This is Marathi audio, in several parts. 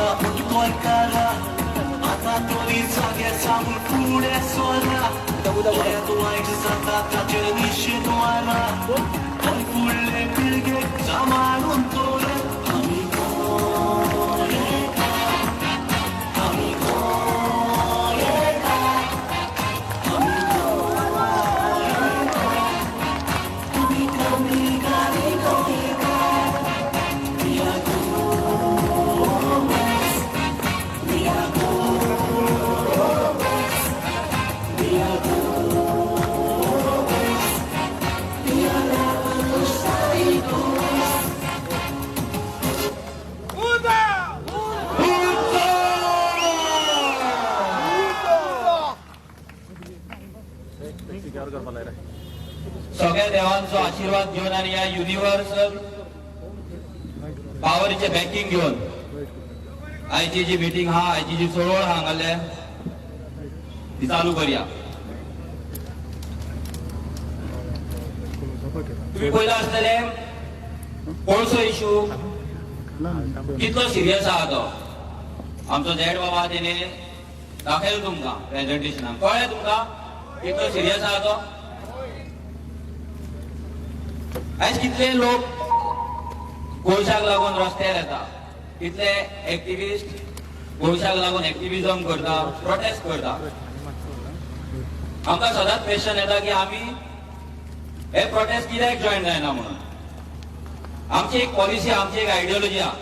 मला उठतोय कारा आता तोरी जागे सांगून पुढे सोरा वयात वाईट जाता ताचे निश्चित वारा पण फुडले पिळगे सांभाळून तोरे आम्ही गोंयकार आम्ही गोंयकार आम्ही गोंयकार तुम्ही कमी गावी गोंयकार We are goals. We are goals. We are goals. We are revolutionaries. सगळ्या देवांचो आशीर्वाद घेऊन आणि या युनिव्हर्सल पावरचे बॅकिंग घेऊन आयची जी मिटिंग हा आयची जी चळवळ हांगाले ती चालू करूया. तुम्ही पयला आसतले कोळसो इशू कितलो सिरियस आहा तो आमचो जेड बाबा तेणे दाखयलो तुमकां प्रेझेंटेशनाक कळ्ळें तुमकां कितलो सिरियस आहा तो. आयज कितले लोक कोळशाक लागून रस्त्यार येता कितले एक्टिविस्ट कोळशाक लागून एक्टिविजम करता प्रोटेस्ट करता. आमकां सदांच क्वेश्चन येता की आमी हे प्रोटेस्ट कित्याक जॉईन जायना म्हणून. आमची एक पॉलिसी आमची एक आयडियोलॉजी आहा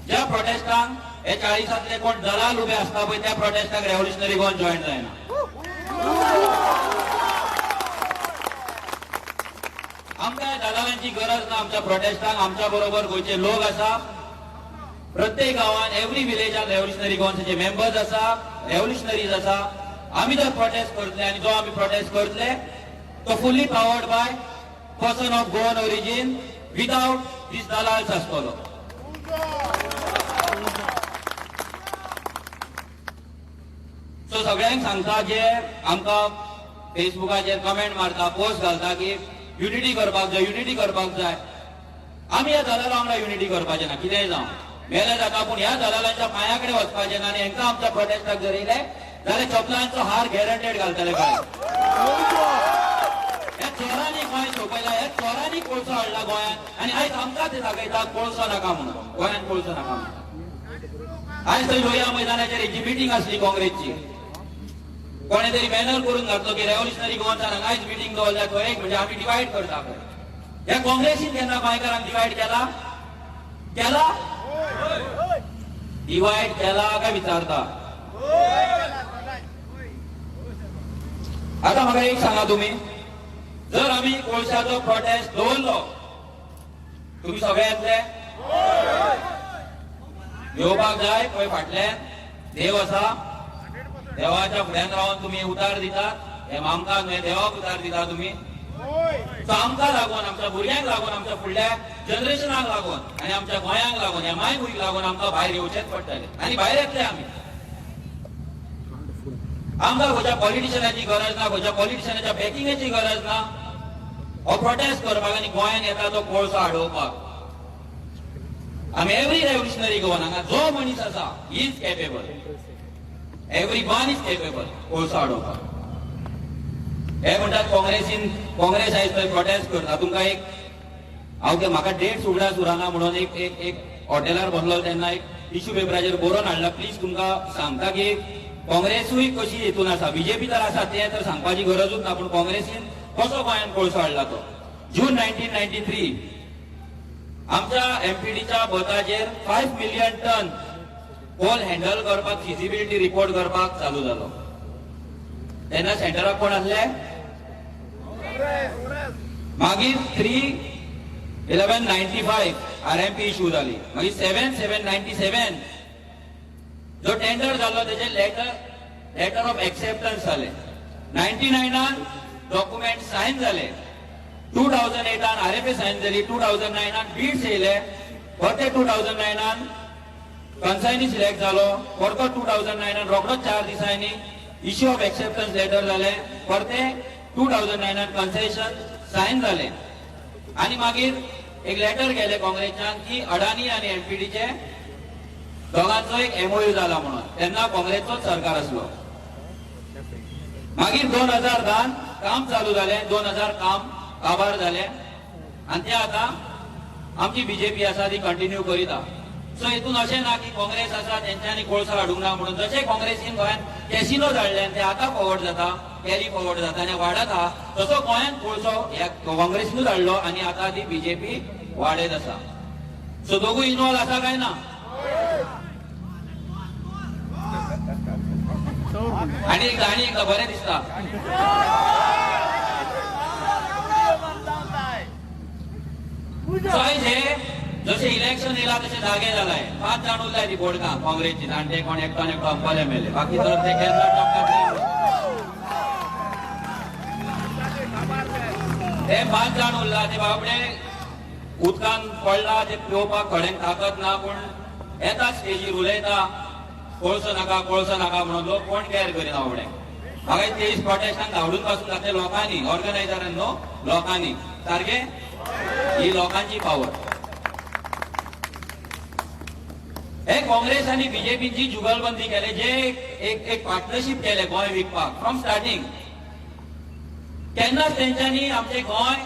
ज्या प्रोटेस्टांक हे 40तले कोण दलाल उबे आसता पळय त्या प्रोटेस्टाक रेव्होल्युशनरी गोवन जॉईन जायना. आमकां दलालांची गरज ना आमच्या प्रोटेस्टांक. आमच्या बरोबर गोंयचे लोक आसा प्रत्येक गांवांत एव्हरी विलेजात रेव्होल्युशनरी गोवन्साचे मेंबर्स आसा रेव्होल्युशनरीज आसा. आमी जर प्रोटेस्ट करतले आनी जो आमी प्रोटेस्ट करतले तो fully powered by person of Goan origin without these दलाल्स आसतलो. सो सगळ्यांक सांगता जे आमकां फेसबुकाचेर कमेंट मारता पोस्ट घालता की युनिटी करपाक जाय युनिटी करपाक जाय. आमी ह्या दलालां वांगडा युनिटी करपाचें ना कितेंय जावं मेले जाता पूण ह्या दलालांच्या पांया कडेन वचपाचें ना आनी हांकां आमच्या प्रोटेस्टाक जर येयले जाल्यार चपलांचो हार गॅरंटेड घालतले कळ्ळें. ह्या चोरांनी गोंय सोंपयला ह्या चोरांनी कोळसो हाडला गोंयांत आनी आयज आमकां ते दाखयता कोळसो नाका म्हणून गोंयांत कोळसो नाका म्हणून. आयज थंय लोहिया मैदानाचेर हेची मिटींग आसली काँग्रेसची कोणे तरी बॅनर करून घातलो की रेव्होल्युशनरी गोवन्सान आयज मिटींग दवरल्या तो एक म्हणजे आमी डिवायड करता पळय. ह्या काँग्रेसीन केन्ना गोंयकारांक डिवायड केला केला डिवायड केला काय विचारता. आता म्हाका एक सांगा तुम्ही जर आमी कोळशाचो प्रोटेस्ट दवरलो तुम्ही सगळे येतले येवपाक जाय पळय फाटल्यान देव आसा देवाच्या फुड्यान रावन तुम्ही उतार दितात हे आमकां न्हय देवाक उतार दिता तुम्ही. सो आमकां लागून आमच्या भुरग्यांक लागून आमच्या फुडल्या जनरेशनाक लागून आनी आमच्या गोंयांक लागून ह्या माय भुरग्यांक लागून आमकां भायर येवचेच पडटले आनी भायर येतले आमी. आमकां खंयच्या पॉलिटिशियनाची गरज ना खंयच्या पॉलिटिशियनाच्या बॅकिंगेची गरज ना हो प्रोटेस्ट करपाक आनी गोंयांत येता तो कोळसो हाडोवपाक. आमी एव्हरी रेव्होल्युशनरी गोवन हांगा जो मनीस आसा he is capable everyone is capable कोळसो हाडोवपाक. हे म्हणटात काँग्रेस आयज थंय प्रोटेस्ट करता. तुमकां एक हांव म्हाका डेट सुगड्या सुराना म्हणून एक एक एक हॉटेलार बसलो तेन्ना एक टिश्यू पेपराचेर बरोवन हाडला. प्लीज तुमकां सांगता की काँग्रेसूय कशी हेतून आसा बीजेपी तर आसा ते तर सांगपाची गरजूच ना पूण काँग्रेसीन कसो गोंयांत कोळसो हाडला तो. जून 1993 आमच्या एमपीडीच्या बथाचेर 5 मिलियन टन कोल हँडल करपाक फिजिबिलिटी रिपोर्ट करपाक चालू जालो. तेन्ना सेंटराक कोण आसले मागीर 3/11/95 RMP इश्यू जाली. मागीर 7/7/97 जो टेंडर जालो तेजे लेटर ऑफ एक्सेप्टन्स जाले. 99 डॉक्युमेंट सायन जाले. 2008 RFA सायन जाली. 2009 बिड्स येयले परते 2009 कन्सायनी सिलेक्ट जालो परतो 2009 रोखडोच 4 दिसांनी इश्यू ऑफ एक्सेप्टन्स लेटर जाले परते 2009 कन्सेशन सायन जाले. आनी मागीर एक लेटर गेले काँग्रेसच्यान की अडानी आनी एमपीडीचे दोघांचो एक एमओयू झाला म्हणून तेन्ना काँग्रेसचोच सरकार असलो. मागीर 2010 काम चालू जालें, 2000 काम काबार जालें आनी ते आतां आमची बीजेपी आसा ती कंटिन्यू करीता. सो हेतून अशें ना की काँग्रेस आसा तेंच्यांनी कोळसो हाडूंक ना म्हणून. जशें काँग्रेसीन गोंयांत कॅसिनो धाडले ते आतां फॉवर्ड जाता, कॅरी फॉवर्ड जाता आनी वाडत आहा, तसो गोंयांत कोळसो ह्या काँग्रेसीनूच हाडलो आनी आतां ती बीजेपी वाडयत आसा. सो दोगूय इनवॉल्व आसा काय ना? आणि एकदा बरें दिसता. जशें इलेक्शन येयला तशें जागे जालाय. 5 जाण उरलाय ती बोर्डकां काँग्रेसची आनी ते कोण एकटो अंपले मेले. बाकी तर ते केन्ना टक्कर ते 5 जाण उरला ते बाबडे उदकान पडला ते पेवपाक थोड्यांक ताकद ना पूण येता स्टेजीर उलयता कोळसो नाका म्हणून लोक कोण केअर करिना बाबडे. म्हाका तेज प्रोटेस्टांक धांवडून पासून घातले लोकांनी, ऑर्गनायझरांनी न्हू लोकांनी. सारखे ही लोकांची पावर. हे काँग्रेस आणि बीजेपीची जुगलबंदी केले, जे एक पार्टनरशिप केले गोंय विकपाक फ्रॉम स्टार्टिंग. केन्नाच तेंच्यांनी आमचे गोंय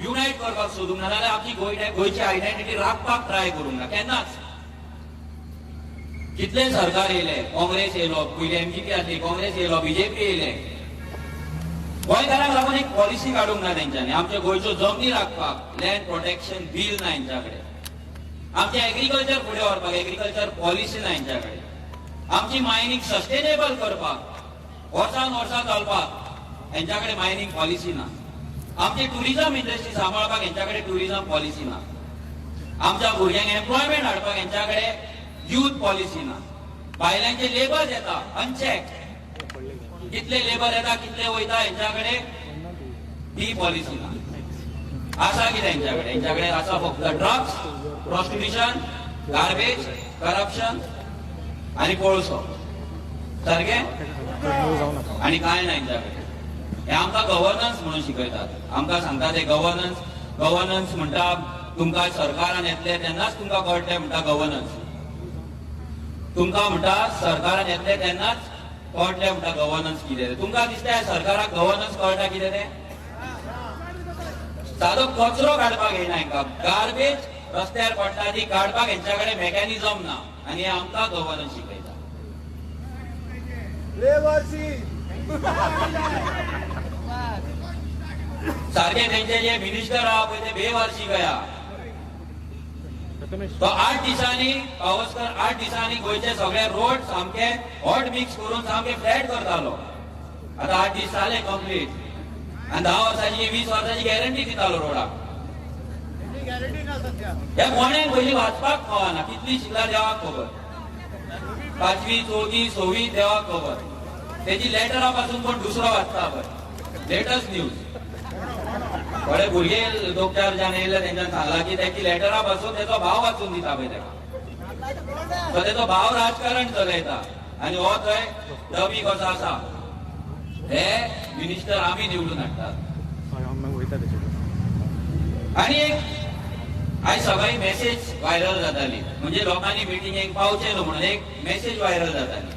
युनायट करपाक सोदूंक ना, नाल्यार आमची गोंयची आयडेंटिटी राखपाक ट्राय करूंक ना केन्नाच. कितले सरकार येयले, काँग्रेस येयलो, पयली एमजीपी आसली, काँग्रेस येयलो, बीजेपी येयले. गोंयकारांक लागून एक पॉलिसी काडूंक ना तेंच्यांनी. आमच्या गोंयच्यो जमनी राखपाक लँड प्रोटेक्शन बील ना हेंच्याकडे. आमचे एग्रीकल्चर फुडें व्हरपाक एग्रीकल्चर पॉलिसी ना हेंच्याकडे. आमची मायनिंग सस्टेनेबल करपाक वर्सान वर्सां चलपाक हेंच्याकडे मायनिंग पॉलिसी ना. आमची टुरिझम इंडस्ट्री सांबाळपाक हेंच्याकडे टुरिझम पॉलिसी ना. आमच्या भुरग्यांक एम्प्लॉयमेंट हाडपाक हेंच्याकडे यूथ पॉलिसी ना. बायलांचे लेबर येता अनचेक, कितले लेबर येता कितले वयता हेंच्याकडे ती पॉलिसी ना. आसा कितें हेंच्याकडे आसा फक्त ड्रग्स, प्रॉस्टिट्यूशन, गार्बेज, करप्शन आणि कोळसो. सारखे आणि काय ना हेंच्याकडे. हे आमकां गव्हर्नन्स म्हणून शिकयतात. आमकां सांगतात ते गव्हर्नन्स म्हणटा तुमकां सरकारान येतले तेन्नाच तुमकां कळटलें म्हणटा गव्हर्नन्स. तुमकां म्हणटा सरकारान येतले तेन्नाच कळटलें म्हणटा गव्हर्नन्स कितें तें. तुमकां दिसता सरकाराक गव्हर्नन्स कळटा कितें तें? सादो कचरो काडपाक येयना हांकां. गार्बेज रस्त्यार पडटा ती काडपाक हेंच्याकडे मेकॅनिझम ना आनी हे आमकां गव्हर्नन्स शिकयता. सारखे तेंचे जे मिनिस्टर आहा पळय ते बेवारशी गया. तो 8 दिसांनी पावसकर 8 दिसांनी गोंयचे सगळे रोड सामके हॉट मिक्स करून सामके फ्लॅट करतालो. आतां 8 दीस जाले कंप्लीट आनी 10 वर्सांची 20 वर्सांची गॅरंटी दितालो रोडाक. हे कोणें पयलीं वाचपाक कळना. कितली शिकला देवाक खबर. 5वी 4थी 6वी देवाक खबर. तेजी लेटरा पासून कोण दुसरो वाचता पळय लेटस्ट न्यूज. थोडे भुरगे 2-4 जाण येयले तेंच्यान सांगला की त्याची लेटरा पासून तेचो भाव वाचून दिता पळय तेका. सो तेचो भाव राजकारण चलयता आनी हो थंय डबी कसो आसा. हे मिनिस्टर आमी निवडून हाडटात. आनी एक आयज सकाळी मेसेज व्हायरल जाताली म्हणजे लोकांनी मिटिंगेक पावचे न्हू म्हणून एक मेसेज व्हायरल जाताली.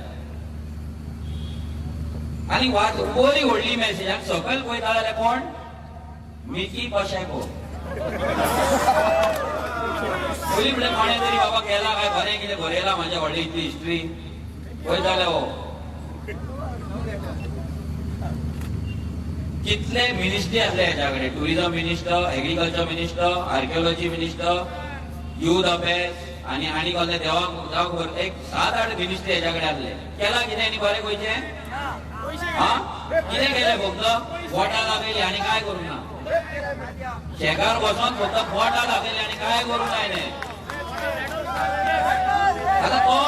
आनी बरी व्हडली मेसेज आनी सकयल पळयता जाल्यार कोण मिकी पशेको. पयलीं म्हणल्यार कोणें तरी बाबा केला काय बरें कितें बरयलां म्हाज्या व्हडली इतली हिस्ट्री पळयता जाल्यार हो. कितले मिनिस्ट्री आसले हेच्या कडेन. Tourism minister, agriculture minister, archaeology minister, youth affairs आनी कसले देवाक खबर. एक 7-8 मिनिस्ट्री हेच्या कडेन आसले. केला कितें आनी बरें गोंयचें कितें केलें फक्त वोटां दाखयली आनी काय करूंक ना. शेकार बसोन फक्त वोटां दाखयली आनी काय करूंक ना. आतां तो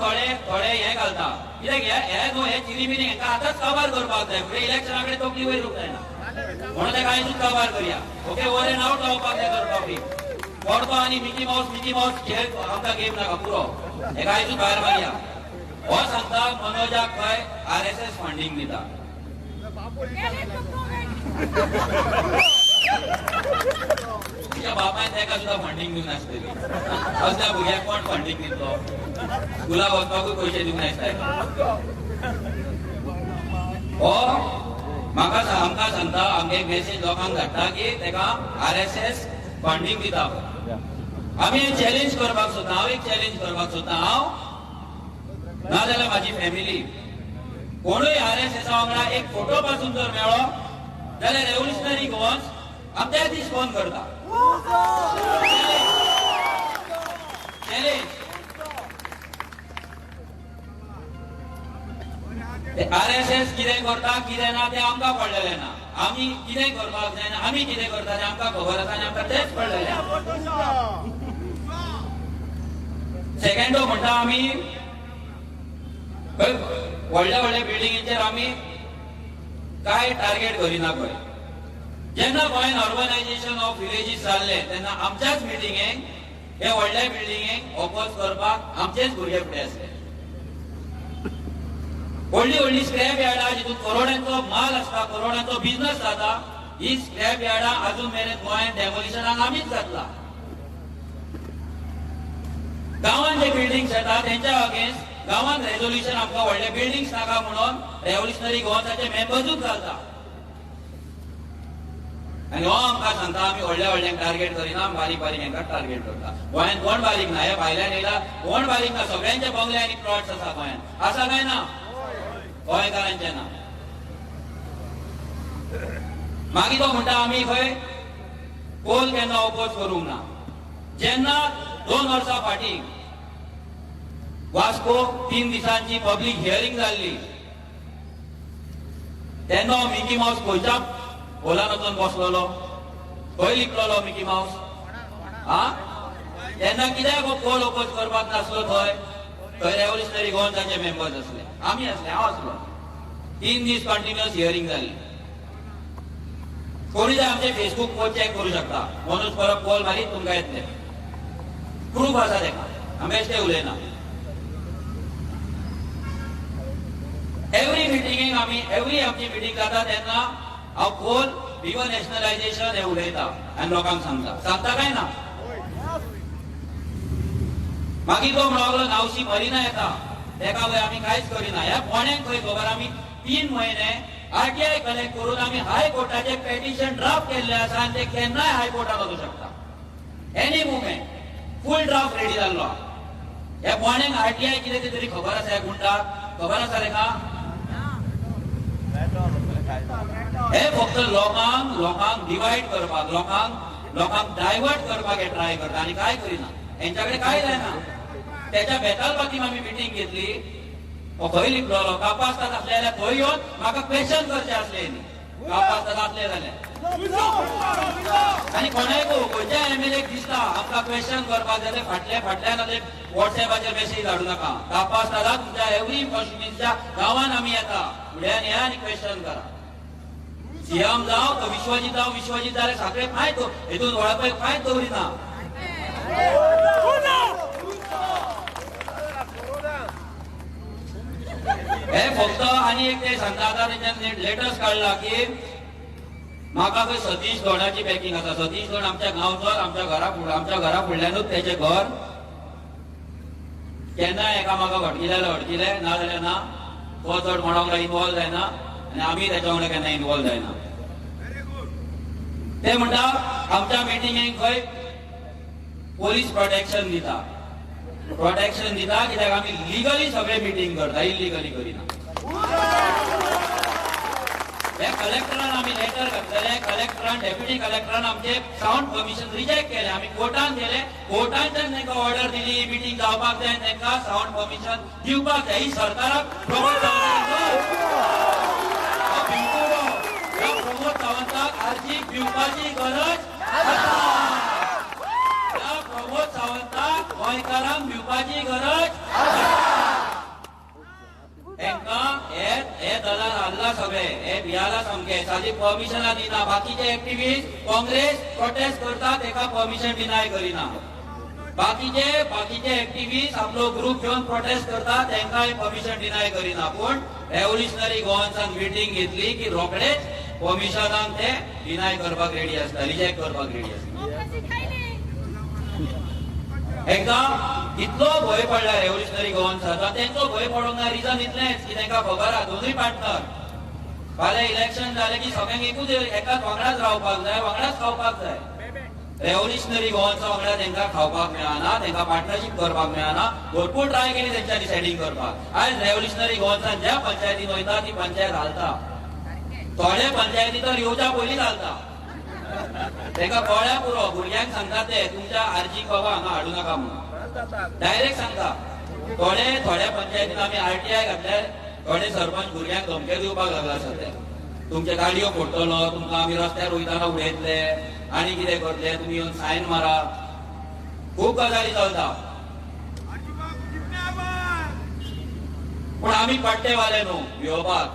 थोडे हे घालता कित्याक हे न्हू हे चिरीमिरी हेंकां आतांच काबार करपाक जाय. फुडें इलेक्शना कडेन तोपली वयर जायना म्हणून तेका आयजूच काबार करया. ओके वरेन आवट लावपाक जाय तर टॉपीक पडतो आनी मिकी माउस खेळ आमकां गेम नाका पुरो. हेका आयजूच भायर मारया. हो सांगता मनोजाक खंय RSS फंडींग दिता. तुज्या बापायन तेका सुद्दां फंडींग दिवंक नासतली. असल्या भुरग्याक कोण फंडींग दितलो. स्कुलाक वचपाकूय पयशे दिवंक नासता हो आमकां सांगता आमगे एक मेसेज लोकांक धाडटा की तेका RSS फंडींग दिता आमी चॅलेंज करपाक सोदता हांव एक चॅलेंज करपाक सोदता हांव नाजाल्यार म्हाजी फॅमिली कोणूय RSS वांगडा एक फोटो पासून जर मेळ्ळो जाल्यार रेव्होल्युशनरी गोवन्स आमच्या दीस फोन करता चॅलेंज RSS कितें करता कितें ना तें आमकां कळलेलें ना आमी कितें करपाक जाय आमी कितें करता तें आमकां खबर आसा आनी आमकां तेंच कळलेलें सेकंडो म्हणटा आमी व्हडल्या व्हडल्या बिल्डिंगेचेर आमी काय टार्गेट करिना पळय जेन्ना गोंयान अर्बनायझेशन ऑफ विलेजीस जाल्ले तेन्ना आमच्याच मिटिंगेक हे व्हडल्या बिल्डिंगेक ऑपोज करपाक आमचेच भुरगे फुडें आसले व्हडली व्हडली स्क्रॅप यार्डां जितून करोडांचो माल आसता करोडांचो बिझनस जाता ही स्क्रॅप यार्डां अजून मेरेन गोंयान डेमोलिशनाक आमीच घातला गांवांत जे बिल्डिंग्स येता तेंच्या अगेन्स्ट गांवांत रेझोल्युशन आमकां व्हडले बिल्डिंग्स नाका म्हणून रेव्होल्युशनरी गोवन्साचे मेंबर्सूच घालता आनी हो आमकां सांगता आमी व्हडल्या व्हडल्यांक टार्गेट करिना बारीक बारीक हांकां टार्गेट करता गोंयान कोण बारीक ना हे भायल्यान येयला कोण बारीक ना सगळ्यांचे बंगले आनी प्लॉट्स आसा गोंयान आसा काय ना गोंयकारांचे ना मागीर तो म्हणटा आमी खंय कोल केन्ना ऑपोज करूंक ना जेन्ना 2 वर्सां फाटीं वास्को 3 दिसांची पब्लीक हियरिंग जाल्ली तेन्ना मिकी माउस खंयच्या होलान वचून बसलोलो खंय लिपलोलो मिकी माउस तेन्ना कित्याक कोल ऑपोज करपाक नासलो थंय थंय रेव्होल्युशनरी गोवन्साचे मेंबर्स आसले आमी आसले हांव आसलो 3 दीस कंटिन्युअस हियरिंग जाल्ली कोणी जाय आमचे फेसबुक पोस्ट चॅक करूं शकता मनोज परब कॉल मारीत तुमकां येतले प्रूफ आसा तेका आमी बेश्टे उलयना एवरी मिटिंगेक आमी एवरी आमची मिटींग जाता तेन्ना हांव कोल बियो नॅशनलायझेशन हे उलयता आनी लोकांक सांगता काय ना मागीर तो म्हणलो नावशी मरिना येता तेका वय आमी कांयच करिना ह्या कोण्याक खंय खबर आमी 3 म्हयने RTI कलेक्ट करून आमी हाय कोर्टाचे पेटिशन ड्राफ्ट केल्ले आसा आनी ते केन्नाय हाय कोर्टात वचूं शकता एनी मुवमेंट फूल ड्राफ्ट रेडी जाल्लो ह्या कोण्याक RTI कितें तरी खबर आसा ह्या गुंडाक खबर आसा तेका हे फक्त लोकांक डिवायड करपाक लोकांक डायवर्ट करपाक हे ट्राय करता आनी काय करिना हेंच्याकडे काय जायना त्याच्या बेताल बातीन आमी मिटींग घेतली खंय लिपलोलो कापास्ताद आसले जाल्यार थंय येवन म्हाका क्वेश्चन करचे आसले कापास्ताद आसले जाल्यार आनी कोणाय खंयच्या MLAक दिसता आमकां क्वेश्चन करपाक जाल्यार फाटल्यान व्हॉट्सएपाचेर मेसेज धाडूं नाका कापास्तादाक तुमच्या एवरी कॉन्स्टिट्युएन्सीच्या गांवांत आमी येता फुड्यान या आनी क्वेश्चन करा सीएम जावं तो विश्वजीत जाल्यार सगळे कांय हेतून वळपय कांयच दवरिना हे फक्त आनी एक ते सांगता आतां तेच्यान लेटस्ट काडला की म्हाका खंय सतीश धोंडाची पॅकिंग आसा सतीश धोंड आमच्या गांवचो आमच्या घरा फुडल्यानूच तेचें घर केन्नाय एका म्हाका हटकिले नाजाल्यार ना तो चड कोणा वांगडा इनवॉल्व जायना आनी आमी तेच्या वांगडा केन्ना इनवॉल्व जायना ते म्हणटा आमच्या मिटिंगेक खंय पोलीस प्रोटेक्शन दिता कित्याक आमी लिगली सगळे मिटींग करता इल्लिगली करिना हे कलेक्टरान आमी लेटर घातलेले कलेक्टरान डेप्युटी कलेक्टरान आमचे सावंड परमिशन रिजेक्ट केले आमी कोर्टान गेले कोर्टाच्यान तांकां ऑर्डर दिली ही मिटींग जावपाक जाय तांकां सावंड परमिशन दिवपाक जाय ही सरकाराक प्रमोद सावंताक आर्जीक दिवपाची गरज आसा प्रमोद सावंताक गोंयकारांक दिवपाची गरज तांकां हे दलाल हाडला सगळे हे भियाला सामके सादी परमिशनां दिना बाकीचे एक्टिविस्ट काँग्रेस प्रोटेस्ट करता ताका परमिशन डिनाय करिना बाकीचे एक्टिविस्ट आपलो ग्रुप घेवन प्रोटेस्ट करता तांकां परमिशन डिनाय करिना पूण रेव्होल्युशनरी गोवन्सान मिटींग घेतली की रोखडेच परमिशनांक ते डिनाय करपाक रेडी आसता रिजेक्ट करपाक रेडी आसता एकदम इतलो भंय पडला रेव्होल्युशनरी गोवन्साचो तेंचो भंय पडोंक ना रिजन इतलेंच की तांकां खबर आहा दोनूय पार्टनर फाल्यां इलेक्शन जालें की सगळ्यांक एकूच एकाच वांगडाच रावपाक जाय वांगडाच खावपाक जाय रेव्होल्युशनरी गोवन्सा वांगडा तांकां खावपाक मेळना तांकां पार्टनरशीप करपाक मेळना भरपूर ट्राय केली तेंच्यांनी सेटिंग करपाक आयज रेव्होल्युशनरी गोवन्सान ज्या पंचायतीन वयता ती पंचायत हालता थोडे पंचायती तर येवच्या पयलींच हालता तांकां कळ्ळ्या पुरो भुरग्यांक सांगता ते तुमच्या आरजी बाबा हांगा हाडू नाका म्हणून डायरेक्ट सांगता थोड्या पंचायतीन आमी आरटीआय घातले थोडे सरपंच भुरग्यांक धमके दिवपाक लागला सध्या तुमचे गाडयो फोडटलो तुमकां आमी रस्त्यार वयताना उडयतले आनी कितें करतले तुमी येवन सायन मारा खूब गजाली चलता पूण आमी पट्टेवाले न्हू भिवपाक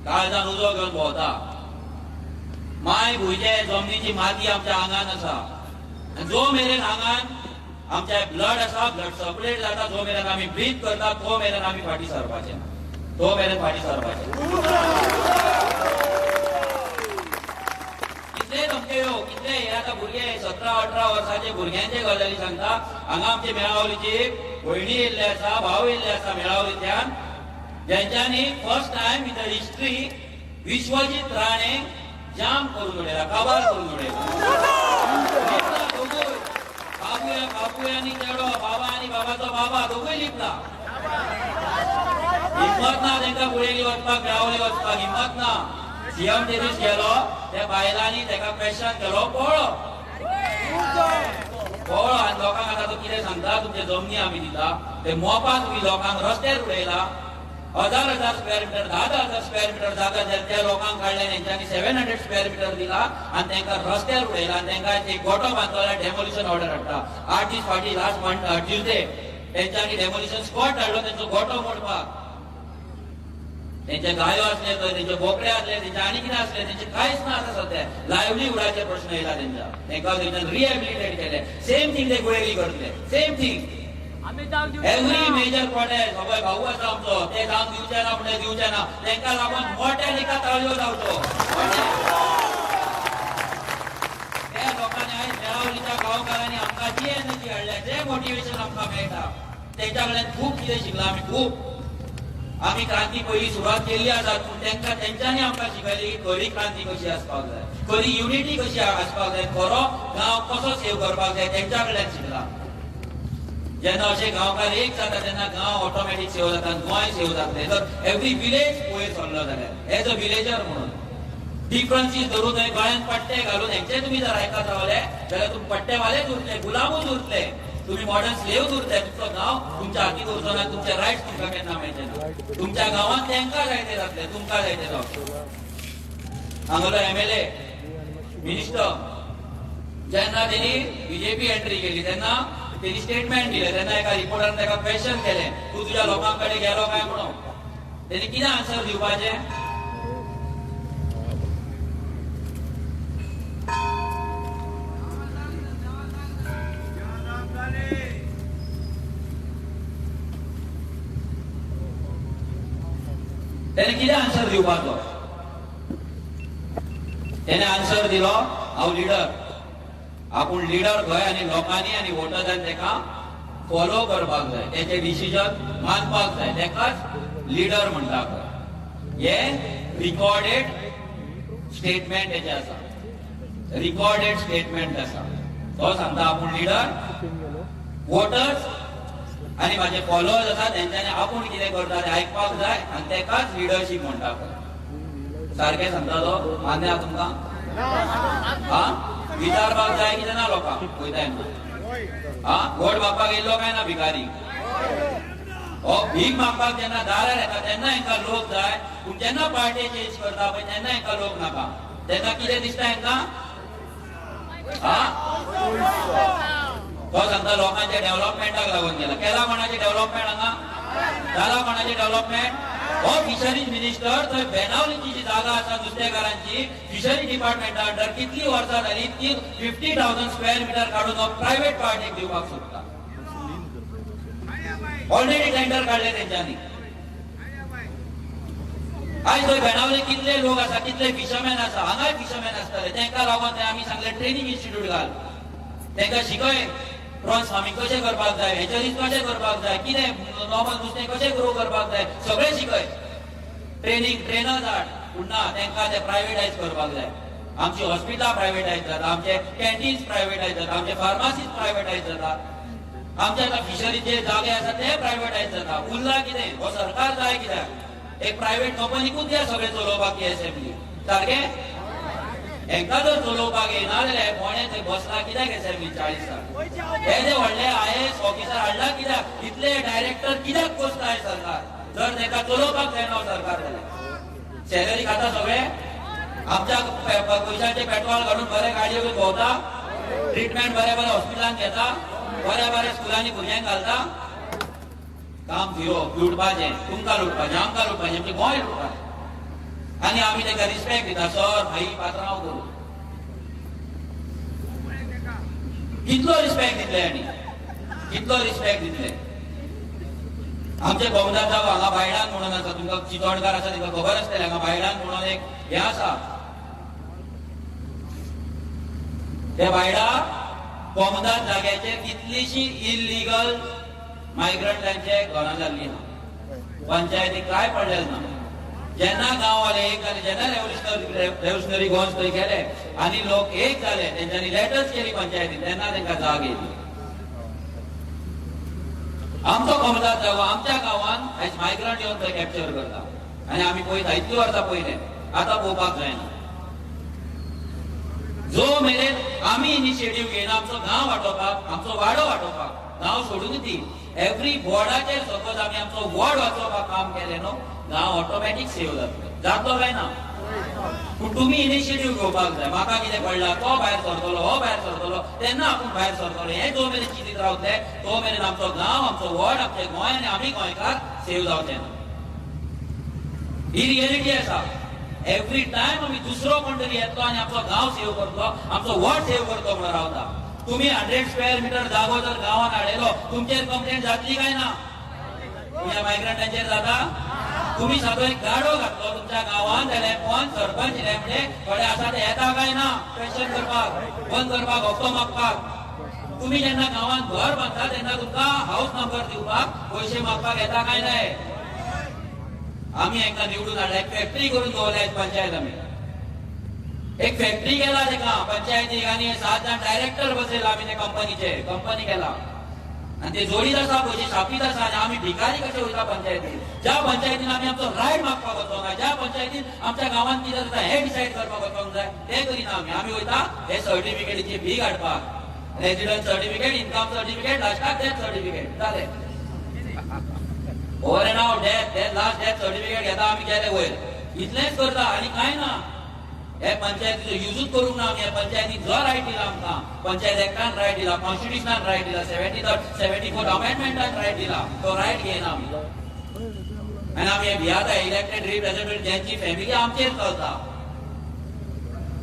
काळजान उजो घेवन भोंवता माय भुंयचे जमनीची माती आमच्या आंगान आसा जो मेरेन आंगान आमचे ब्लड आसा ब्लड सर्क्युलेट जाता जो मेरेन आमी ब्रीथ करता तो मेरेन आमी फाटी सरपाचे तो मेरेन फाटी सरपाचे कितले धमके येवं कितले हे आतां भुरगे 17-18 वर्साचे भुरग्यांचे गजाली सांगता हांगा आमचे मेळावलीची भयणी येयल्ले आसा भाव येयल्ले आसा मेळावलींतल्यान जेंच्यांनी first time in the history Vishwajit Rane जाम करून उडयला काबार करून उडयला बापूय आनी चेडो बाबा आनी बाबाचो बाबा दोगूय लिपला हिम्मत ना तांकां फुडें वचपाक मेळावली वचपाक हिम्मत ना सीएम ते दीस गेलो त्या बायलांनी ताका क्वेश्चन केलो पळो आनी लोकांक आतां तो कितें सांगता तुमचे जमनी आमी दिता ते मोपाक तुमी लोकांक रस्त्यार उडयला 1000 स्क्वेअर मिटर 10,000 स्क्वेअर मिटर जागा त्या लोकांक काढले तेंच्यांनी 700 स्क्वेअर मिटर दिला आणि तांकां रस्त्यार उडयला आणि तांकां एक गोठो बांदलो डेमोलिशन ऑर्डर हाडटा 8 दीस फाटी लास्ट ट्युजडे तेंच्यांनी डेमोलिशन स्पॉट धाडलो तेंचो गोठो मोडपाक तेंचे गायो असले थंय तेंचे बोकडे असले तेंचे आनी कितें असले तेंचे कांयच ना आतां सध्या लायव्हलीहुडाचे प्रश्न येयला तेंच्या तांकां थंयच्यान रिहॅबिलिटेट केले सेम थिंग ते गुळेली करतले same thing every major protest हो भाऊ आसा आमचो ते जावन दिवचे ना म्हणजे दिवचे ना तांकां लागून मोठ्या एका ताळयो जावचो त्या लोकांनी आयज मेळावलीच्या गांवकारांनी आमकां जी एनर्जी हाडल्या जे मोटिवेशन आमकां मेळटा तेंच्या कडल्यान खूब कितें शिकला आमी खूब आमी क्रांती पयली सुरवात केल्ली आसा पूण तांकां तेंच्यांनी आमकां शिकयली की खरी क्रांती कशी आसपाक जाय खरी युनिटी कशी आसपाक जाय खरो गांव कसो सेव करपाक जाय तेंच्या कडल्यान शिकला जेन्ना अशे गांवकार एक जाता तेन्ना गांव ऑटोमॅटीक सेव जाता गोंय सेव जातलें जर एवरी विलेज वयर सरलो जाल्यार एज अ विलेजर म्हणून डिफरन्सीस धरून थंय गोंयांत पट्टे घालून हेंचे तुमी जर आयकत रावले जाल्यार तुमी पट्टेवालेच उरले गुलामूच उरले तुमी मॉडर्न स्लेव्स उरले तुमचो गांव तुमच्या हातीक उरचो ना तुमचे रायट्स तुमकां केन्ना मेळचे ना तुमच्या गांवांत तांकां जाय ते जातले तुमकां जाय ते जावचे हांगलो एमएलए मिनिस्टर जेन्ना तेणी बीजेपी एंट्री केली तेन्ना तेणी स्टेटमेंट दिले तेन्ना एका रिपोर्टरान ताका क्वेश्चन केले तूं तुज्या लोकां कडेन गेलो काय म्हणून तेणी कितें आन्सर दिवपाचें तेणे कितें आन्सर दिवपाचो तेणे आन्सर दिलो हांव लिडर आपूण लिडर खंय आनी लोकांनी आनी वोटर्सांनी ताका फॉलो करपाक जाय तेचे डिसिजन मानपाक जाय ताकाच लिडर म्हणटा खंय हे रिकॉर्डेड स्टेटमेंट तेचे आसा रिकॉर्डेड स्टेटमेंट आसा तो सांगता आपूण लिडर वोटर्स आनी म्हाजे फॉलोअर्स आसा तेंच्यांनी आपूण कितें करता तें आयकपाक जाय आनी ताकाच लिडरशीप म्हणटा खंय सारकें सांगता तो मान्य आहा तुमकां हा विचारपाक जाय कितें ना लोकांक पळयता तेन्ना हा वोट मागपाक येयल्लो काय ना भिकारी हो भीक मागपाक जेन्ना दारार येता तेन्ना हांकां लोक जाय पूण जेन्ना पार्टी चेंज करता पळय तेन्ना हांकां लोक नाका तेन्ना कितें दिसता हांकां हा तो सांगता लोकांच्या डेव्हलपमेंटाक लागून गेला केला कोणाचे डेव्हलपमेंट हांगा जाला कोणाचे डेव्हलपमेंट हो फिशरीज मिनिस्टर थंय बेनावलीची जी जागा आसा नुस्तेकारांची फिशरी डिपार्टमेंटा अंडर कितली वर्सां जाली ती 50,000 स्क्वेअर मिटर काडून हो प्रायव्हेट पार्टीक दिवपाक सोदता ऑलरेडी टेंडर काढले तेंच्यांनी आयज थंय बेनावली कितले लोक आसा कितले फिशरमॅन आसा हांगाय फिशरमॅन आसतले तांकां लागून आमी सांगले ट्रेनिंग इन्स्टिट्यूट घाल तांकां शिकय प्रॉन्स फार्मिंग कशें करपाक जाय, हेचरीज कशें करपाक जाय, कितें नॉर्मल नुस्तें कशें ग्रो करपाक जाय, सगळें शिकय. ट्रेनर धाड, पूण ना तांकां ते प्रायवेटायज करपाक जाय. आमची हॉस्पिटलां प्रायवेटायज जाता, आमचे कॅन्टीन्स प्रायवेटायज जाता, आमचे फार्मासीज प्रायवेटायज जाता, आमचे आतां फिशरीचे जागे आसा ते प्रायवेटायज जाता. उरला कितें? हो सरकार जाय कित्याक? एक प्रायवेट कंपनीकूच द्या सगळें चलोवपाक एसएमबी. सारकें? हेंकां जर चलोवपाक येना जाल्यार कोणें थंय बसला कित्याक एसएमबी 40 साल? हे जे व्हडले IAS ऑफिसर हाडला कित्याक? इतले डायरेक्टर कित्याक पोसताय सरकार? जर ताका चलोवपाक जायना सरकार जाल्यार सॅलरी खाता सगळे, आमच्या पयशांचे पेट्रोल घालून बरे गाडयो घेवन भोंवता, ट्रिटमेंट बरे बरे हॉस्पिटलांत घेता, बऱ्या बऱ्या स्कुलांनी भुरग्यांक घालता. काम झिरो. लुटपाचें, तुमकां लुटपाचें, आमकां लुटपाचें, आमचें गोंय लुटपाचें. आनी आमी ताका रिस्पेक्ट दिता, सर भाई पात्रांव करून. कितलो रिस्पेक्ट दितले आनी कितलो रिस्पेक्ट दितले? आमचे गोमदार जाव हांगा बायडान म्हणून आसा, तुमकां चितोडकार आसा ताका खबर आसतलें, हांगा बायडान म्हणून एक हें आसा. त्या बायडा गोमदार जाग्याचेर कितलीशीं इल्लीगल मायग्रंटांचे घरां जाल्लीं आहा. पंचायतीक काय पडलेलें ना. जेन्ना गांववाले एक जाले, जेन्ना रेव्होल्युशनरी गोंस थंय गेले आनी लोक एक जाले, तेंच्यांनी लेटर्स केली पंचायतीन, तेन्ना तांकां जाग येयली. आमचो गोमदार जागो आमच्या गांवांत आयज मायग्रंट येवन थंय कॅप्चर करता आनी आमी पळयता इतलीं वर्सां पयले, आतां पळोवपाक जायना. जो मेरेन आमी इनिशिएटीव घेयना आमचो गांव वाटोवपाक, आमचो वाडो वाटोवपाक, गांव सोडून दी, एवरी वॉर्डाचेर सपोज आमी आमचो वॉर्ड वाचोवपाक काम केलें न्हू, गांव ऑटोमॅटीक सेव जातलो. जातलो काय ना? पूण तुमी इनिशिएटीव घेवपाक जाय. म्हाका कितें पडलां, तो भायर सरतलो, हो भायर सरतलो, तेन्ना आपूण भायर सरतलो. हे जो मेरेन चिंतीत रावतले तो मेरेन आमचो गांव, आमचो वॉर्ड, आमचें गोंय आनी आमी गोंयकार सेव जावचे ना. ही रियलिटी आसा. एवरी टायम आमी दुसरो कोण तरी येतलो आनी आमचो गांव सेव करतलो, आमचो वॉर्ड सेव करतलो म्हणून रावता. तुम्ही 100 स्क्वेअर मिटर जागो जर गांवांत हाडयलो, तुमचेर कंप्लेंट जातली काय ना? तुमच्या मायग्रंटांचेर जाता? तुम्ही सादो एक गाडो घातलो तुमच्या गांवांत जाल्यार कोण सरपंच म्हणजे थोडे आसा ते येता काय ना क्वेश्चन करपाक, बंद करपाक, हप्तो मागपाक. तुम्ही जेन्ना गांवांत घर बांदता तेन्ना तुमकां हाऊस नंबर दिवपाक पयशे मागपाक येता काय नाही? आमी हांकां निवडून हाडला, एक फॅक्टरी करून दवरल्या पंचायत. आमी एक फॅक्टरी केला तेका पंचायतीक आनी 7 जाण डायरेक्टर बसयला आमी ते कंपनी केला आनी ते जोडीत आसा, पयशे छापीत आसा आनी आमी भिकारी कशे वयता पंचायतीन. ज्या पंचायतीन आमी आमचो रायट मागपाक वचोंक जाय, ज्या पंचायतीन आमच्या गांवांत कितें जाता हे डिसायड करपाक वचोंक जाय, ते करिना आमी. आमी वयता हे सर्टिफिकेटीची भी काडपाक, रेजिडंट सर्टिफिकेट, इन्कम सर्टिफिकेट, लास्टाक डेथ सर्टिफिकेट, जालें. Over end out death last death certificate घेता आमी, गेले वयर. इतलेंच करता आनी कांय ना. हे पंचायतीचो युजूच करूंक ना आमी. हे पंचायतीन जो रायट दिला आमकां, पंचायत एक्टान रायट दिला, कॉन्स्टिट्युशनान रायट दिला, 74th अमेंडमेंटान रायट दिला, तो रायट घेयना आमी. आनी आमी हे भियाता इलेक्टेड रिप्रेझेंटेटिव्ह ज्यांची फॅमिली आमचेर चलता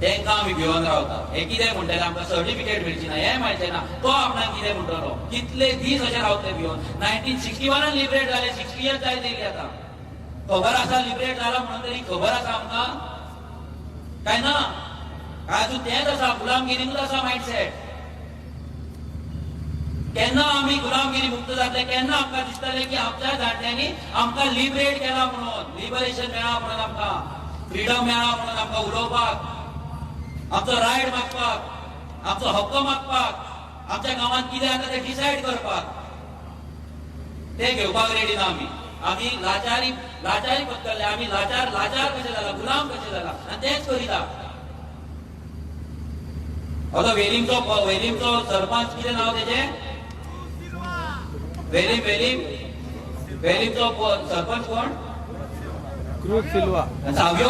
तांकां आमी भिवन रावता. हे कितें म्हणटले, आमकां सर्टिफिकेट मेळची ना, हें मेळचें ना, तो आपणाक कितें म्हणटलो? कितले दीस अशे रावतले भिवन. 1961 लिबरेट जाले, 60 इयर्स जायत आतां. खबर आसा लिबरेट जाला म्हणून तरी खबर आसा आमकां काय ना? अजून तेच आसा, गुलामगिरीनूच आसा मायंडसेट. केन्ना आमी गुलामगिरी मुक्त जातले, केन्ना आमकां दिसतलें की आमच्या जाणट्यांनी आमकां लिबरेट केला म्हणून, लिबरेशन मेळ्ळा म्हणून, आमकां फ्रिडम मेळ्ळा म्हणून, आमकां उलोवपाक, आमचो रायट मागपाक, आमचो हक्क मागपाक, आमच्या गांवांत कितें जाता तें डिसायड करपाक, ते घेवपाक रेडी ना आमी. आमी लाचारी पत्करले, आमी लाचार कशे जाला, गुलाम कशे जाला आनी तेच करिता. आता वेलिमचो सरपंच कितें नांव तेजें? वेलिमचो सरपंच कोण? क्रूज सिल्वा. सावयो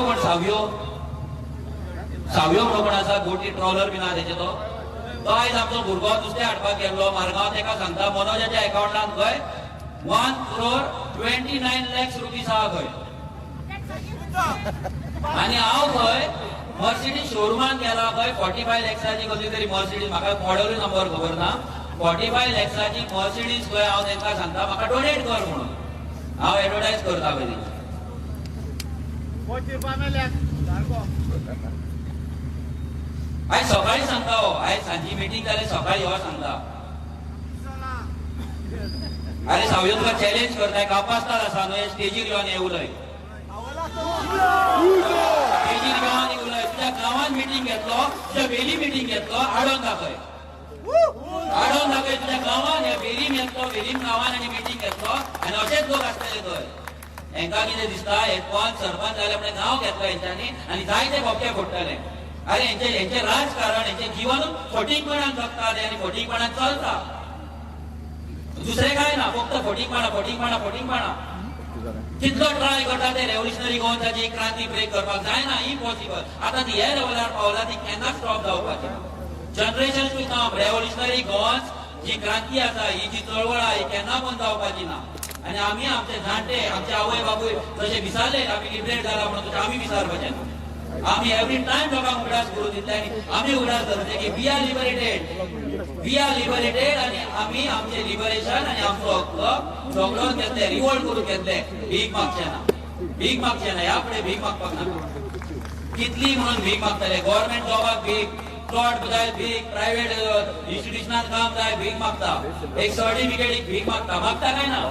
म्हणून कोण आसा, बोटी ट्रॉलर बीन आहा तेजे तो आयज आमचो भुरगो नुस्तें हाडपाक गेल्लो मारगांव, तेका सांगता मनोजाच्या अकाउंटांत खंय 1,29 lakhs रुपीज आहा खंय. आनी हांव खंय मर्सिडीज शोरुमान गेला खंय 45 lakhsची कसली तरी मर्सिडीज, म्हाका मॉडेल नंबर खबर ना, 45 lakhsची मर्सिडीज खंय. हांव तांकां सांगता म्हाका डोनेट कर म्हणून. हांव एडवर्टायज करता बरी. आयज सकाळी सांगता, आयज सांजी मिटींग जाली, सकाळी हो सांगता अरे सावय तुका चॅलेंज करताय कापासतात असा न्हू स्टेजीर घेऊन ये उलय स्टेजीर घेऊन उलय तुझ्या गावात मिटिंग घेतलो तुझ्या वेली मिटिंग घेतलो आडोन दाखय तुझ्या गावात या वेलीम येतलो वेलीम गावान आणि मिटिंग घेतलो आणि असेच लोक असतले थंय हेंका कितें दिसता हे कोण सरपंच जाले म्हणजे नाव घेतलं हेंच्यांनी आणि जायते बोके फोडटले अरे हेंचे राजकारण हेंचे जीवनूच फटीकपणान जगताले आणि फटीकपणान चलता दुसरे काय ना फक्त फटीकपणा कितलो ट्राय करता ते रेव्होल्युशनरी गोवन्साची क्रांती ब्रेक करपाक जायना इम्पॉसिबल आता ती हे लेवलार पावला ती केन्ना स्टॉप जावपाची generation to come revolutionary Goans जी क्रांती आसा ही जी चळवळ आहा ही केन्ना पण जावपाची ना आणि आम्ही आमचे जाणटे आमचे आवय बापूय जसे विसरले आम्ही लिबरेट जाला म्हणून तशें आम्ही विसरपाचे ना आम्ही एवरी टाइम लोकांक उगडास करून दितले आणि आम्ही उगडास धरते की वी आर लिबरेटेड आणि आम्ही आमचे लिबरेशन आणि आमचो हक्क झगडून घेतले रिवोल्ट करून घेतले भीक मागचे ना ह्या फुडें भीक मागपाक ना कितली म्हणून भीक मागतले गव्हर्नमेंट जॉबाक भीक प्लॉट जाय भीक प्रायव्हेट इन्स्टिट्यूशनात काम जाय भीक मागता एक सर्टिफिकेट भीक मागता काय ना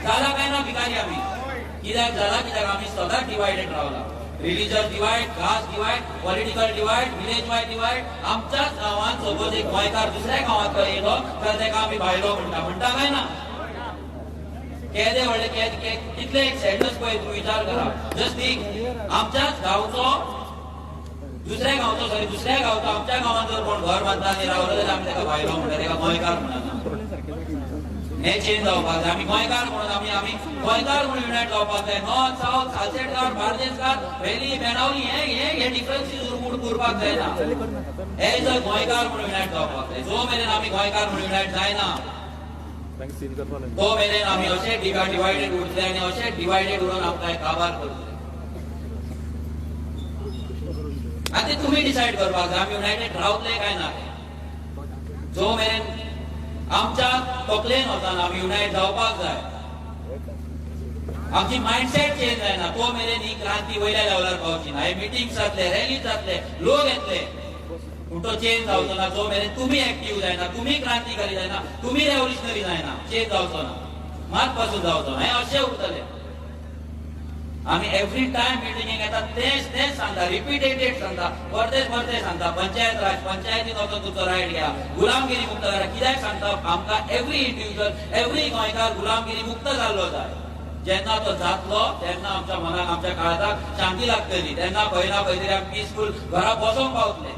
जाला काय ना भिकारी आम्ही कित्याक आम्ही सदांच डिवायडेड रावला religious divide caste divide political divide village wise divide आमच्याच गावात सपोज एक गोंयकार दुसऱ्या गावात येयलो तर तेका आम्ही भायलो म्हणटा काय ना केदे व्हडले कितले एक सेंटन्स पळय तूं विचार करा जस्ट थिंक आमच्याच गावचो दुसऱ्या गावचो आमच्या गावात जर कोण घर बांधता आनी रावलो जाल्यार आमी तेका भायलो म्हणटा तेका गोंयकार म्हणना हे चेंज जावपाक जाय आमी गोंयकार म्हणून आमी गोंयकार म्हणून युनायट जावपाक जाय नॉर्थ साउथ सालसेटकार बार्देसकार वेली बेणावली हे डिफरन्सीस उरपाक जायना हे जर गोंयकार म्हणून युनायट जावपाक जाय जो मेरेन आमी गोंयकार म्हणून युनायट जायना तो मेरेन आमी अशे डिवायडेड उरतले आनी अशे डिवायडेड उरून आमकां काबार करतले आनी ते तुमी डिसायड करपाक जाय आमी युनायटेड रावतले काय ना जो मेरेन आमच्या तकलेन वचना आमी युनायट जावपाक जाय आमची माइंडसेट चेंज जायना तो मेरेन ही क्रांती वयल्या लेवलार पावची ना हे मिटिंग जातले रॅली जातले लोक येतले पूण तो चेंज जावचो ना जो मेरेन तुमी एक्टिव्ह जायना तुमी क्रांतिकारी जायना तुमी रेव्होल्युशनरी जायना चेंज जावचो ना मात पासून जावचो ना हे अशें उरतले आम्ही एव्हरी टाइम मिटिंगेक येता तेच सांगता रिपीटेड सांगता परते सांगता पंचायत राज पंचायतीन वचून तुमचो रायट घ्या गुलामगिरी मुक्त करा कित्याक सांगता आमकां एव्हरी इंडिव्हिज्युअल एव्हरी गोंयकार गुलामगिरी मुक्त जाल्लो जाय जेन्ना तो जातलो तेन्ना आमच्या मनाक आमच्या काळजाक शांती लागतली तेन्ना खंय ना खंय तरी आमी पिसफूल घरा बसोंक पावतले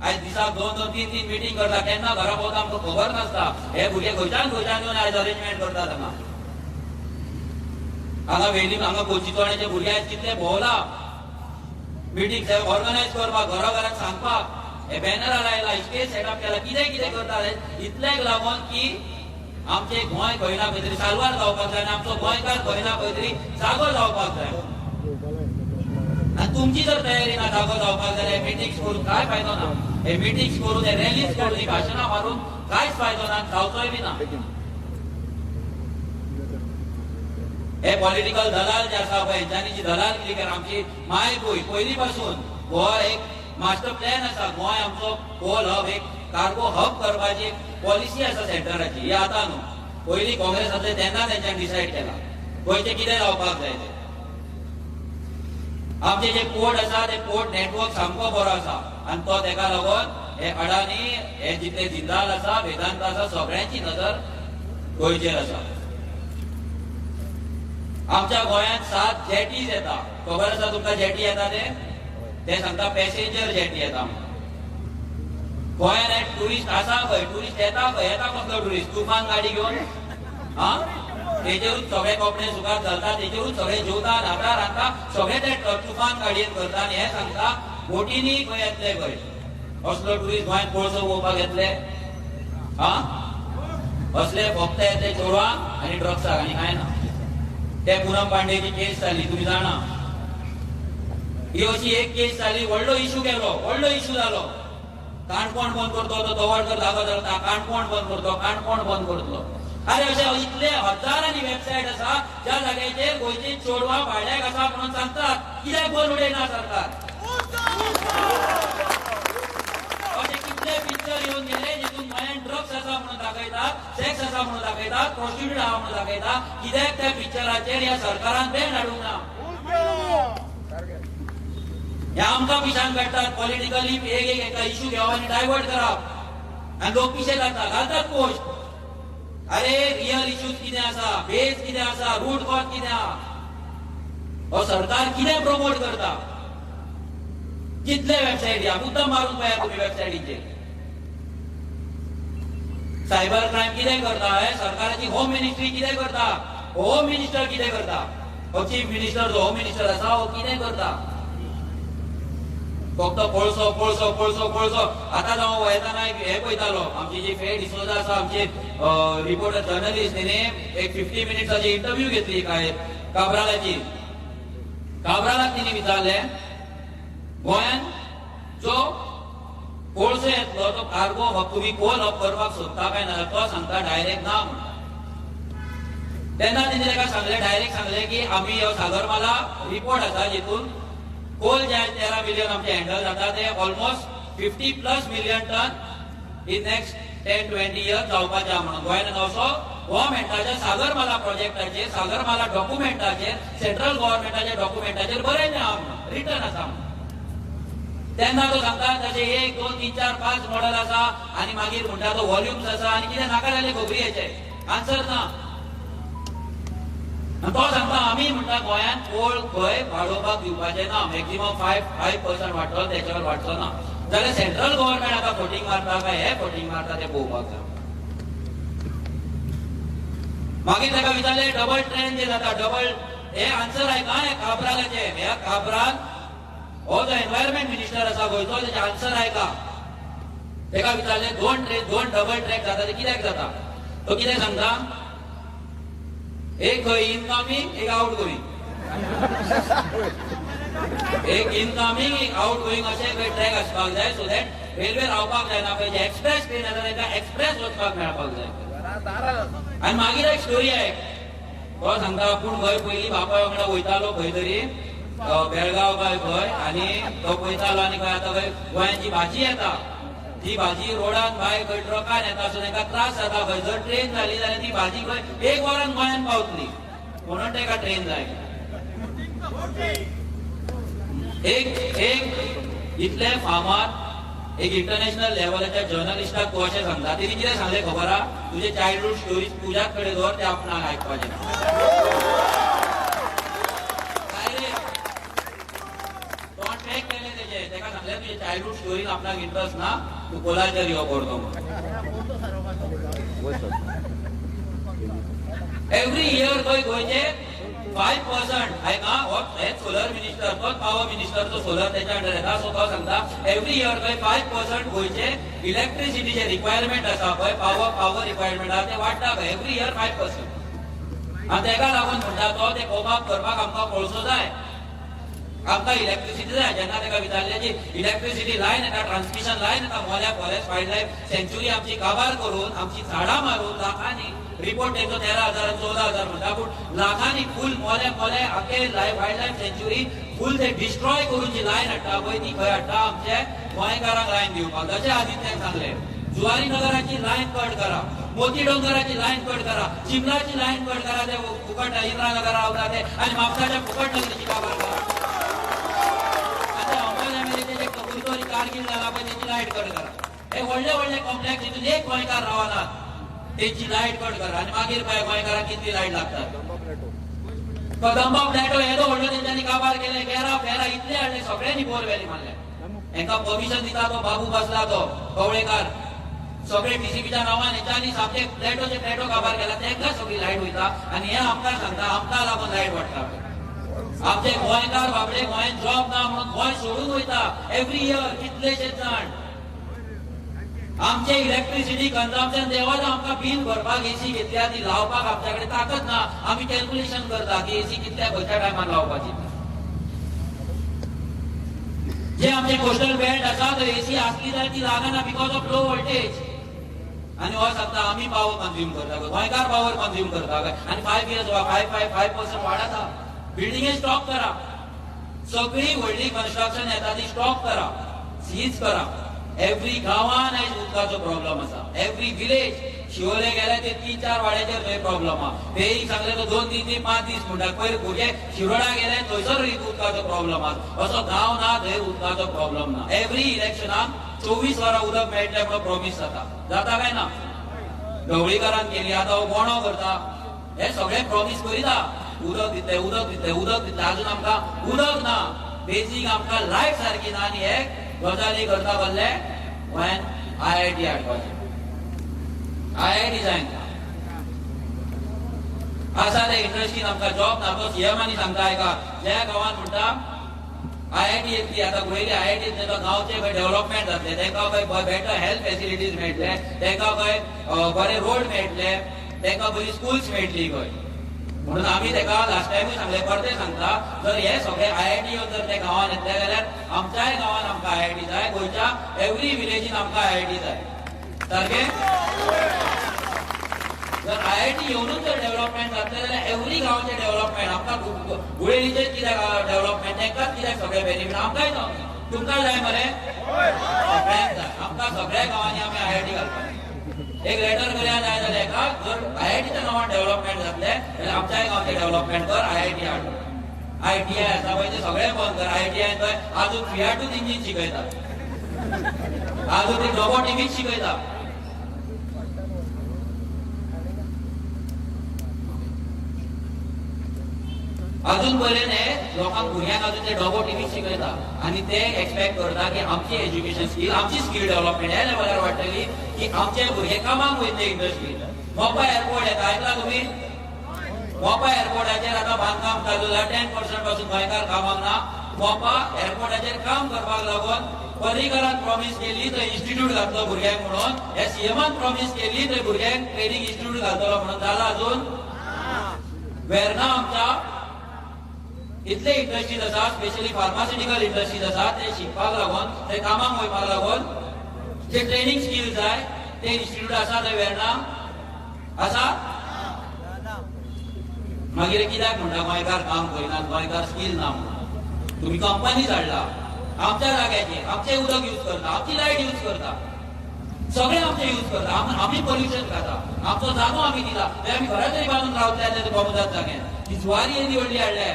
आयज दिसाक 2-3 मिटींग करता केन्ना घरा पावता आमकां खबर नासता हे भुरगे खंयच्यान येवन आयज अरेंजमेंट करतात हांगा वेली हांगा कोचितवाड्याचे भुरगे आयज कितले भोवला मिटींग ऑर्गनायज करपाक घराघरांक सांगपाक हे बॅनरां लायला स्टेज सेटअप केला कितें करतात इतल्याक लागून की आमचे गोंय खंय ना खंय तरी साल्वार जावपाक जाय आनी आमचो गोंयकार खंय ना खंय तरी जागो जावपाक जाय आनी तुमची जर तयारी ना जागो जावपाक जाल्यार मिटिंग्स करून काय फायदो ना हे मिटिंग्स करून हे रॅलीज करून ही भाशणां मारून कांयच फायदो ना जावचोय बी ना हे पॉलिटिकल दलाल जे आसा पळय हेंच्यांनी जी दलाल केली कारण आमची मायभूंय पयलीं पासून हो एक मास्टर प्लॅन आसा गोंय आमचो कोल हब एक कार्गो हब करपाची पॉलिसी आसा सेंटराची ही आतां न्हू पयलीं काँग्रेस आसले तेन्ना तेंच्यांनी डिसायड केला गोंयचे कितें जावपाक जाय ते आमचे जे पोर्ट आसा ते पोर्ट नेटवर्क सामको बरो आसा आनी तो तेका लागून हे अडानी हे जितले जिंदाल आसा वेदांत आसा सगळ्यांची नजर गोंयचेर आसा आमच्या गोंयांत 7 जेटीज येता खबर आसा तुमकां जेटी येता ते सांगता पॅसेंजर जेटी येता गोंयांत टुरिस्ट आसा खंय टुरिस्ट येता कसलो टुरिस्ट तुफान गाडी घेवन तेजेरूच सगळे कपडे सुकात घालता तेजेरूच सगळे जेवता न्हाता रांदता सगळे ते तुफान गाडयेन करता आनी हे सांगता बोटीनी खंय येतले खंय असलो टुरिस्ट गोंयांत कोळसो पळोवपाक येतले असले फक्त येतले चोरवांक आनी ड्रग्साक आनी कांय ना ते पूनम पांडेची केस जाली तुम्ही जाणा ही अशी एक केस जाली व्हडलो इशू जालो काणकोण बंद करतो तो तवडकर जागो धरता काणकोण बंद करतो अरे अशे इतले हजारांनी वेबसायट आसा ज्या जाग्याचेर गोंयची चोडवां भाड्याक आसा म्हणून सांगतात कित्याक बंद उडयना सरकार अशे कितले पिक्चर येवन गेले जितून गोंयांत ड्रग्स आसा म्हणून दाखयता दाखयतात, सेक्स आसा म्हणून दाखयतात, प्रोस्टिट्यूट आहा म्हणून दाखयतात. कित्याक त्या पिक्चराचेर ह्या सरकारान बॅन हाडूंक ना? हे आमकां पिशान काडटात. पॉलिटिकली एक इश्यू घेवप आनी डायवर्ट करप आनी लोक पिशे घालतात पोस्ट. अरे रियल इश्यूज कितें आसा, बेस कितें आसा, रूट कॉज कितें आहा, हो सरकार कितें प्रमोट करता? कितले वेबसायटी आहा, मुद्दाम मारून पळया तुम्ही वेबसायटीचेर. सायबर क्रायम कितें करता? सरकाराची होम मिनिस्ट्री कितें करता? होम मिनिस्टर कितें करता? हो चीफ मिनिस्टर जो होम मिनिस्टर आसा हो कितें करता? फक्त पळसो पळसो पळसो पळसो. आतां हांव वयताना हे पळयतालो, आमची जी फे डिसोजा आसा, आमचे रिपोर्टर जर्नलिस्ट, तेणे एक 50 मिनिट्साची इंटरव्यू घेतली काय काब्रालाची. काब्रालाक तिने विचारले गोंयान जो कोळसो येतलो तो कार्गो हब तुम्ही कोल हब करपाक सोदता काय ना? तो सांगता डायरेक्ट ना म्हणटा. तेन्ना तिने ताका सांगले, डायरेक्ट सांगले की आम्ही सागरमाला रिपोर्ट आसा जितून कोल जे 13 मिलियन आमचे हँडल जाता ते almost 50+ million ton in next 10-20 years जावपाचे आहा म्हणून. गोंयान असो गव्हर्मेंटाच्या सागरमाला प्रोजेक्टाचेर, सागरमाला डॉक्युमेंटाचेर, सेंट्रल गव्हर्मेंटाच्या डॉक्युमेंटाचेर बरयलें आहा म्हणून, रिटन आसा म्हणून. तेन्ना तो सांगता तशें 1, 2, 3, 4, 5 मॉडल आसा आनी मागीर म्हणटा तो व्हॉल्युम्स आसा आनी कितें नाका जालें खबरी हेचे आन्सर ना. तो सांगता आमी म्हणटा गोंयान कोळ खंय वाडोवपाक दिवपाचें ना, मॅक्झिमम 5% वाडटलो, त्याच्यावर वाडचो ना. जाल्यार सेंट्रल गव्हर्मेंट आतां फोटींग मारता काय हे फोटींग मारता तें पळोवपाक जाय. मागीर ताका विचारलें डबल ट्रेन जे जाता, डबल हे आन्सर आयका हे काब्रालाचे. ह्या काब्राल हो जो एनवायरमेंट मिनिस्टर आसा गोंयचो तेचे आन्सर आयका. ताका विचारले दोन डबल ट्रॅक जाता ते कित्याक जाता? तो कितें सांगता? एक इनकमिंग, एक आउट गोईंग. एक इनकमिंग, एक आउट गोईंग असे खंय ट्रॅक आसपाक जाय, सो दॅट रेल्वे रावपाक जायना. पळय जे एक्सप्रेस ट्रेन आसा ताका एक्सप्रेस वचपाक मेळपाक जाय. आनी मागीर एक स्टोरी आयक. तो सांगता पूण खंय पयलीं बापाय वांगडा वयतालो खंय तरी बेळगांव काय खंय, आनी तो पळयतालो आनी खंय आतां खंय गोंयांची भाजी येता, ती भाजी रोडान भायर खंय ट्रकान येता, सो तांकां त्रास जाता. खंय जर ट्रेन जाली जाल्यार ती भाजी खंय 1 वरान गोंयान पावतली, म्हणून ताका ट्रेन जाय. एक इतले फामाद एक इंटरनॅशनल लेवलाच्या जर्नलिस्टाक तूं अशें सांगता, तेणी कितें सांगलें खबर आहा? तुजे चायल्डहूड स्टोरीज तुज्याच कडेन दवर, ते आपणाक आयकपाचें ना. ताका सांगलें तुजे चायल्डहूड स्टोरीन आपणाक इंटरेस्ट ना, तूं कोलाचेर यो करतो म्हणून. एवरी इयर गोंयचे 5% आयका हो सोलर मिनिस्टर, तोच पावर मिनिस्टर, तो सोलर त्याच्या अंडर येता. सो तो सांगता एवरी इयर खंय 5% गोंयचे इलेक्ट्रिसिटीचे रिक्वायरमेंट आसा पळय, पावर रिक्वायरमेंट आहा ते वाडटा खंय एवरी इयर 5%. आनी ताका लागून म्हणटा तो ते कोपाप करपाक आमकां कोळसो जाय, आमकां इलेक्ट्रिसिटी जाय. जेन्ना ताका विचारलें की इलेक्ट्रिसिटी लायन येता, ट्रान्समिशन लायन येता, मोल्या फॉरेस्ट वायल्ड लायफ सेंच्युरी आमची काबार करून, आमची झाडां मारून लाखांनी, रिपोर्ट तेंचो 13,000 14,000 म्हणटा, पूण लाखांनी फूल मोले आखे वायल्ड लायफ सेंच्युरी फूल ते डिस्ट्रॉय करून जी लायन हाडटा पळय ती खंय हाडटा? आमचे गोंयकारांक लायन दिवपाक. जशें आदित्यान सांगलें, जुवारी नगराची लायन कट करा, मोती डोंगराची लायन कट करा, चिमलाची लायन कट करा, ते फुकट इंद्रानगर रावता ते, आनी म्हापसाच्या फुकट नगरीची काबार करा. कारगिल झाला पण त्याची लाईट कट करा. हे व्हडले कॉम्प्लेक्स हितून एक गोंयकार रावनात, त्याची लाईट कट करा. आनी मागीर पळय गोंयकारांक कितली लाईट लागतात. कदंबा फ्लॅटो येदो व्हडलो तेंच्यांनी काबार केले, गेरा फेरा इतले हाडले, सगळ्यांनी बोरवेली मारले. हांकां परमिशन दिता तो बाबू बसला, तो कवळेकार, सगळे टीसीबीच्या नांवान हेंच्यांनी सामके फ्लॅटो काबार केला. तांकां सगळी लाईट वयता आनी हे आमकां सांगता आमकां लागून लाईट वाडटा. आमचे गोंयकार बाबडे गोंयान जॉब ना म्हणून गोंय सोडून वयता एवरी इयर कितलेशेच जाण. आमचे इलेक्ट्रिसिटी कन्झम्पशन देवा आमकां बिल भरपाक एसी घेतल्या, ती लावपाक आमच्या कडेन ताकद ना. आमी कॅल्क्युलेशन करता की एसी कितल्या खंयच्या टायमान लावपाची. जे आमचे कोस्टल बेल्ट आसा थंय एसी आसली जाल्यार ती लागना बिकॉज ऑफ लो व्होल्टेज. आनी हो सांगता आमी पावर कन्झ्युम करता, गोंयकार पावर कन्झ्युम करता काय. आनी 5 इयर्स 5% वाडता. बिल्डिंगे स्टॉप करा, सगळी व्हडली कन्स्ट्रक्शन येता ती स्टॉप करा, सीज करा. एवरी गांवान आयज उदकाचो प्रॉब्लेम आसा, एवरी विलेज शिवोले गेले ते 3-4 वाड्याचेर थंय प्रॉब्लेम आहा तेही सांगले तो 2-3 5 दीस म्हणटा पयर भुरगे शिरोडा गेले थंयसर उदकाचो प्रॉब्लेम आहा असो गांव ना थंय उदकाचो प्रॉब्लेम ना एव्हरी इलेक्शनाक 24 वरां उदक मेळटलें म्हणून प्रॉमिस जाता काय ना ढवळीकरान केली आता हो बोंडो करता हे सगळे प्रॉमिस करीता उदक दितले उदक दितले उदक दितले अजून आमकां उदक ना बेजीक आमकां लायट सारकी ना आनी हे गजाली करता बसले गोंयान IIT हाडपाचे IIT जाय आसा ते इंडस्ट्रीन आमकां जॉब ना तो सीएमांनी सांगता आयका ज्या गांवांत म्हणटा IIT येतली आता पयली IIT तो गांवचे खंय डेव्हलपमेंट जातले तांकां खंय बेटर हेल्थ फॅसिलिटीज मेळटले तांकां खंय बरे रोड मेळटले तांकां बरी स्कूल्स मेळटली खंय म्हणून आमी ताका लास्ट टायमूय सांगले परते सांगता जर हे सगळे IIT येवन जर ते गांवांत येतले जाल्यार आमच्याय गांवांत आमकां IIT जाय गोंयच्या एव्हरी विलेजीन आमकां IIT जाय सारकें जर IIT येवनूच जर डेव्हलपमेंट जातले जाल्यार एव्हरी गांवचे डेव्हलपमेंट आमकां गुळेलीचेर कित्याक डेव्हलपमेंट तांकांच कित्याक सगळे बेनिफीट आमकांय ना तुमकां जाय मरे सगळ्यांक जाय आमकां सगळ्या गांवांनी आमी IIT घालपाक एक लेटर करूया जाय जाल्यार एका जर IITच्या नांवान डेव्हलपमेंट जातले जाल्यार आमच्याय गांवचे डेव्हलपमेंट कर IIT हाड ITI आसा पळय ते सगळे बंद कर ITI थंय आजून फियाटूच इंजिन शिकयता आजून ती रोबोटिक्स शिकयता अजून पर्यंत हे लोकांक भुरग्यांक अजून ते रोबोटिक्स शिकयता आनी ते एक्सपेक्ट करता की आमची एज्युकेशन स्कील आमची स्कील डेव्हलपमेंट ह्या लेवलार वाडटली की आमचे भुरगे कामाक वयतले इंडस्ट्रीत मोपा एअरपोर्ट येता आयकला तुमी मोपा एअरपोर्टाचेर आतां बांदकाम चालू जाला 10% पासून गोंयकार कामाक ना मोपा एअरपोर्टाचेर काम करपाक लागून पर्रीकरान प्रॉमिस केली थंय इन्स्टिट्यूट घातलो भुरग्यांक म्हणून हे सीएमान प्रॉमिस केली थंय भुरग्यांक ट्रेनिंग इन्स्टिट्यूट घालतलो म्हणून जाला अजून वेर्ना आमच्या इतले इंडस्ट्रीज आसा स्पेशली फार्मास्युटिकल इंडस्ट्रीज आसा ते शिकपाक लागून ते कामाक वयपाक लागून जे ट्रेनिंग स्किल जाय ते इन्स्टिट्यूट आसा थंय वेर्ना आसा मागीर कित्याक म्हणटा गोंयकार काम करिनात गोंयकार स्किल ना म्हणून तुम्ही कंपनीज हाडला आमच्या जाग्याचेर आमचें उदक यूज करता आमची लायट यूज करता सगळे आमचे यूज करता आमी पोल्युशन खाता आमचो जागो आमी दिला ते आमी घरा तरी बांदून रावतले गोमदात जाग्यात ती जुवारी येदी व्हडली हाडल्या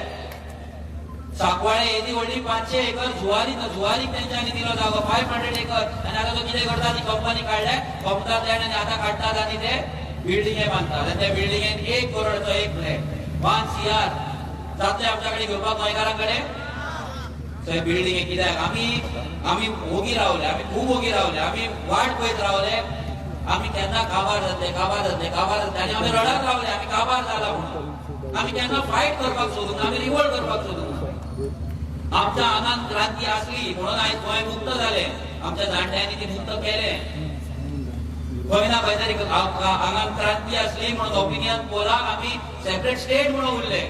सांकवाळे येदी व्हडली 500 एकर जुवारीक तेंच्यांनी दिलो जागो 500 एकर आनी आतां तो कितें करता ती कंपनी काडल्या गोमदात लँड आनी आतां काडटात आनी ते बिल्डिंगे बांदतात आनी त्या बिल्डिंगेन 1 करोडचो एक फ्लॅट 5 CR जातले आमच्या कडेन घेवपाक गोंयकारां कडेन थंय बिल्डिंगे कित्याक आमी ओगी रावले आमी खूब ओगी रावले आमी वाट पळयत रावले आमी केन्ना काबार जातले आनी आमी रडार रावले आमी काबार जाला म्हणून आमी केन्ना फायट करपाक सोदूंक ना आमी रिवोल्ट करपाक सोदूंक आमच्या आंगान क्रांती आसली म्हणून आयज गोंय मुक्त जाले आमच्या जाणट्यांनी ती मुक्त केले खंय ना खंय तरी आंगान क्रांती आसली म्हणून ओपिनियन पोलाक आमी सेपरेट स्टेट म्हणून उरले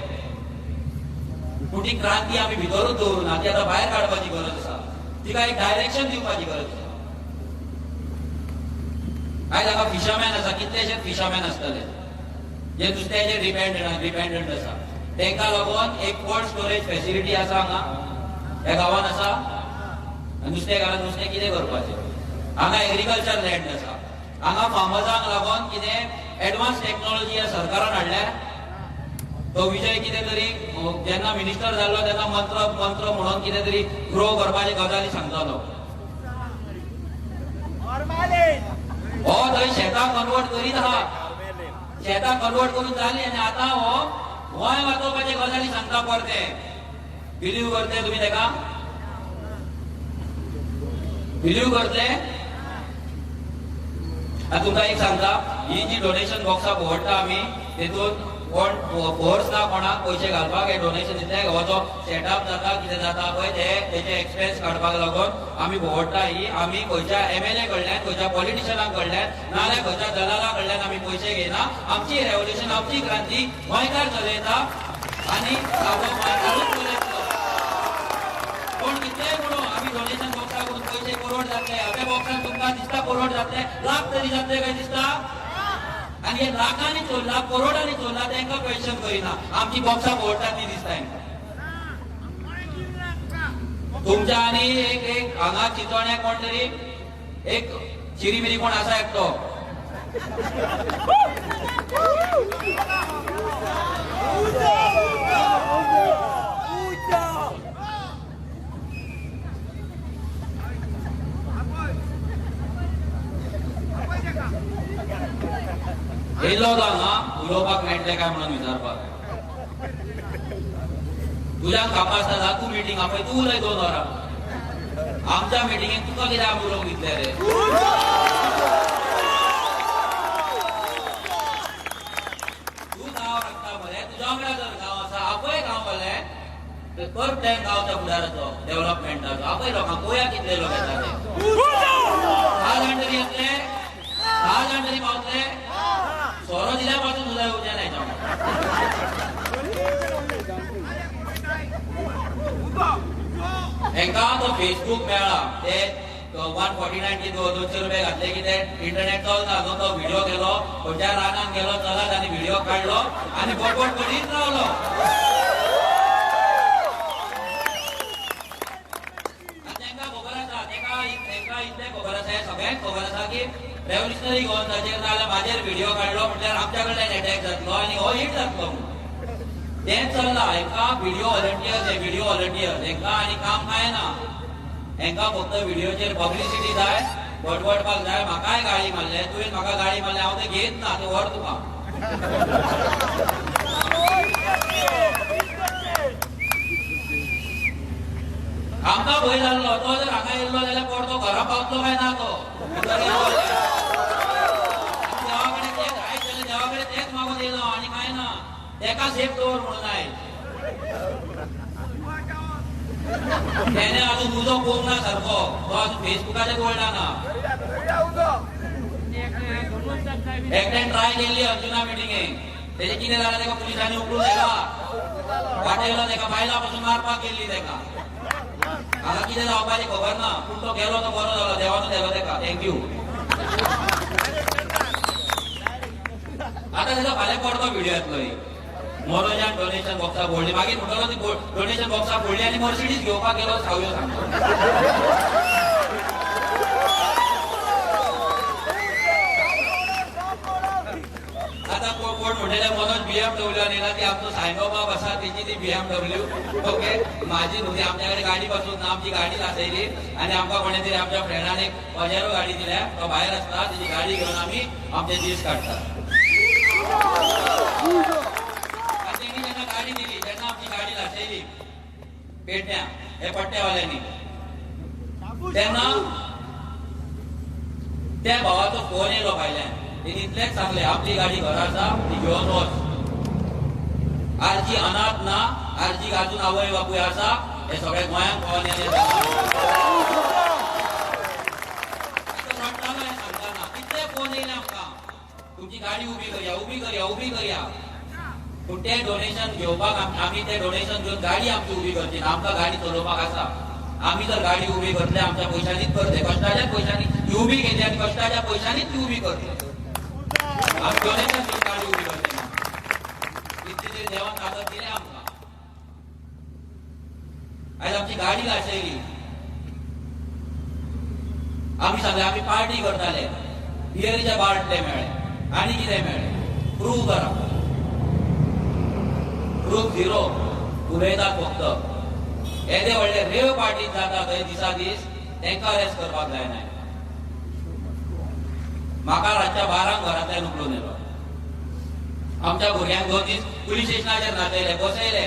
पूण ती क्रांती आमी भितरूच दवरूना ती आतां भायर काडपाची गरज आसा तिका एक डायरेक्शन दिवपाची गरज आसा आयज हांगा फिशरमॅन आसा कितलेशेच फिशरमॅन आसतले जे नुस्त्याचेर डिपेंडंट आसा तांकां लागून एक कोल्ड स्टोरेज फॅसिलिटी आसा हांगा ह्या गांवांत आसा नुस्तें घालून नुस्तें कितें करपाचें हांगा एग्रीकल्चर लँड आसा हांगा फार्मर्सांक लागून कितें एडवान्स टेक्नॉलॉजी ह्या सरकारान हाडल्या तो विजय कितें तरी जेन्ना मिनिस्टर जाल्लो तेन्ना मंत्र म्हणून कितें तरी ग्रो करपाचे गजाली सांगतालो हो थंय शेतां कन्वर्ट करीत आहा शेतां कन्वर्ट करून जाली आनी आतां हो गोंय वाचोवपाचे गजाली सांगता परते बिलीव करते तुमी तेका बिलीव करतले तुमकां एक सांगता ही जी डोनेशन बॉक्सां पवडटा आमी तेतून कोण फोर्स ना कोणाक पयशे घालपाक हे डोनेशन दितले हो जो सेटअप जाता कितें जाता पळय तेचे एक्सपेन्स काडपाक लागून आमी पवडटा ही आमी खंयच्या MLA कडल्यान खंयच्या पॉलिटिशियनां कडल्यान नाल्यार खंयच्या दलाला कडल्यान आमी पयशे घेयना आमची रेव्होल्युशन आमची क्रांती गोंयकार चलयता आनी ताचो गोंयकारूच चलयतलो कोण कितलेय म्हणून आमी डोनेशन बॉक्सा करून पयशे करोड जातले ह्या बॉक्सान तुमकां दिसता करोड जातले लाख तरी जातले काय दिसता आनी हे लाखांनी चोरला करोडांनी चोरला तांकां क्वेश्चन करिना आमची बॉक्सां पवडटात ती दिसता तुमच्या आनी एक हांगा चिंचोण्या कोण तरी एक चिरीमिरी कोण आसा एकटो येयलो हांगा उलोवपाक मेळटलें काय म्हणून विचारपाक. तुज्यान कामा आसता जा तूं मिटींग आपय तूं उलय 2 वरां. आमच्या मिटिंगेक तुका कित्याक उलोवंक दितले रे? तूं गांव राखता मरे तुज्या वांगडा जर गांव आसा आपय गांव वाले तर कर प्लॅन गांवच्या फुडाराचो डेव्हलपमेंटाचो. आपय लोकांक पळोवया कितले लोक येता ते. 10 जाण तरी येतले, 10 जाण तरी पावतले. सोरो दिल्या पासून उदय उद्या नाही एका तो फेसबुक मेळ्ळा ते 149 की 200 रुपये घातले की ते इंटरनेट चलता तो व्हिडिओ केलो खंयच्या रानान गेलो चलत आनी व्हिडिओ काढलो आनी बोटबोट करीत रावलो. तांकां खबर आसा तांकां इतलें खबर आसा हे सगळ्यांक खबर आसा की रेव्होल्युशनरी गोवन्साचेर नाल्यार म्हाजेर व्हिडिओ काडलो म्हटल्यार आमच्या कडल्यान अटॅक जातलो आनी हो हिट जातलो. तेंच चल्ला. हेंका व्हिडिओ व्हॉलंटियर हेंका आनी काम काय ना. हेंका फक्त व्हिडिओचेर पब्लिसिटी जाय, बडबडपाक जाय. म्हाकाय गाळी मारले, तुवें म्हाका गाळी मारले, हांव ते घेत ना, ते व्हर तुका. आमकां भंय जाल्लो तो जर हांगा येयल्लो जाल्यार परतो घरा पावतलो काय ना तो. देवाकडे तेच आयज जाल्यार देवाकडे तेच मागून येयलो आनी काय ना. तेका सेफ दवर म्हणून आयज. तेणे अजून तुजो पळोवंक ना सारको. तो अजून फेसबुकाचेर वळना ना. एकट्यान ट्राय केल्ली अर्जुना मिटिंगेक. तेजे कितें जालें तेका पुलिसांनी उखलून व्हेला. वाटयलो तेका बायलां पासून मारपाक गेल्ली तेका. हांगा कितें जावपाचें खबर ना पूण तो गेलो तो बरो जालो. देवानो दिलो तेका. थँक्यू. आता तेजो फाल्यां पडतो व्हिडिओ येतलो. मोरोजान डोनेशन बॉक्सा फोडली. मागीर म्हणटलो ती डोनेशन बॉक्सा फोडली आनी मर्सिडीज घेवपाक गेलो सावयो सांगतो. आता कोण म्हणटले मनोज BMW नेला ती आमचो सायबाब आसा तेची ती BMW. ओके माझी न्हू ती आमच्याकडे गाडी पासून ना आमची गाडी आसयली आनी आमकां कोणे तरी आमच्या फ्रेंडान एक पजेरो गाडी दिल्या. तो भायर आसता तेजी गाडी घेवन आमी आमचे दीस काडटा. गाडी दिली तेन्ना आमची गाडी लासयली पेडण्या हे पट्ट्यावाल्यांनी. तेन्ना त्या भावाचो फोन येयलो भायल्यान. तेणी इतलेंच सांगलें आपली गाडी घरा आसा ती घेवन वच. आरजी अनाथ ना आरजी अजून आवय बापूय आसा हे सगळे गोंयांक पळोवन सांगताना कितले फोन येयले आमकां. तुमची गाडी उबी करया. पूण ते डोनेशन घेवपाक आमी ते डोनेशन घेवन गाडी आमची उबी करची ना. आमकां गाडी चलोवपाक आसा. आमी जर गाडी उबी करतले आमच्या पयशांनीच करतले. कश्टाच्या पयशांनी ती उबी केली आनी कश्टाच्या पयशांनीच ती उबी करतले. आमी डोनेशन घेवन गाडी उबी करतले ना. इतली तरी देवान ताकद दिली आमकां. आयज आमची गाडी लासयली. आमी सांगले आमी पार्टी करताले. बियरीचे बाटले मेळ्ळे आनी कितें मेळ्ळें. प्रूव करा. प्रूफ 0 उलयतात फक्त. येदे व्हडले रेव पार्टीत जाता थंय दिसा दीस तांकां अरेस्ट करपाक जायना. म्हाका रातच्या 12 घरांतल्यान उखलून येयलो. आमच्या भुरग्यांक 2 दीस पुलीस स्टेशनाचेर नाचयले बसयले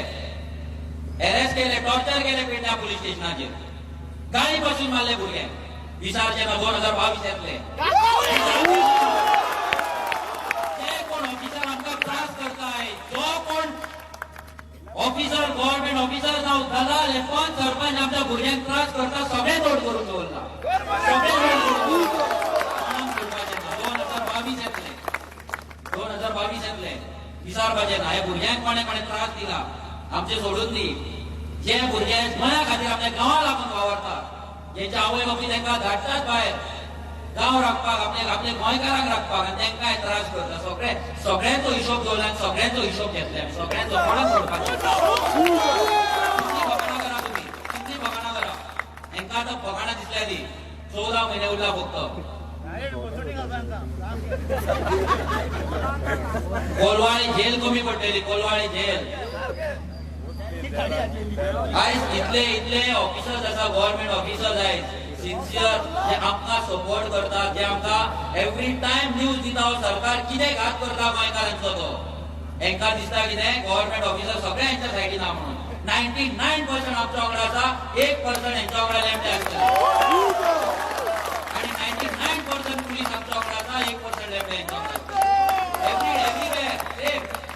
अरेस्ट केले टॉर्चर केले पेडण्या पुलीस स्टेशनाचेर. गाळी पासून मारले भुरग्यांक. विचारचे ना 2022 येतले. जे कोण ऑफिसर आमकां त्रास करताय जो कोण ऑफिसर गव्हर्नमेंट ऑफिसर जावं दलाल हे पण सरपंच आमच्या भुरग्यांक त्रास करता सगळे तोड करून दवरला. 2022 येतले विचारपाचे ना हे भुरग्यांक कोणे कोणे त्रास दिला आमचे सोडून दी. जे भुरगे गोंया खातीर आपल्या गांवा लागून वावरतात जेंच्या आवय बापूय तांकां धाडटात भायर गांव राखपाक आपले गोंयकारांक राखपाक आनी तांकां त्रास करता. सगळ्यांचो हिशोब दवरला आनी सगळ्यांचो हिशोब घेतले आमी. सगळ्यांचो कोणाक सोडपाचो फकाणां करा तुमी. कितली फकाणां करा. हेंकां आतां फकाणां दिसल्या ती 14 म्हयने उरला फक्त. कोलवाळी जेल कमी पडटली, कोलवाळी जेल. आयज इतले ऑफिसर्स आसा, गव्हर्नमेंट ऑफिसर्स आयज सिन्सियर, जे आमकां सपोर्ट करतात, जे आमकां एवरी टाइम न्यूज दिता सरकार कितें घात करता गोंयकारांचो तो. हांकां दिसता कितें गव्हर्नमेंट ऑफिसर सगळे हांच्या सायडीन आहा म्हणून. 99% आमच्या वांगडा आसा, 1% हांच्या वांगडा लेमटे आसता. आणि 99% पुलीस आमच्या वांगडा आसा, 1% लेमटे हांच्या वांगडा आसता. एवरीवेअर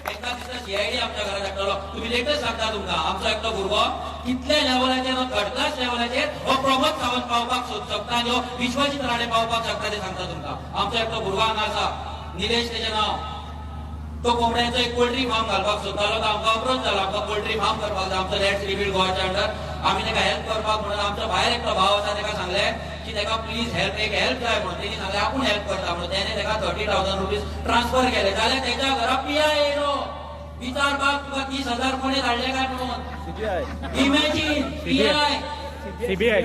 हांकां दिसता सीआयडी आमच्या घरात धाडटलो. तुम्ही लेटेस्ट सांगता तुमकां आमचो एकटो भुरगो कितल्या लेवलाचेर, थर्ड क्लास लेवलाचेर हो प्रमोद सावंत पावपाक शकता आनी हो विश्वजीत राणे पावपाक शकता ते सांगता तुमकां. आमचो एकटो भुरगो हांगा आसा, निलेश तेजें नांव. तो कोंबड्यांचो एक पोल्ट्री फार्म घालपाक सोदतालो, तो आमकां अप्रोच जालो, आमकां पोल्ट्री फार्म करपाक जाय, आमचो लेट्स रिबिल्ड गोवाच्या अंडर. आमी ताका हेल्प करपाक म्हणून आमच्या भायर एकटो भाव आसा ताका सांगलें की ताका प्लीज हेल्प जाय म्हणून. तेणी सांगलें आपूण हेल्प करता म्हणून. तेणे ताका 30,000 रुपीज ट्रान्सफर केले. जाल्यार तेच्या घरा पिआय येयलो विचारपाक तुका 30,000 कोणी धाडले काय म्हणून. इमॅजिन, पिआय सीबीआय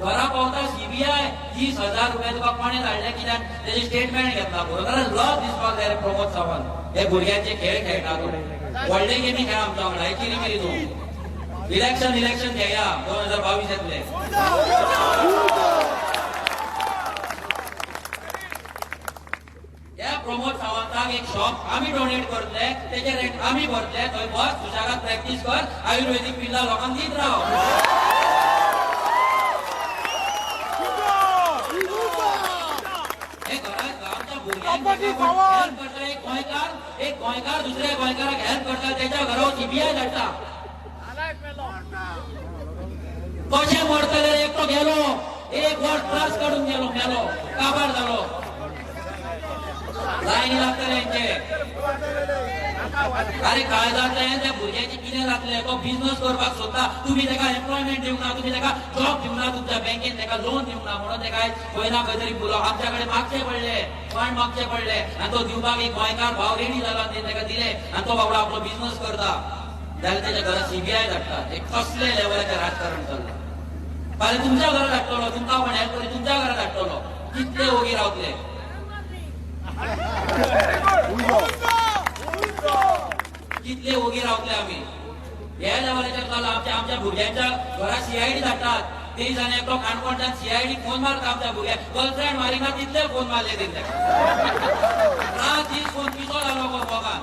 घरा पावता सीबीआय 30,000 रुपया तुका कोणे धाडले, कित्याक तेजे स्टेटमेंट घेतला. बरोबर लॉस दिसपाक जाय प्रमोद सावंत. हे भुरग्यांचे खेळ खेळटा तो. व्हडले गेमी खेळ आमच्या वांगडा. हे किरी मिरी तूं इलेक्शन खेळया 2022 या प्रमोद सावंताक एक शॉप आम्ही डोनेट करतले, तेजे रेंट आम्ही भरतले. थंय बस सुशागात प्रॅक्टिस कर, आयुर्वेदिक पिल्ला लोकांक दीत राव. एक गोंयकार दुसऱ्या गोंयकाराक हेल्प करता, त्याच्या घरावर सीबीआय धाडटा. कशें मरतले? एकटो गेलो, 1 वर्स त्रास काढून गेलो, मेलो, काबार जालो. लायनी लागतले हेंचे. अरे काय जातले त्या भुरग्याचे कितें जातले? तो बिझनेस करपाक सोदता, तुम्ही ताका एम्प्लॉयमेंट दिवंक ना, तुम्ही ताका जॉब दिवंक ना, तुमच्या बँकेन ताका लोन दिवंक ना म्हणून ताका खंय ना खंय तरी बोलो आमच्या कडेन मागचे पडले, फंड मागचे पडले आणि तो दिवपाक एक गोंयकार भाव रेडी झाला, ते ताका दिले आणि तो बाबडो आपलो बिझनेस करता. जाल्यार त्याच्या घरात सीबीआय धाडटा. हे कसले लेवलाचें राजकारण चल्लां. फाल्यां तुमच्या घरात धाडटलो, तुमकां पण हेल्प करी तुमच्या घरात धाडटलो. कितले ओगी रावतले? कितले ओगी रावतले आम्ही? ह्या लेवलाचेर चल्ला. आमच्या भुरग्यांच्या घरा सीआयडी धाडटात. ते दिसांनी एकटो काणकोणच्यान सीआयडी फोन मारता आमच्या भुरग्याक. गर्लफ्रेंड मारिना तितले फोन मारले तेंचे. रात दीस फोन पिसो जालो गोगान.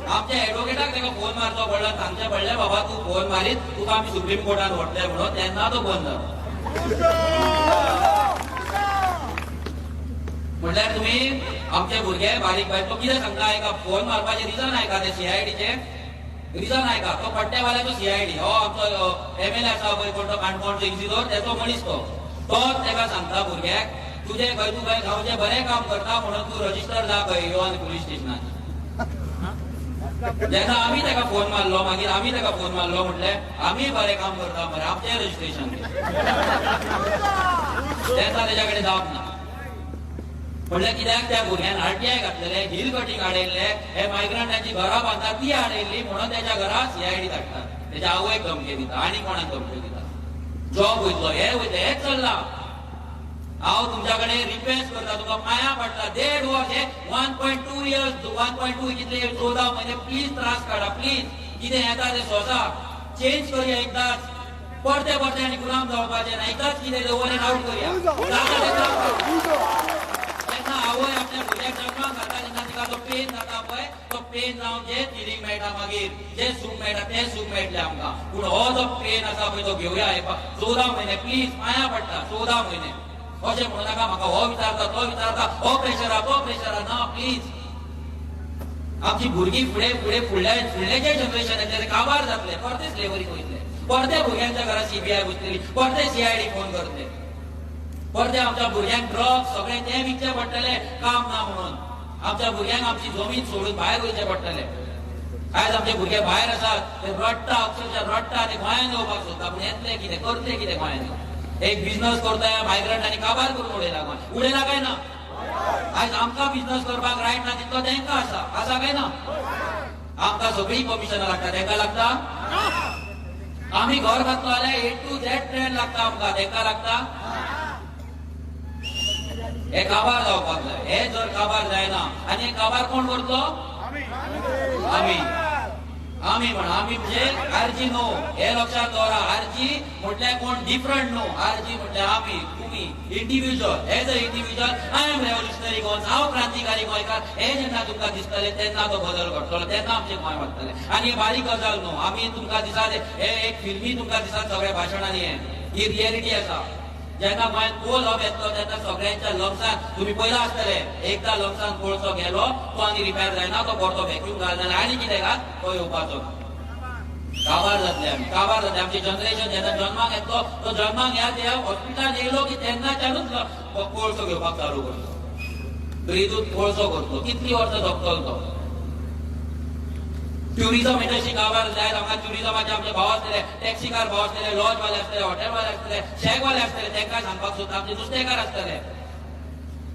आमच्या एडवोकेटाक ताका फोन मारचो पडला, सांगचे पडले बाबा तू फोन मारीत तुका आमी सुप्रीम कोर्टात व्हरतले म्हणून. तेन्ना तो बंद जालो. म्हटल्यार तुम्ही आमचे भुरगे बारीक बारीक तो कितें सांगता आयका, फोन मारपाचे रिजन आयका, ते सीआयडीचे रिजन आयका. तो पट्टेवाल्याचो सीआयडी हो आमचो एमएलए आसा पळय कोण तो काणकोणचो इन्सिडोर, त्याचो मनीस तोच ताका सांगता भुरग्याक तुझे खंय तू खंय गांवचे बरें काम करता म्हणून तू रजिस्टर जा खंय येवन पुलीस स्टेशनार. जेन्ना आमी ताका फोन मारलो, मागीर आमी ताका फोन मारलो, म्हटले आमी बरें काम करता मरे, आमचें रजिस्ट्रेशन. तेन्ना तेच्या कडेन जावप ना. म्हणल्यार कित्याक त्या भुरग्यान आरटीआय घातलेले, हिल कटींग हाडयल्ले, हे मायग्रंटांची घरां बांदतात ती हाडयल्ली म्हणून त्याच्या घरा सीआयडी धाडटात. त्याच्या आवयक धमकी दिता आनी कोणाक धमकी दिता. जॉब वयतलो, हे वयतले, हेच चल्ला. हांव तुमच्या कडेन रिक्वेस्ट करता, तुका पांया पडटा, 1.5 वर्स हे 1.2 इयर्स 1.2 कितले 14 म्हयने प्लीज त्रास काडा, प्लीज. कितें येता ते सोसा चेंज करूया एकदाच. परते आनी गुलाम जावपाचे ना, एकदाच कितें ओवर आउट करूया. आवय आपल्या भुरग्याक जन्माक घालता तेन्ना तिका तो पेन जाता पळय, तो पेन जावन जे फिलींग मेळटा, मागीर जे सूख मेळटा तें सूख मेळटलें आमकां. पूण हो जो पेन आसा पळय तो घेवया. 14 म्हयने प्लीज पांया पडटा, 14 म्हयने. अशें म्हणू नाका म्हाका हो विचारता तो विचारता, हो प्रेशरा तो प्रेशरा. ना प्लीज. आमची भुरगीं फुडल्याचे जनरेशनाचेर काबार जातले, परते स्लेवरीक वयतले, परते भुरग्यांच्या घरा सीबीआय बसतली, परते सीआयडी फोन करतले, परते आमच्या भुरग्यांक ड्रग्स सगळे ते विकचे पडटले काम ना म्हणून. आमच्या भुरग्यांक आमची जमीन सोडून भायर वयचे पडटले. आयज आमचे भुरगे भायर आसात, ते रडटा, अक्षरशः रडटा, ते गोंयांत येवपाक सोदता, पूण येतले कितें, करतले कितें गोंयांत? एक बिझनेस करता मायग्रंटांनी काबार करून उडयला काय ना? आयज आमकां बिझनेस करपाक रायट ना तितलो तेंकां आसा काय ना? आमकां सगळी कमिशनां लागता, तेंकां लागता? आमी घर घातलो जाल्यार A to Z ट्रेन लागता आमकां, तेंकां लागता? हे काबार जावपाक जाय. हे जर काबार जायना आनी हे काबार कोण करतलो? आम्ही म्हणजे आरजी नो, हे लक्षात दवरा. आरजी म्हटल्यार कोण डिफरंट नो. आरजी म्हटल्यार आम्ही, तुम्ही, individual. As a individual I am revolutionary Goans, हांव क्रांतिकारी गोंयकार. हे जेन्ना तुमकां दिसतले तेन्ना तो बदल घडटलो, तेन्ना आमचे गोंय वाडटले. आनी ही बारीक गजाल न्हू. आमी तुमकां दिसात हे एक फिल्मी तुमकां दिसात सगळ्या भाशणांनी. ही रियलिटी आसा. जेन्ना गोंयांत कोल हब येतलो तेन्ना सगळ्यांच्या लंग्सान, तुम्ही पयला आसतले, एकदा लंग्सान कोळसो गेलो तो आनी रिपेर जायना, तो परतो व्हॅक्यूम घालना आनी कितें घाल तो येवपाचो. काबार जातले आमी, काबार जातले. आमचे जनरेशन जेन्ना जल्माक येतलो तो जल्माक ह्या हॉस्पिटलांत येयलो की तेन्नाच्यानूच कोळसो घेवपाक चालू करतो. ब्रिजूत कोळसो करतो. कितली वर्सां जगतलो तो. ट्युरिझम इंडस्ट्री काबार जाय. हांगा ट्युरिझमाचे आमचे भाव आसतले, टॅक्सीकार भाव आसतले, लॉजवाले आसतले, हॉटेलवाले आसतले, शॅकवाले आसतले. तांकां सांगपाक सोदता आमचे नुस्तेकार आसतले.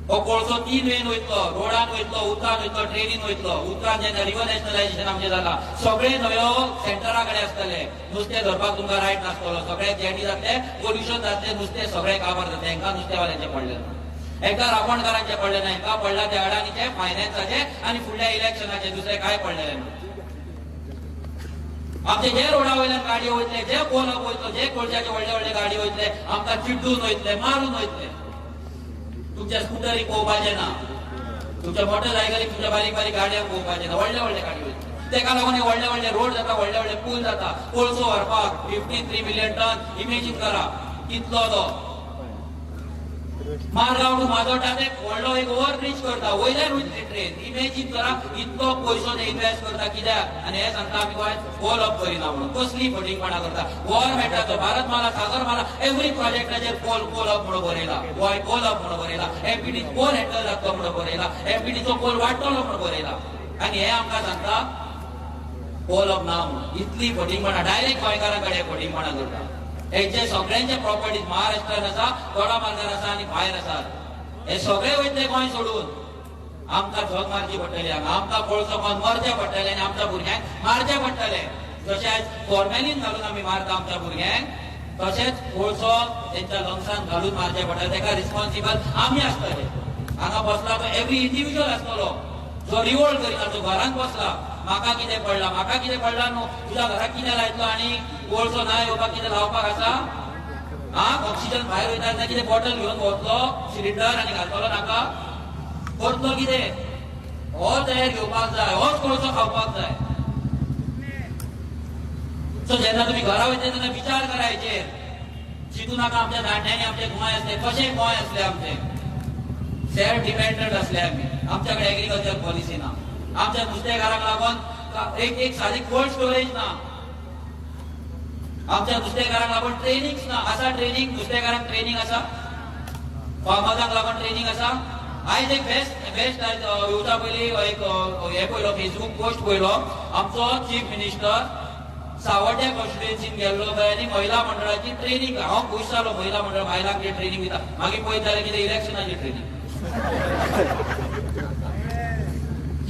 हो कोळसो 3 वेन वयतलो, रोडान वयतलो, उदकान वयतलो, ट्रेनीन वयतलो. उदकान जेन्ना रिव्हर नॅशनलायझेशन आमचें जाता सगळे न्हंयो सेंटरा कडेन आसतले. नुस्तें धरपाक तुमकां रायट नासतलो. सगळे जेटी जातले, पोल्युशन जातले, नुस्तें सगळे काबार जातले. हांकां नुस्तेवाल्यांचे पडले ना, हांकां राबणकारांचे पडले ना. हांकां पडला ते अडानीचे, फायनान्साचे आनी फुडल्या इलेक्शनाचे. दुसरे काय पडलेले ना. आमचे जे रोडा वयल्यान गाडी वयतले, जे कोलप वयतलो, जे कोळशाचे व्हडले व्हडले गाडी वयतले, आमकां चिड्डून वयतले, मारून वयतले. तुमच्या स्कुटरीक पोवपाचे ना, तुमच्या मोटरसायकलीक, तुमच्या बारीक बारीक गाडयांक पोवपाचे ना, व्हडले व्हडले गाडी वयतले. तेका लागून हे व्हडले व्हडले रोड जाता, व्हडले व्हडले पूल जाता. कोळसो व्हरपाक 53 मिलियन टन. इमेजीन करा कितलो तो. मारगांव टू माजोड्डा ते व्हडलो एक ओव्हर ब्रिज करता, वयल्यान वयतली ट्रेन. इमेजीन करा इतलो पयसो ते इन्व्हेस्ट करता कित्याक. आनी हे सांगता आमी गोंय कोल अप करिना म्हणून. कसली फटींगपणां करता. गव्हर्मेंटाचो भारतमाला, सागरमाला, एवरी प्रोजेक्टाचेर कोल अप म्हणून बरयला. गोंय कोल अप म्हणून बरयला. एमपीडी कोल हँडल जातलो म्हणून बरयला. एमपीडीचो कोल वाडटलो म्हणून बरयला. आनी हे आमकां सांगता कोल अप ना म्हणून. इतली फटींगपणां डायरेक्ट गोंयकारां कडेन फटींगपणां करता. हेचे सगळ्यांचे प्रॉपर्टीज महाराष्ट्रान आसा, तोडामार्गार आसा आनी भायर आसात. हे सगळे वयतले गोंय सोडून. आमकां झग मारची पडटली हांगा. आमकां कोळसो खावन मरचें पडटलें आनी आमच्या भुरग्यांक मारचें पडटलें. जशें फॉर्मेलीन घालून आमी मारता आमच्या भुरग्यांक, तशेंच कोळसो तेंच्या लंग्सान घालून मारचें पडटलें. तेका रिस्पॉन्सिबल आमी आसतले. हांगा बसला तो एवरी इंडिव्हिज्युअल आसतलो जो रिवोल्ट करिना, जो घरांत बसला. म्हाका कितें पडला न्हू. तुज्या घराक कितें लायतलो आनी कोळसो ना येवपाक कितें लावपाक आसा. ऑक्सिजन भायर वयता तेन्ना कितें बॉटल घेवन वतलो सिलिंडर आनी घालतलो नाका. करतलो कितें. होच एअर घेवपाक जाय, होच कोळसो खावपाक जाय. सो जेन्ना तुमी घरा वयता तेन्ना विचार करा हेचेर. चिंतू नाका आमच्या जाणट्यांनी आमचे गोंय आसले, कशें गोंय आसले आमचें. सेल्फ डिपेंडंट आसले आमी. आमच्या कडेन एग्रीकल्चर पॉलिसी ना. आमच्या नुस्तेकारांक लागून एक सादी कोल्ड स्टोरेज ना. आमच्या नुस्तेकारांक लागून ट्रेनिंग ना. आसा ट्रेनिंग. नुस्तेकारांक ट्रेनिंग आसा. फार्मर्सांक लागून ट्रेनिंग आसा. आयज एक बेस्ट येवच्या पयलीं एक हे पयलो फेसबूक पोस्ट पयलो. आमचो चीफ मिनिस्टर सावड्ड्या कॉन्स्टिट्युएन्सीन गेल्लो थंय आनी महिला मंडळाची ट्रेनिंग. हांव खुश जालो. महिला मंडळ बायलांक जे ट्रेनिंग दिता. मागीर पळयत जाल्यार कितें इलेक्शनाची ट्रेनिंग.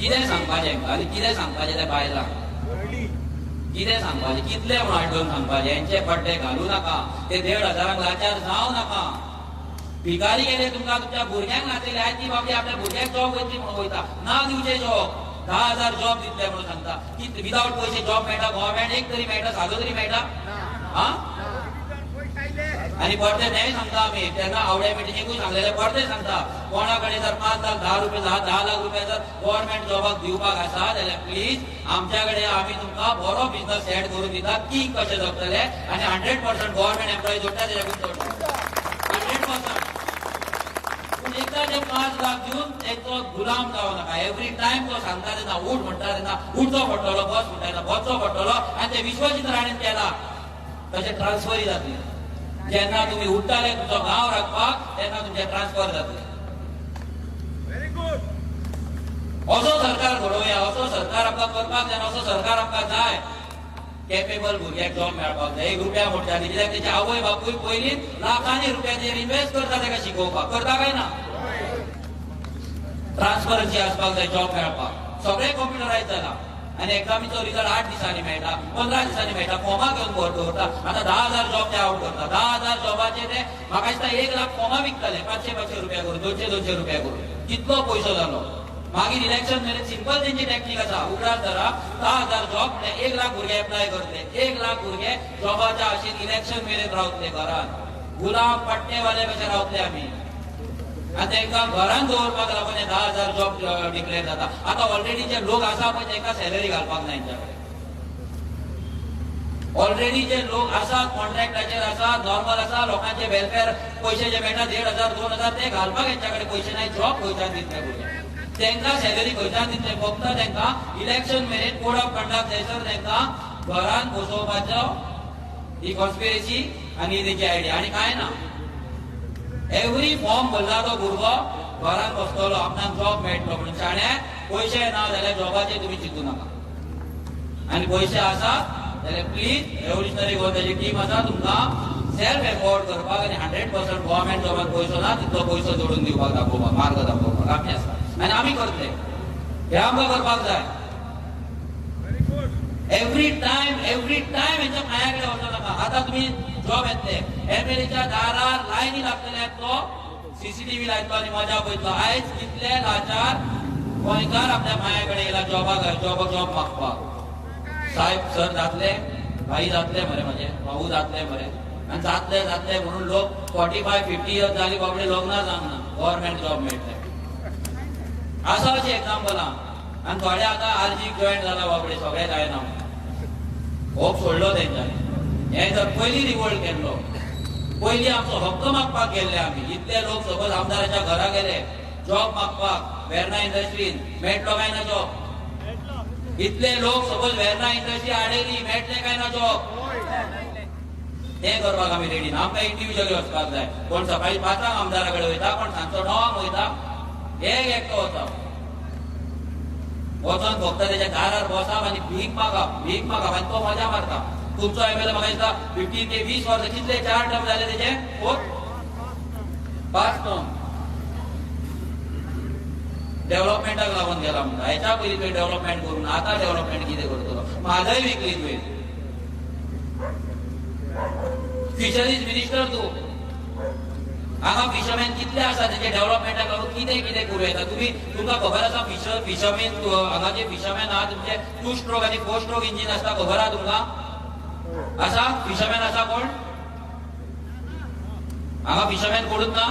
कितें सांगपाचें आनी कितें सांगपाचें त्या बायलांक. कितें सांगपाचें. कितले म्हूण आड्डून सांगपाचें. हेंचे बड्डे घालूं नाका. ते 1,500 लाचार जावं नाका. भिकारी गेले तुमकां तुमच्या भुरग्यांक घातलेले आयज ती बाबडी आपल्या भुरग्यांक जॉब वयतली म्हणून वयता. ना दिवचे जॉब. 10,000 जॉब दितले म्हणून सांगता. की विदाउट पयशे जॉब मेळटा. गव्हर्मेंट एक तरी मेळटा, सादो तरी मेळटा. आनी परते तेंय सांगता आमी. तेन्ना आवड्या मिटिंगेकूय सांगलेले परते सांगता. कोणा कडेन जर 5 लाख 10 रुपया 10 लाख रुपया जर गव्हर्मेंट जॉबाक दिवपाक आसा जाल्यार प्लीज आमच्या कडेन आमी तुमकां बरो बिझनस सेट करून दिता की कशें जगतले. आनी 100% गव्हर्मेंट एम्प्लॉय जोडटा तेच्याकून जोडटा. 100%. पूण एकदा ते 5 लाख दिवन तेचो गुलाम जावं नाका. एवरी टायम तो सांगता तेन्ना उठ म्हणटा तेन्ना उठचो पडटलो. बस म्हणटा तेन्ना बसचो पडटलो. आनी ते विश्वजीत राणेन केला तशें ट्रान्सफरय जातली. जेन्ना तुम्ही उठताले तुमचो गांव राखपाक तेन्ना तुमचे ट्रान्सफर जातले. असो सरकार घडोवया. असो सरकार आमकां करपाक जाय. असो सरकार आमकां जाय. कॅपेबल भुरग्याक जॉब मेळपाक जाय. 1 रुपया म्हणटाली कित्याक तेचे आवय बापूय पयलीं लाखांनी रुपयाचेर इन्व्हेस्ट करता तेका शिकोवपाक. करता काय ना. ट्रान्सपरन्सी आसपाक जाय जॉब मेळपाक. सगळे कॉम्प्युटरायज जाला. आणि एक्झामीचो रिझल्ट 8 दिसांनी मेळटा, 15 दिसांनी मेळटा, फॉर्मा घेऊन बोर दवरता. आता 10,000 जॉब ते आउट करता. 10,000 जॉबाचे ते म्हाका दिसता 1 लाख फॉर्मा विकतले 500-500 रुपया करून, 200-200 रुपया करून. कितलो पयसो जालो. मागीर इलेक्शन मेरेन सिंपल तेंची टॅक्नीक आसा. उगडास धरा 10,000 जॉब म्हणजे 1 लाख भुरगे एप्लाय करतले. 1 लाख भुरगे जॉबाच्या आशेन इलेक्शन मेरेन रावतले घरात. गुलाम पट्टेवाले कशे रावतले आमी. आणि तांकां घरान दवरपाक लागून 10,000 जॉब डिक्लेअर जाता. आता ऑलरेडी जे लोक आसा पळय तांकां सॅलरी घालपाक ना हेंच्या कडेन. ऑलरेडी जे लोक आसा कॉन्ट्रॅक्टाचेर आसा, नॉर्मल आसा, लोकांचे वेलफेअर पैसे जे मेळटा 1,500 2,000 ते घालपाक हेंच्या कडेन पैसे नाही. जॉब खंयच्यान दितले भुरगे. तांकां सॅलरी खंयच्यान दितले. फक्त तांकां इलेक्शन मेरेन कोड ऑफ कंडक्ट थंयसर तांकां घरान बसोवपाचो ही कॉन्स्पिरेसी आनी तेची आयडिया आनी कांय ना. एव्हरी फॉर्म भरला तो भुरगो घरान बसतलो, आपणाक जॉब मेळटलो म्हणून. शाण्या पयशे ना जाल्यार जॉबाचे तुमी चिंतू नाका. आनी पयशे आसात जाल्यार प्लीज रेव्होल्युशनरी गोवन्मेंटाची टीम आसा तुमकां सेल्फ एफोर्ड करपाक आनी 100% गव्हर्मेंट जॉबाक पयसो ना तितलो पयसो जोडून दिवपाक दाखोवपाक मार्ग दाखोवपाक आमी आसा आनी आमी करतले. हे आमकां करपाक जाय. एव्हरी टायम हेंच्या पांया कडेन वचो नाका. आतां तुमी जॉब येतले एमएलएच्या दारार लायनी लागतले. तो सीसीटीव्ही लायतलो आनी मजा पळयतलो. आयज कितले लाचार गोंयकार आपल्या पांया कडेन येयला जॉब मागपाक. साहेब सर जातले, भाई जातले मरे, म्हजे भाऊ जातले मरे. आनी जातले म्हणून लोक 45-50 इयर्स जाली बाबडे लग्न जावंक ना, गव्हर्मेंट जॉब मेळटले. आसा अशी एक्झाम्पलां. आनी थोडे आतां आरजीक जॉयन जाला बाबडे, सगळे जायना. होप सोडलो तेंच्यांनी. हे जर पयलीं रिवोल्ट केल्लो, पयलीं आमचो हक्क मागपाक गेल्ले आमी. इतले लोक सपोज आमदाराच्या घरा गेले जॉब मागपाक वेर्ना इंडस्ट्रीन, मेळटलो काय ना जॉब. इतले लोक सपोज वेर्ना इंडस्ट्री आडयली, मेळटले काय ना जॉब. ते करपाक आमी रेडी ना. आमकां इंडिव्हिज्युअली वचपाक जाय. कोण सकाळी 5 आमदारा कडेन वयता, कोण सांजचो 9 वयता. एक एकटो वचप वचोन फक्त त्याच्या दारार बसप आनी भीक मागप आनी तो मजा मारता. तुमचो एमएलए म्हाका दिसता 15 ते 20 वर्सां कितले 4 टर्म जाले तेचे 5 टर्म. डेव्हलपमेंटाक लागून गेला म्हणटा. हेच्या पयलीं तुवें डेव्हलपमेंट करून आतां डेव्हलपमेंट कितें करतलो. म्हादय विकली तुवें. फिशरीज मिनिस्टर तूं. हांगा फिशरमॅन कितले आसा तेचे डेव्हलपमेंटाक लागून कितें करूं येता. तुमकां खबर आसा फिशरमॅन हांगा जे फिशरमॅन आहा तुमचे 2 स्ट्रोक आनी 4 स्ट्रोक इंजीन आसता. खबर आहा तुमकां? आसा फिशरमॅन आसा कोण हांगा? फिशरमॅन कोणूच ना.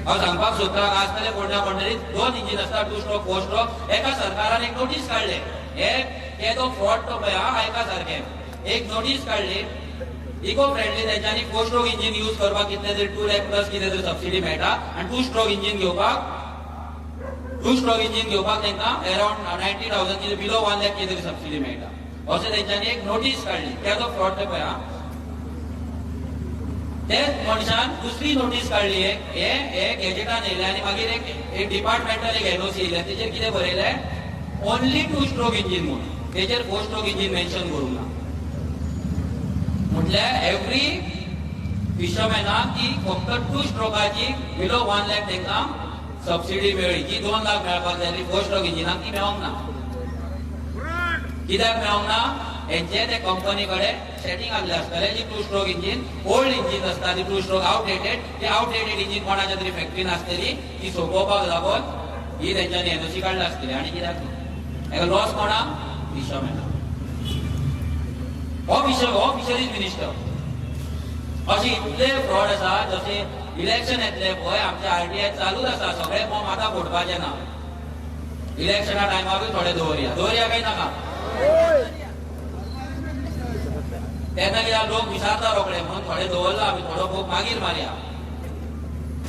हांव सांगपाक सोदता आसतले कोणा कोणतरी 2 इंजीन आसता 2 स्ट्रोक 4 स्ट्रोक. एका सरकारान एक नोटीस काडले. हे तो फ्रॉड तो पळय आयका सारकें. एक नोटीस काडली इको फ्रेंडली तेंच्यांनी 4 स्ट्रोक इंजीन यूज करपाक कितले तरी 2 लाख प्लस कितें तरी सबसिडी मेळटा. आनी 2 स्ट्रोक इंजीन घेवपाक तांकां अराउंड 90,000 कितें बिलो 1 लाख कितें तरी सबसिडी मेळटा. अशें तेंच्यांनी एक नोटीस काडली. तेजो फ्रॉड ते पळय. तेच मनशान दुसरी नोटीस काडली. हे गॅजेटान येयलें आनी मागीर एक डिपार्टमेंटल एक एनओसी येयलें. तेचेर कितें बरयलें ओन्ली 2 स्ट्रोक इंजीन म्हणून. तेचेर 4 स्ट्रोक इंजीन मेन्शन करूंक ना. म्हटल्यार एव्हरी फिशरमॅनाक ती फक्त 2 स्ट्रोकाची बिलो 1 लाख तांकां सबसिडी मेळ्ळी. जी 2 लाख मेळपाक जाय 4 स्ट्रोक इंजिनाक ती मेळोंक ना. कित्याक मेळोंक ना? हेंचे ते कंपनी कडेन सेटिंग आसलें आसतलें. जी 2 स्ट्रोक इंजीन ओल्ड इंजीन आसता ती 2 स्ट्रोक आउटडेटेड इंजीन कोणाच्या तरी फॅक्टरीन आसतली. ती सोंपोवपाक लागून ही तेंच्यांनी एनओसी काडली आसतली. आनी कित्याक हेका लॉस कोणाक? फिशरमॅनाक. हो फिशरीज मिनिस्टर. अशे इतले फ्रॉड आसा. जशे इलेक्शन येतले पळय आमचे आरटीआय चालूच आसा. सगळे फॉर्म आतां फोडपाचे ना. इलेक्शना टायमारूय थोडे दवरया काय नाका. तेन्ना कित्याक लोक विचारता रोखडे म्हणून थोडे दवरला आमी. थोडो खूब मागीर मारया.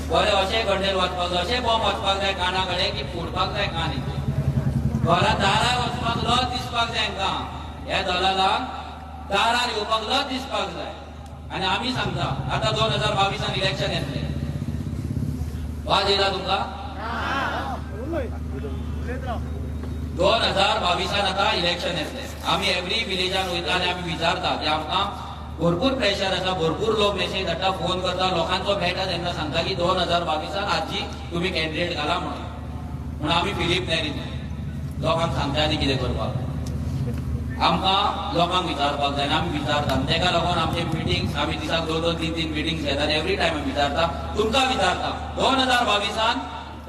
बरें अशे गंडेल वचपाक जाय. अशे फॉर्म वचपाक जाय काना कडेन की फोडपाक जाय कानी. घरा दारार वचपाक लज दिसपाक जाय हांकां. ह्या दलालांक दारार येवपाक लज दिसपाक जाय. आनी आमी सांगता आतां 2022 इलेक्शन येतले. वाज येयला तुमकां? 2022 आतां इलेक्शन येतले. आमी एव्हरी विलेजान वयता आनी आमी विचारता की आमकां भरपूर प्रेशर आसा. भरपूर लोक मेसेज धाडटा, फोन करता. लोकांचो मेळटा तेन्ना सांगता की 2022 आजी तुमी कॅन्डिडेट घाला म्हणून. आमी फिलीप नेरीन लोकांक सांगता आनी कितें करपाक आमकां लोकांक विचारपाक जाय आमी विचारता तेका लागून आमचे मिटिंग्स आमी दिसाक 2-3 मिटिंग्स घेता आनी एवरी टायम आमी विचारता तुमकां विचारता 2022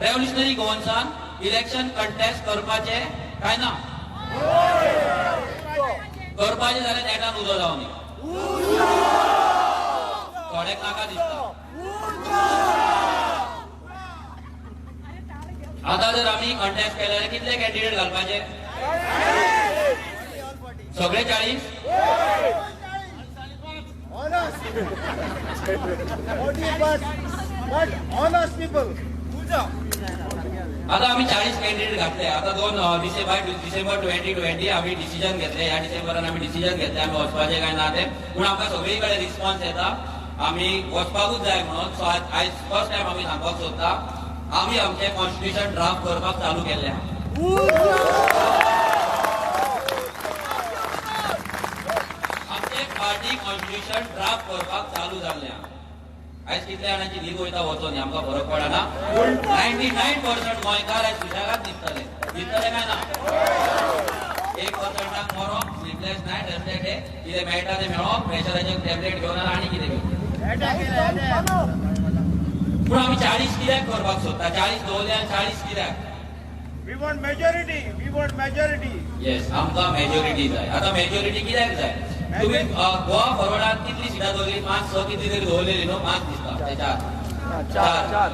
रेव्होल्युशनरी गोवन्सान इलेक्शन कंटेस्ट करपाचे काय ना करपाचे जाल्यार नेटान उजो जावं न्ही थोड्याक नाका दिसता आता जर आम्ही कंटेस्ट केले जाल्यार कितले कॅन्डिडेट घालपाचे सगळे 40 आता आम्ही 40 कॅन्डिडेट घातले आता 2 डिसेंबर 2020 आम्ही डिसिजन घेतले या डिसेंबरान आम्ही डिसिजन घेतले आम्ही वचपाचे काय ना ते पूण आमकां सगळीकडे रिस्पॉन्स येता आम्ही वचपाकूच जाय म्हणून सो आयज फर्स्ट टायम आम्ही सांगपाक सोदता आम्ही आमचे कॉन्स्टिट्यूशन ड्राफ्ट करपाक चालू केले आमचे पार्टी कॉन्स्टिट्यूशन ड्राफ्ट करपाक चालू जाल्ले आयज कितल्या जाणांची न्हीद वयता वचो न्ही आमकां फरक पडना 99% गोंयकार आयज सुशेगाद न्हिदतले काय ना 1%क मरोप स्लीपलेस नायट असले ते कितें मेळटा तें मेळप प्रेशराचे टॅबलेट घेवन आनी कितें घेवन पूण आमी 40 कित्याक करपाक सोदता 40 दवरले 40 कित्याक We want majority. येस आमकां मेजॉरिटी जाय आता मेजॉरिटी कित्याक जाय तुम्ही गोवा फॉरवर्डात कितली सिटां दवरली 5-6 कितली तरी दवरलेली न्हू 5 दिसता त्याच्यात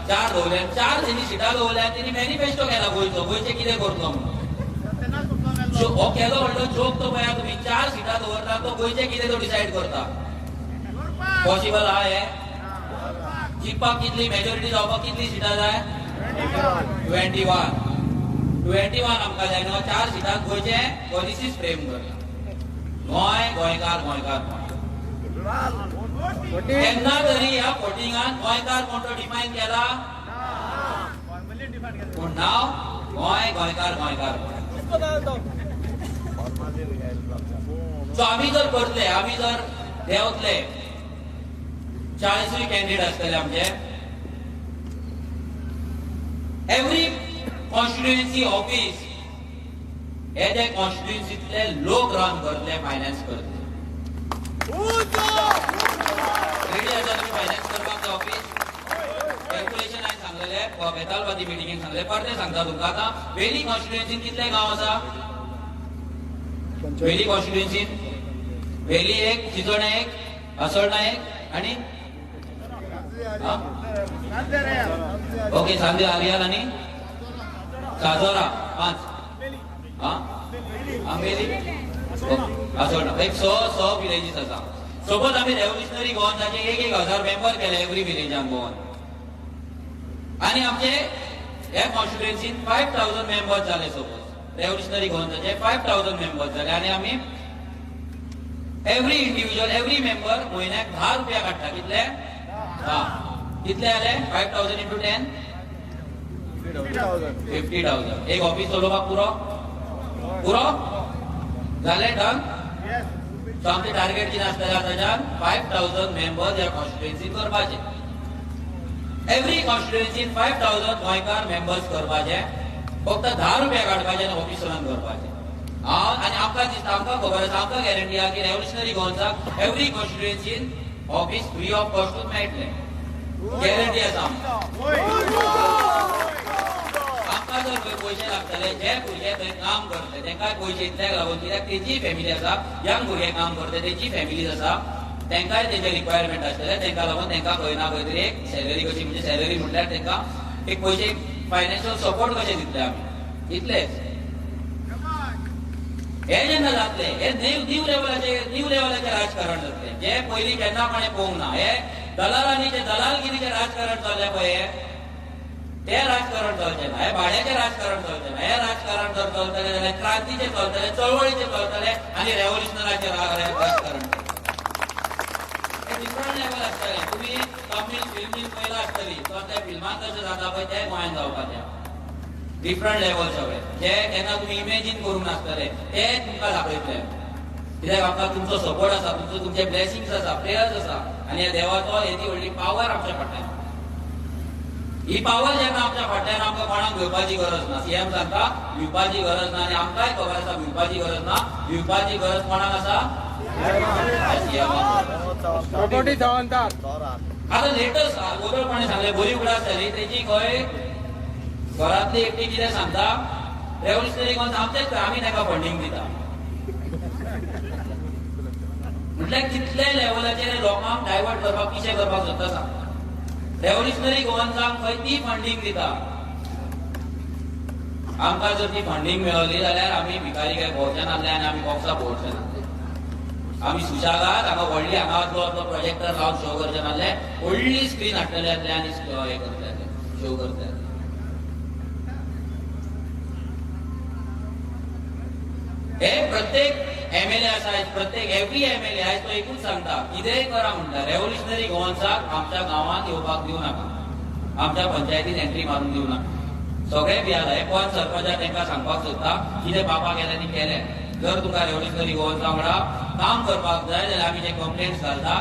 चार दवरले 4 जेणी सिटां दवरल्या तेणी मॅनिफेस्टो केला गोंयचे कितें करतलो म्हणून हो केलो व्हडलो जोक तो पळया तुमी 4 सिटां दवरता तो गोंयचे कितें तो डिसायड करता पॉसिबल आहा हे जिखपाक कितली मेजॉरिटी जावपाक कितली सिटां जाय 21 आमकां जाय न्हू 4 सिटांक गोंयचे पॉलिसीज फ्रेम करता गोंयकार केन्ना तरी ह्या वोटिंगान गोंयकार कोण तो डिफायन केला पूण नाव गोंयकार सो आमी जर करतले आमी जर देंवतले 40 कॅन्डिडेट आसतले आमचे एवरी कॉन्स्टिट्युएन्सी ऑफिस हे जे कॉन्स्टिट्युएन्सीतले लोक रन करतले फायनान्स करतले रेडी आसा तुमी फायनान्स करपाक ते ऑफिस कॅल्क्युलेशन हांवें सांगलेले बेतालबादी मिटिंगेक सांगले परते सांगता तुमकां आतां वेली कॉन्स्टिट्युएन्सीन कितले गांव आसा वेली कॉन्स्टिट्युएन्सीन वेली एक चिंचोणे एक असोळणा एक आनी ओके सांदे आर्याल आनी साजोरा 5 आंबेली असोळणा एक 100 विलेजीस आसा सपोज आमी रेव्होल्युशनरी गोवन्साचे 1,000 मेंबर केले एवरी विलेजान गोवन आनी आमचे ह्या कॉन्स्टिट्युएन्सीन 5,000 मेंबर्स जाले सपोज रेव्होल्युशनरी गोवन्साचे 5,000 मेंबर्स जाले आनी आमी एवरी इंडिविज्युअल एवरी मेंबर म्हयन्याक 10 रुपया काडटा कितले 10 कितले जाले 5,000 into 10 50,000 एक ऑफिस चलोवपाक पुरो जाले डन सो आमचे टार्गेट कितें आसतलें आतांच्यान 5,000 मेंबर्स ह्या कॉन्स्टिट्युएन्सीन करपाचे एवरी कॉन्स्टिट्युएन्सीन 5,000 गोंयकार मेंबर्स करपाचे फक्त 10 रुपया काडपाचे आनी ऑफिस रन करपाचे आनी आमकां दिसता आमकां खबर आसा आमकां गॅरंटी आहा की रेव्होल्युशनरी गोवन्साक एवरी कॉन्स्टिट्युएन्सीन ऑफिस फ्री ऑफ कॉस्टूच मेळटले गॅरंटी आसा आमकां जर खंय पयशे लागतले जे भुरगे थंय काम करतले तांकां पयशे इतल्याक लागून कित्याक तेजी फॅमिली आसा यंग भुरगे काम करता तेजी फॅमिलीज आसा तांकांय तेजे रिक्वायरमेंट आसतले तांकां लागून तांकां खंय ना खंय तरी एक सॅलरी कशी म्हणजे सॅलरी म्हटल्यार तांकां एक पयशे फायनान्शियल सपोर्ट कशे दितले आमी इतलेच हे जेन्ना जातले हे न्यू लेवलाचे राजकारण जातले जे पयलीं केन्ना कोणें पळोवंक ना हे दलालगिरीचे राजकारण चल्ले पळय ते राजकारण चलचें ना हे भाड्याचें राजकारण चलचें ना हे राजकारण जर चलतलें जाल्यार क्रांतीचें चलतलें चळवळीचें चलतलें आनी रेव्होल्युशनाचें राजकारण हे डिफरंट लेवल आसतलें तुमी तमीळ फिल्मीन पयला आसतली तो त्या फिल्मांत जशें जाता पळय तें गोंयांत जावपाचें डिफरंट लेवल सगळे जे केन्ना तुमी इमेजीन करूंक नासतले ते तुमकां दाखयतले कित्याक आमकां तुमचो सपोर्ट आसा तुमचे ब्लेसिंग्स आसा प्रेयर्स आसा आनी ह्या देवाचो येदी व्हडली पावर आमच्या फाटल्यान ही पावर जेन्ना आमच्या फाटल्यान आमकां कोणाक घेवपाची गरज ना. सीएम सांगता भिवपाची गरज ना आनी आमकांय खबर आसा भिवपाची गरज ना. भिवपाची गरज कोणाक आसा? प्रॉपर्टी जबाबदार आता लेटस्ट गोदळपणे सांगले बरी उगडास जाली तेजी खंय घरातली एकटी कितें सांगता रेव्होल्युशनरी गोवन आमचेच आमी ताका फंडिंग दिता. म्हटल्यार कितले लेवलाचेर लोकांक डायवर्ट करपाक पिशे करपाक सोदता सांग. रेव्होल्युशनरी गोवन्सांक खंय ती फंडिंग दिता. आमकां जर ती फंडिंग मेळली जाल्यार आमी भिकारी काय भोंवचे नासले आनी आमी बॉक्सां भोंवचे नासले. आमी सुशागाद हांगा व्हडली हांगा असलो प्रोजेक्टर लावन शो करचे नासले. व्हडली स्क्रीन हाडटले आनी हे करतले शो करतले. हे प्रत्येक एमएलए आसा प्रत्येक एव्हरी एमएलए आयज तो एकूच सांगता कितेंय करा म्हणटा रेव्होल्युशनरी गोवन्साक आमच्या गांवांत येवपाक दिवं नाका. आमच्या पंचायतीन एंट्री मारून दिवं नाका. सगळे भियाला हे पंच सरपंचाक तांकां सांगपाक सोदता कितें बाबा केलें ती केलें. जर तुका रेव्होल्युशनरी गोवन्सा वांगडा काम करपाक जाय जाल्यार आमी जे कंप्लेंट्स घालता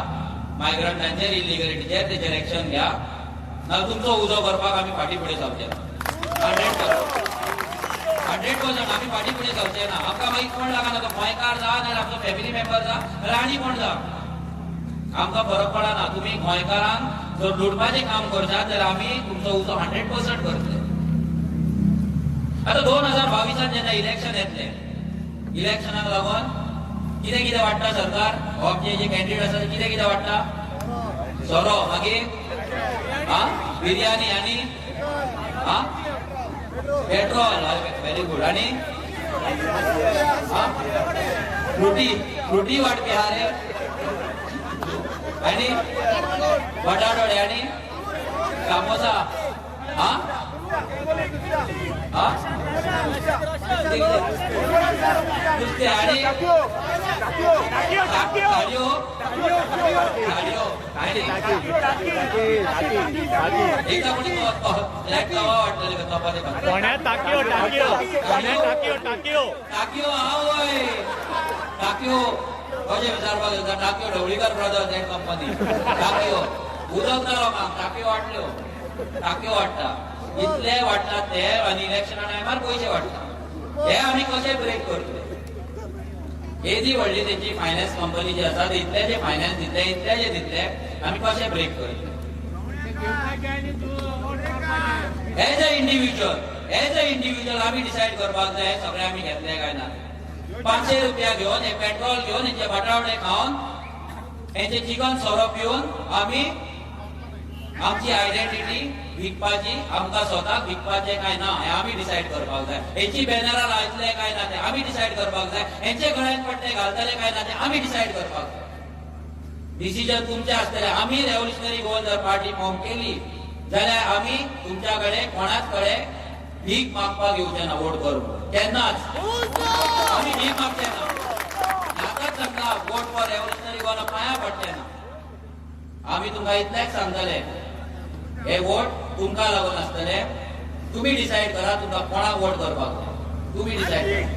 मायग्रंटांचेर इलिगलिटीचेर तेचेर एक्शन घ्या. नाजाल्यार तुमचो उजो करपाक आमी फाटीं फुडें जावचे ना. 100% आमी फाटीं फुडें जावचे ना. आमकां मागीर कोण लागना तो गोंयकार जा नाल्यार आमचो फॅमिली मेंबर जा नाल्यार आनी कोण जा आमकां फरक पडना. तुमी गोंयकारांक जर लुटपाचें काम करशात जाल्यार आमी तुमचो उजो 100% करतले. आतां 2022 जेन्ना इलेक्शन येतले इलेक्शनाक लागून कितें कितें वाडटा सरकार हो आमचे जे कॅन्डिडेट आसा कितें कितें वाडटा सोरो मागीर बिर्याणी आनी पेट्रोल व्हेरी गुड आनी फ्रुटी वाटपी आहा रे आनी बटाटोडे आनी सामोसा नुस्तें आनी गाडयो एकदा कोणी ब्लॅक तवा वाटलेले का तोपाचे टाकयो आवय टाकयो कशें विचारपाक जाता टाकयो ढवळीकर ब्रदर्स एंड कंपनी टाकयो उदक ना लोकांक टाकयो वाटल्यो टाकयो वाडटा इतले वाडटात ते आनी इलेक्शना टायमार पयशे वाडटा. हे आमी कशे ब्रेक करतले. येदी व्हडली तेंची फायनान्स कंपनी जी आसा इतले जे फायनान्स दितले इतले जे दितले आमी कशे ब्रेक करतले. एज अ इंडिव्हिज्युअल आमी डिसायड करपाक जाय सगळे आमी घेतले काय ना. 500 रुपया घेवन हे पेट्रोल घेवन हेचे बटावडे खावन हेचे चिकन सोरो पिवन आमी आमची आयडेंटिटी विकपाची आमकां स्वताक विकपाचें काय ना हें आमी डिसायड करपाक जाय. हेची बॅनरां लायतले काय ना ते आमी डिसायड करपाक जाय. हेंचे गळ्यात पट्टे घालतले काय ना ते आमी डिसायड करपाक जाय. डिसिजन तुमचें आसतलें. आमी रेव्होल्युशनरी गोवन जर पार्टी फॉर्म केली जाल्यार आमी तुमच्या कडेन कोणाच कडेन भीक मागपाक येवचे ना वोट करून केन्नाच आमी भीक मागचे ना. आतांच सांगता वोट फॉर रेव्होल्युशनरी गोवन पांया पडचे ना. आमी तुमकां इतलेंच सांगतले हे वोट तुमकां लागून आसतले. तुमी डिसायड करा तुमकां कोणाक वोट करपाक जाय. तुमी डिसायड करा.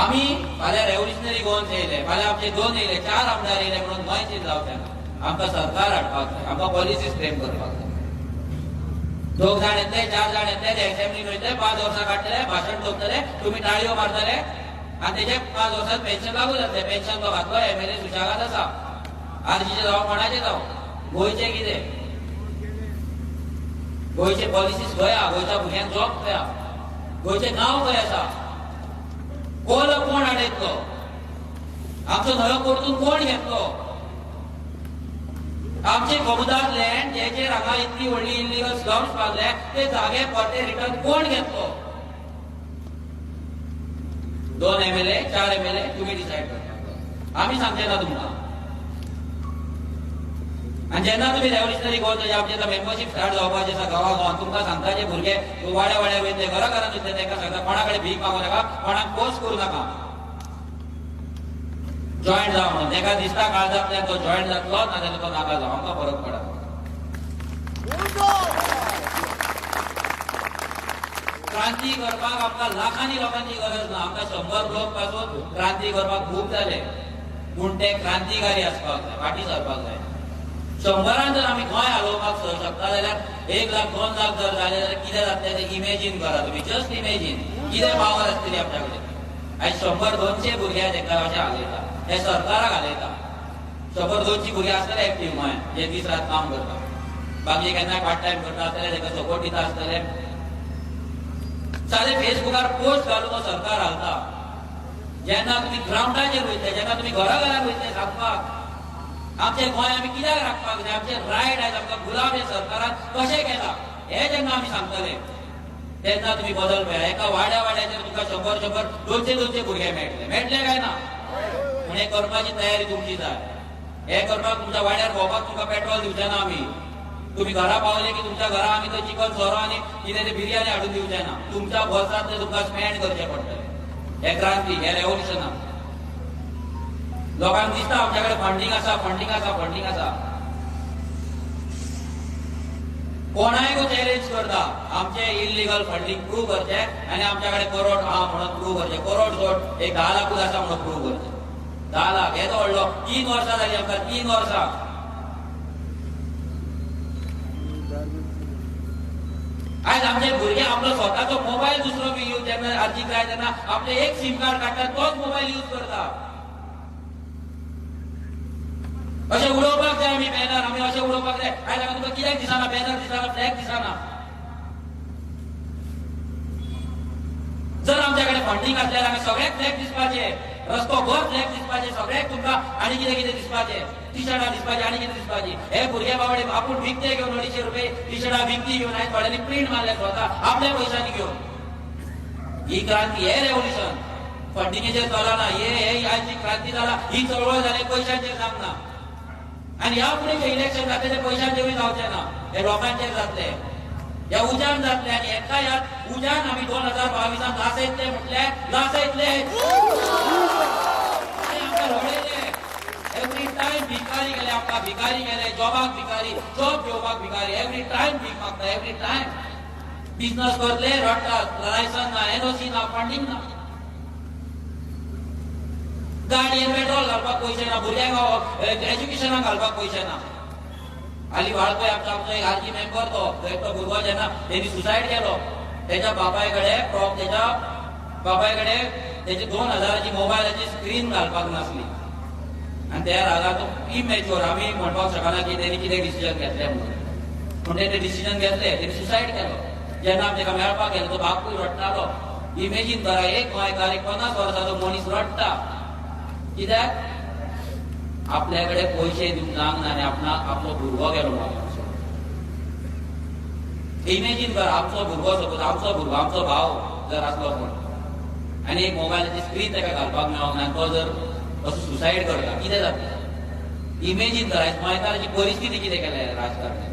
आमी फाल्यां रेव्होल्युशनरी गोवन येयले फाल्यां आमचे 2 येयले 4 आमदार येयले म्हणून गोंय चीज जावचे ना. आमकां सरकार हाडपाक जाय. आमकां पॉलिसीज फ्रेम करपाक जाय. 2 जाण येतले 4 जाण येतले ते असेंब्लीन वयतले 5 वर्सां काडटले भाशण करतले तुमी ताळयो मारतले आनी तेजे 5 वर्सांत पेन्शन लागू जातले. पेन्शन तो घातलो एमएलए सुशागाद आसा. आरजीचे जावं कोणाचे जावं गोंयचे कितें गोंयचे पॉलिसीज खंय आहा गोंयच्या भुरग्यांक जॉब खंय आहा गोंयचें नांव खंय आसा कोल कोण हाडयतलो आमचो न्हंयो परतून कोण घेतलो आमचे कबूदार लँड जेचेर हांगा इतली व्हडली इल्लीगल स्लम्स बांदले ते जागे परते रिटर्न कोण घेतलो. 2 एमएलए 4 एमएलए तुमी डिसायड करता. आमी सांगचे ना तुमकां. आनी जेन्ना तुमी रेव्होल्युशनरी गोवन आमचे मेंबरशीप स्टार्ट जावपाचें आसा गांवां तुमकां सांगता जे भुरगे वाड्या वाड्या वयतले घरा घरांत वयतले तांकां सांगता कोणा कडेन भीक मागूं नाका कोणाक फोर्स करूं नाका जॉयंट जावं म्हणून. ताका दिसता काळजांतल्यान तो जॉयंट जातलो नाजाल्यार तो नाका जावं आमकां फरक पडना. क्रांती करपाक आमकां लाखांनी लोकांची गरज ना. आमकां 100 लोक पासून क्रांती करपाक खूब जाले पूण ते क्रांतिकारी आसपाक जाय फाटीं सरपाक जाय. 100 जर आम्ही गोंय हालोवपाक शकता जाल्यार 1 लाख 2 लाख जर झाले जाल्यार कितें जातलें तें इमेजीन करा तुम्ही. जस्ट इमेजीन कितें पावर आसतली आमच्या कडेन. आयज 100-200 भुरगे तेका अशें हालयता, हे सरकाराक हालयता. 100-200 भुरगे आसतले एक्टीव गोंयांत जे दीस रात काम करता. बाकी केन्नाय पार्ट टायम करता आसतले, तेका सपोर्ट दिता आसतले. सादे फेसबुकार पोस्ट घालून तो सरकार हालता. जेन्ना तुम्ही ग्राउंडाचेर वयतले, जेन्ना तुम्ही घराघराक वयतले सांगपाक आमचे गोंय आमी कित्याक राखपाक जाय, आमचे रायट आयज आमकां गुलाम हे सरकारान कशें केला हे जेन्ना आमी सांगतले तेन्ना तुम्ही बदल पळया. एका वाड्याचेर तुका 100-200 भुरगे मेळटले काय ना. पूण हे करपाची तयारी तुमची जाय. हे करपाक तुमच्या वाड्यार भोंवपाक तुमकां पेट्रोल दिवचे ना आमी. तुम्ही घरा पावले की तुमच्या घरा आमी तो चिकन सोरो आनी कितें ते बिर्याणी हाडून दिवचे ना. तुमच्या बोल्सांतले तुमकां स्पेंड करचे पडटले. हे क्रांती, हे रेव्होल्युशन. लोकांक दिसता आमच्याकडे फंडिंग आसा. कोणायक चॅलेंज करता आमचे इलिगल फंडिंग प्रूव्ह करचे आनी आमच्याकडे करोड हा म्हणून प्रूव्ह करचे. करोड सोड एक 10 लाखूच आसा म्हणून प्रूव्ह करचे. 10 लाख येतो व्हडलो. 3 वर्सां जाली आमकां, 3 वर्सां. आयज आमचे भुरगे आपलो स्वताचो मोबायल दुसरो यूज जेन्ना अर्जी जाय तेन्ना आपले एक सिम कार्ड काडटा, तोच मोबायल यूज करता. अशें उडोवपाक जाय आमी बॅनर, आमी अशें उडोवपाक जाय. आयज आमी तुका कित्याक दिसना बॅनर दिसना, फ्लॅग दिसना. जर आमच्या कडेन फंडिंग आसल्यार आमी सगळ्याक फ्लॅग दिसपाचे, रस्तो भर फ्लॅग दिसपाचे, सगळ्याक तुमकां आनी कितें दिसपाचे, टी शर्टां दिसपाची, आनी कितें दिसपाची. हे भुरगे बाबडे आपूण विकते घेवन 250 रुपये टी शर्टां विकती घेवन आयज थोड्यांनी प्रिंट मारले स्वता आपल्या पयशांनी घेवन. ही क्रांती, हे रेव्होल्युशन. फंडिंगेचेर चलना. हे आयची क्रांती जाला. ही चळवळ जाली पयशांचेर जावना. आणि ह्या फुडें जे इलेक्शन जातले ते पयशांचेरूय जावचे ना, हे लोकांचेर जातले, हे उज्यान जातले. आनी एका ह्या उज्यान आमी 2022 लासयतले म्हटल्यार लासयतले. आमकां रडयले. एवरी टायम भिकारी गेले, आमकां भिकारी गेले, जॉबाक भिकारी, जॉब घेवपाक भिकारी. एवरी टायम भीक मागता, एवरी टायम. बिझनस करतले रडटात, लायसन ना, एनओसी ना, फंडिंग ना. गाडयेन पेट्रोल घालपाक पयशे ना, भुरग्यांक एज्युकेशनाक घालपाक पयशे ना. हालीं वाळपय आमचो एक आरजी मेंबर तो एकटो भुरगो जेन्ना तेणी सुसायड केलो, तेच्या बापाय कडेन तेची 2000ची मोबायलाची स्क्रीन घालपाक नासली. आनी त्या रागार तो इमॅच्युअर, आमी म्हणपाक शकना की तेणी कितें डिसिजन घेतलें म्हणून. पूण तेणे डिसिजन घेतलें, तेणी सुसायड केलो. जेन्ना आमी तेका मेळपाक गेलो तो बापूय रडटालो. इमेजीन करा, एक गोंयकार, एक 50 वर्साचो मनीस रडटा. कित्याक आपल्याकडे पयशे दिवंक ना आनी आपलो भुरगो गेलो म्हणून. इमेजीन कर, आमचो भुरगो सपोज आमचो भाव जर आसलो कोण आनी एक मोबायलाची स्क्रीन ताका घालपाक मेळोंक ना, तो जर असो सुसायड करता, कितें जातलें. इमेजीन कर, आयज गोंयकाराची परिस्थिती कितें केल्या राजकारणान.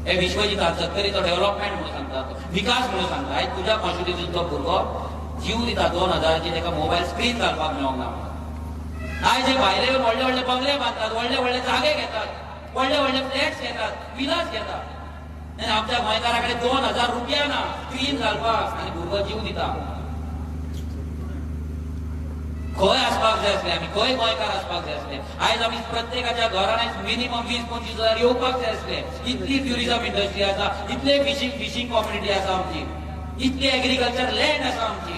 हे विश्वजितान शेतकरीचो डेव्हलपमेंट म्हणून सांगता, विकास म्हणून सांगता. आयज तुज्या कॉन्स्टिट्युन्सीन तो भुरगो जीव दिता 2000ची ताका मोबायल स्क्रीन घालपाक मेळोंक ना. आयज हे भायले व्हडले बंगले बांदतात, व्हडले जागे घेतात, व्हडले फ्लॅट्स घेतात, विलास घेतात. आनी आमच्या गोंयकारा कडेन 2000 रुपया ना स्क्रीन घालपाक, आनी भुरगो जीव दिता. खंय आसपाक जाय आसले आमी, खंय गोंयकार आसपाक जाय आसले. आयज आमी प्रत्येकाच्या घरान आयज मिनिमम 20-25 हजार येवपाक जाय आसले. इतली ट्युरिझम इंडस्ट्री आसा, इतले फिशींग कम्युनिटी आसा आमची, इतली एग्रीकल्चर लँड आसा आमची.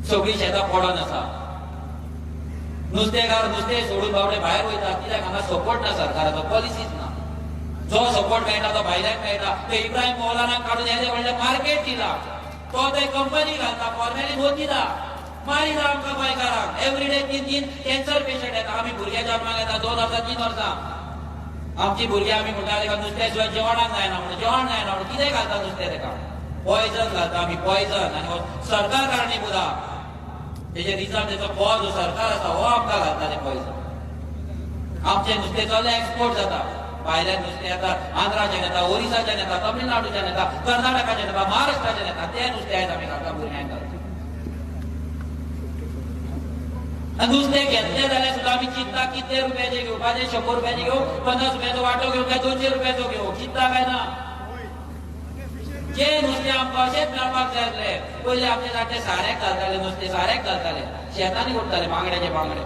सगळी शेतां पडून आसा. नुस्तेकार नुस्तें सोडून बाबडे भायर वयतात, कित्याक हांगा सपोर्ट ना सरकाराचो, पॉलिसीज ना. जो सपोर्ट मेळटा तो भायल्याक मेळटा. ते इब्राहिम मौलानाक काडून येदे व्हडले मार्केट दिला, तो ते कंपनी घालता, फॉर्मेली भोत दिता. मारिता आमकां गोंयकारांक. एवरीडे 3 कॅन्सर पेशंट येता. आमी भुरगे जन्माक येता 2 वर्सां 3 वर्सां. आमची भुरगीं आमी म्हणटा तेका नुस्त्या शिवाय जेवणाक जायना म्हणून, जेवण जायना म्हणून कितें घालता नुस्तें तेका, पॉयझन घालता आमी, पॉयझन. आनी सरकार कारणीभूत आहा. तेजे रिजन तेचो जो सरकार आसा हो आमकां घालता ते पॉयझन. आमचें नुस्तें चल्लें एक्सपोर्ट जाता. भायल्यान नुस्तें येता, आंध्राच्यान येता, ओरिसाच्यान येता, तमिळनाडूच्यान येता, कर्नाटकाच्यान येता, महाराष्ट्राच्यान येता. तें नुस्तें आयज आमी खाता भुरग्यांक घालता. नुस्तें घेतलें जाल्यार सुद्दां आमी चिंतता कितले रुपयाचे घेवपाचे, 100 रुपयाचे घेवं, 50 रुपयाचो वांटो घेवं काय 200 रुपयाचो घेवं, चिंतता काय ना. जे नुस्तें आमकां अशेंच मेळपाक जाय आसलें. पयलीं आमचे जाणटे सारेक घालताले नुस्तें, सारेक घालताले, शेतांनी उरताले बांगड्याचे बांगडे.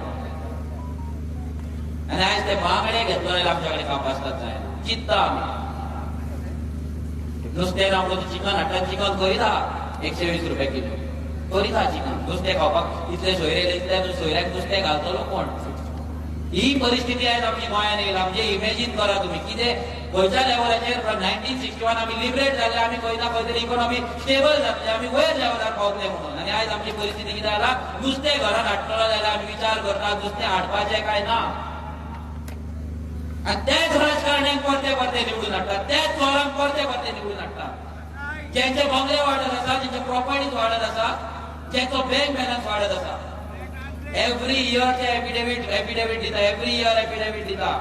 आणि आज ते बांगडे घेतलो जाल्यार आमच्याकडे कापासतात जाय चित्ता आमी नुस्तें रावलो चिकन हाडटा चिकन करीता 120 रुपया किलो करीता चिकन नुस्तें खावपाक इतले सोयरे इतले सोयऱ्याक नुस्तें घालतलो कोण ही परिस्थिती आहे आमची गोंयांत येयला म्हणजे इमॅजिन करा तुम्ही कितें खंयच्या लेवलाचेर फ्रॉम 1961 आमी लिबरेट जाले आमी खंय ना खंय तरी इकॉनॉमी स्टेबल जातले आमी वयर लेवलार पावतले म्हणून आनी आयज आमची परिस्थिती कितें जाला नुस्तें घरांत हाडटलो जाल्यार आमी विचार करतात नुस्तें हाडपाचें काय ना आणि त्याच राजकारण्यांक परते परते निवडून हाडटात त्याच चोरांक परते परते निवडून हाडटात ज्यांचे बंगले वाडत आसा ज्यांचे प्रॉपर्टीज वाडत आसा ज्यांचो बँक बॅलन्स वाडत आसा एव्हरी इयर ते एफिडेविट दिता एव्हरी इयर एफिडेविट दिता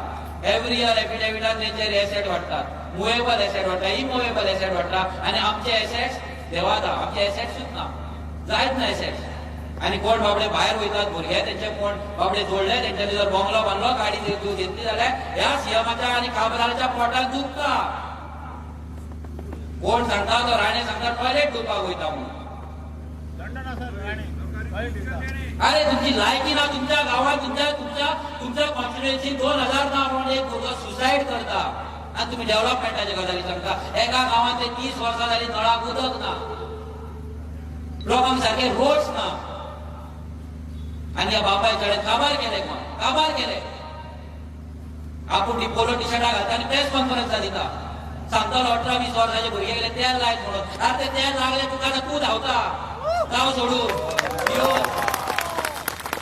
एव्हरी इयर एफिडेविटान तेंचेर एसेट वाडटात मुवेबल एसेट वाडटा इमुवेबल एसेट वाडटा आनी आमचे एसेट्स देवादा आमचे एसेट्सूच ना जायत ना एसेट्स आनी कोण बाबडे भायर वयतात भुरगे तेंचे कोण बाबडे जोडले तेंच्यांनी जर बंगलो बांदलो गाडी घेतली जाल्यार ह्या सीएमाच्या आनी खासदाराच्या पोटाक दुखता कोण सांगता तो राणे सांगता टॉयलेट धुवपाक वयता म्हणून अरे तुमची लायकी ना तुमच्या गावात तुमच्या कॉन्स्टिट्युएन्सी 2000 ना म्हणून एक भुरगो सुसायड करता आणि तुम्ही डेव्हलपमेंटाच्या गजाली सांगता एका गावात ते 30 वर्सां जाली नळाक उदक ना लोकांक सारखे रोड्स ना आणि या बापायकडे काबार केले आपूण ती पोलो टी शर्टां घालता आनी प्रेस कॉन्फरन्सां दिता सांगतालो 18-20 वर्साचे भुरगे गेले तेल लायत म्हणून अरे ते तेल लागले तुका तूं धांवता जाव सोडून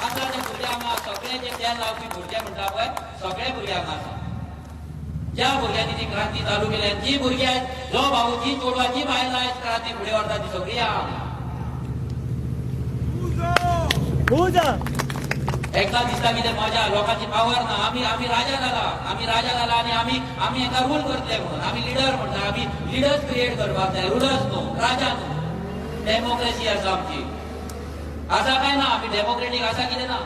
आसा ते भुरग्यांक सगळे जे तेल लावपी भुरगे म्हणटा पळय सगळे भुरग्यांक आसा ज्या भुरग्यांनी ती क्रांती चालू केली जी भुरगी आहेत जो भाऊ जी चोडवा जी बायलां आयज क्रांती फुडें व्हरता ती सगळी एकदा दिसता कितें मजा लोकांची पावर ना आमी राजा जाला आनी आमी एका रूल करतले म्हणून आमी लिडर म्हणटा आमी लिडर्स क्रिएट करपाक जाय रुलर्स न्हू राजा न्हू डेमोक्रेसी आसा आमची आसा काय ना आमी डेमोक्रेटीक आसा कितें ना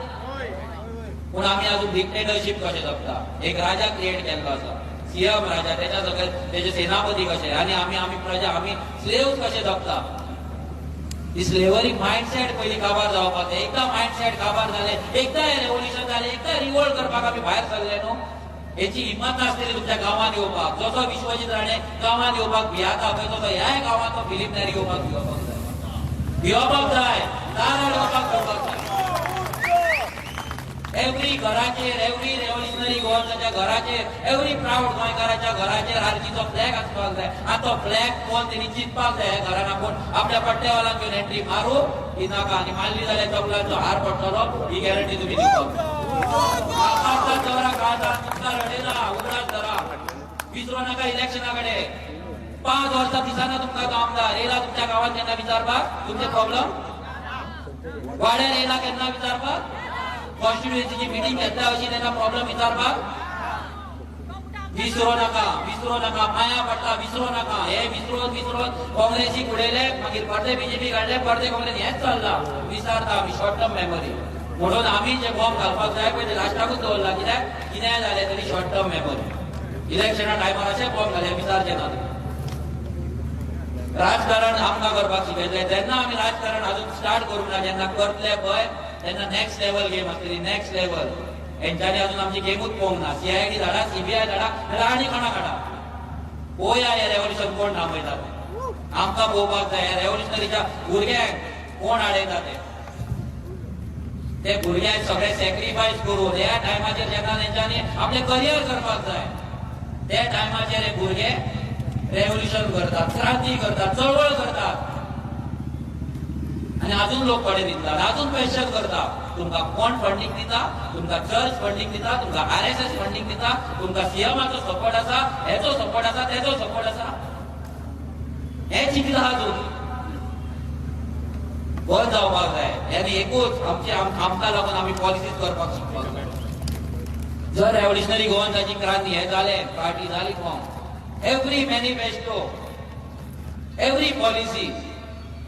पूण आमी अजून डिक्टेटरशीप कशें जगता एक राजा क्रिएट केल्लो आसा सीएम राजा त्याच्या सकयल तेजे सेनापती कशे आनी आमी प्रजा आमी स्लेव्स कशे जगता ही स्लेवरी माइंडसेट पहिली काबार जावपाक जाय एकदा माइंडसेट काबार जाले एकदा रेव्होल्युशन जाले एकदा रिवोल्ट करपाक आमी भायर सरले न्हू हेची हिम्मत नासतली तुमच्या गांवांत येवपाक जसो विश्वजीत राणे गांवांत येवपाक भियाता पळय तसो ह्या गांवांत तो फिलीप नॅरी भिवपाक जाय दारार येवपाक जाय एव्हरी घराचेर एव्हरी रेव्होल्युशनरी गोवन्साच्या घराचेर एव्हरी प्राऊड गोंयकाराच्या घराचेर आर्जीचो फ्लॅग आसपाक जाय आनी तो फ्लॅग कोण तेणी चिंतपाक जाय ह्या घरान आपूण आपल्या पट्टेवालांक घेवन एंट्री मारू की नाका आनी मारली जाल्यार चपलांचो हार पडटलो ही गॅरंटी तुमी दिवपाक चोरा काळटा तुमकां रडयना उगडास धरा विसरू नाका इलेक्शना कडेन 5 वर्सां दिसाना तुमकां तो आमदार येयला तुमच्या गांवांत केन्ना विचारपाक तुमचे प्रॉब्लेम वाड्यार येयला केन्ना विचारपाक कॉन्स्टिट्युएन्सीची मिटींग घेतल्या अशी तेन्ना प्रॉब्लेम विचारपाक विसरू नाका माया पडटा विसरू नाका हे विसरून काँग्रेसीक उडयले मागीर परते बीजेपी काडले परते काँग्रेस हेच चल्ला विसरता आमी शॉर्ट टर्म मेमरी म्हणून आमी जे बॉम्ब घालपाक जाय पळय ते लास्टाकूच दवरला कित्याक कितेंय जालें तरी शॉर्ट टर्म मेमरी इलेक्शना टायमार अशें बॉम्ब घाले विचारचे ना राजकारण आमकां करपाक शिकयतले तेन्ना आमी राजकारण अजून स्टार्ट करूंक ना जेन्ना करतले पळय तेन्ना नेक्स्ट लेवल गेम आसतली नेक्स्ट लेवल हेंच्यांनी अजून आमची गेमूच पळोवंक ना सीआयडी धाडा सीबीआय धाडा नाल्यार आनी कोणा काडा पळोवया हे रेव्होल्युशन कोण थांबयता आमकां पळोवपाक जाय ह्या रेव्होल्युशनरीच्या भुरग्यांक कोण आडयता ते भुरग्यांक सगळे सॅक्रिफायस करून ह्या टायमाचेर जेन्ना तेंच्यांनी आपले करियर करपाक जाय त्या टायमाचेर हे भुरगे रेव्होल्युशन करतात क्रांती करतात चळवळ करतात आणि अजून लोक कडे दितात अजून क्वेश्चन करतात तुमकां कोण फंडिंग दिता तुमकां चर्च फंडिंग दिता तुमकां आरएसएस फंडिंग दिता तुमकां सीएमाचो सपोर्ट आसा हेचो सपोर्ट आसा तेचो सपोर्ट आसा हे चिंतला अजून बंद जावपाक जाय आनी एकूच आमकां लागून आमी पॉलिसीज करपाक शिकपाक जाय जर रेव्होल्युशनरी गोवन्साची क्रांती हे जाले पार्टी जाली form every manifesto every policy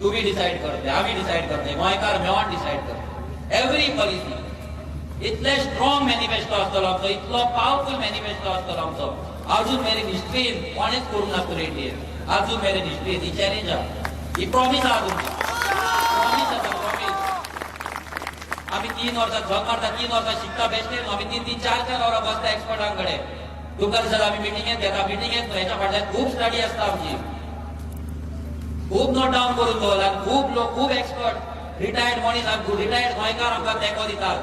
तुम्ही डिसाइड करते आम्ही डिसाइड करते गोंयकार मेळोन डिसाइड करते एव्हरी पॉलिसी इतले स्ट्रॉंग मॅनिफेस्टो आसतलो आमचो इतलो पावरफुल मॅनिफेस्टो आसतलो आमचो अजून मेरेन हिस्ट्रीन कोणेच करूंक ना क्रिएट अजून मेरेन हिस्ट्रीन ही चॅलेंज आहा ही प्रॉमिस आहा तुमची प्रॉमिस आसा प्रॉमिस आमी 3 वर्सां जॉब मारता 3 वर्सां शिकता बेश्टेन आम्ही 3-3, 4-4 वरां बसता एक्सपर्टांकडे. तुमकां दिसता आम्ही मिटिंगेत घेता मिटिंगेत ह्याच्या फाटल्यान खूप स्टडी आसता आमची, खूप नोट डावन करून दवरला आनी खूप लोक खूप एक्सपर्ट रिटायर्ड मनीस रिटायर्ड गोंयकार आमकां तेंको दितात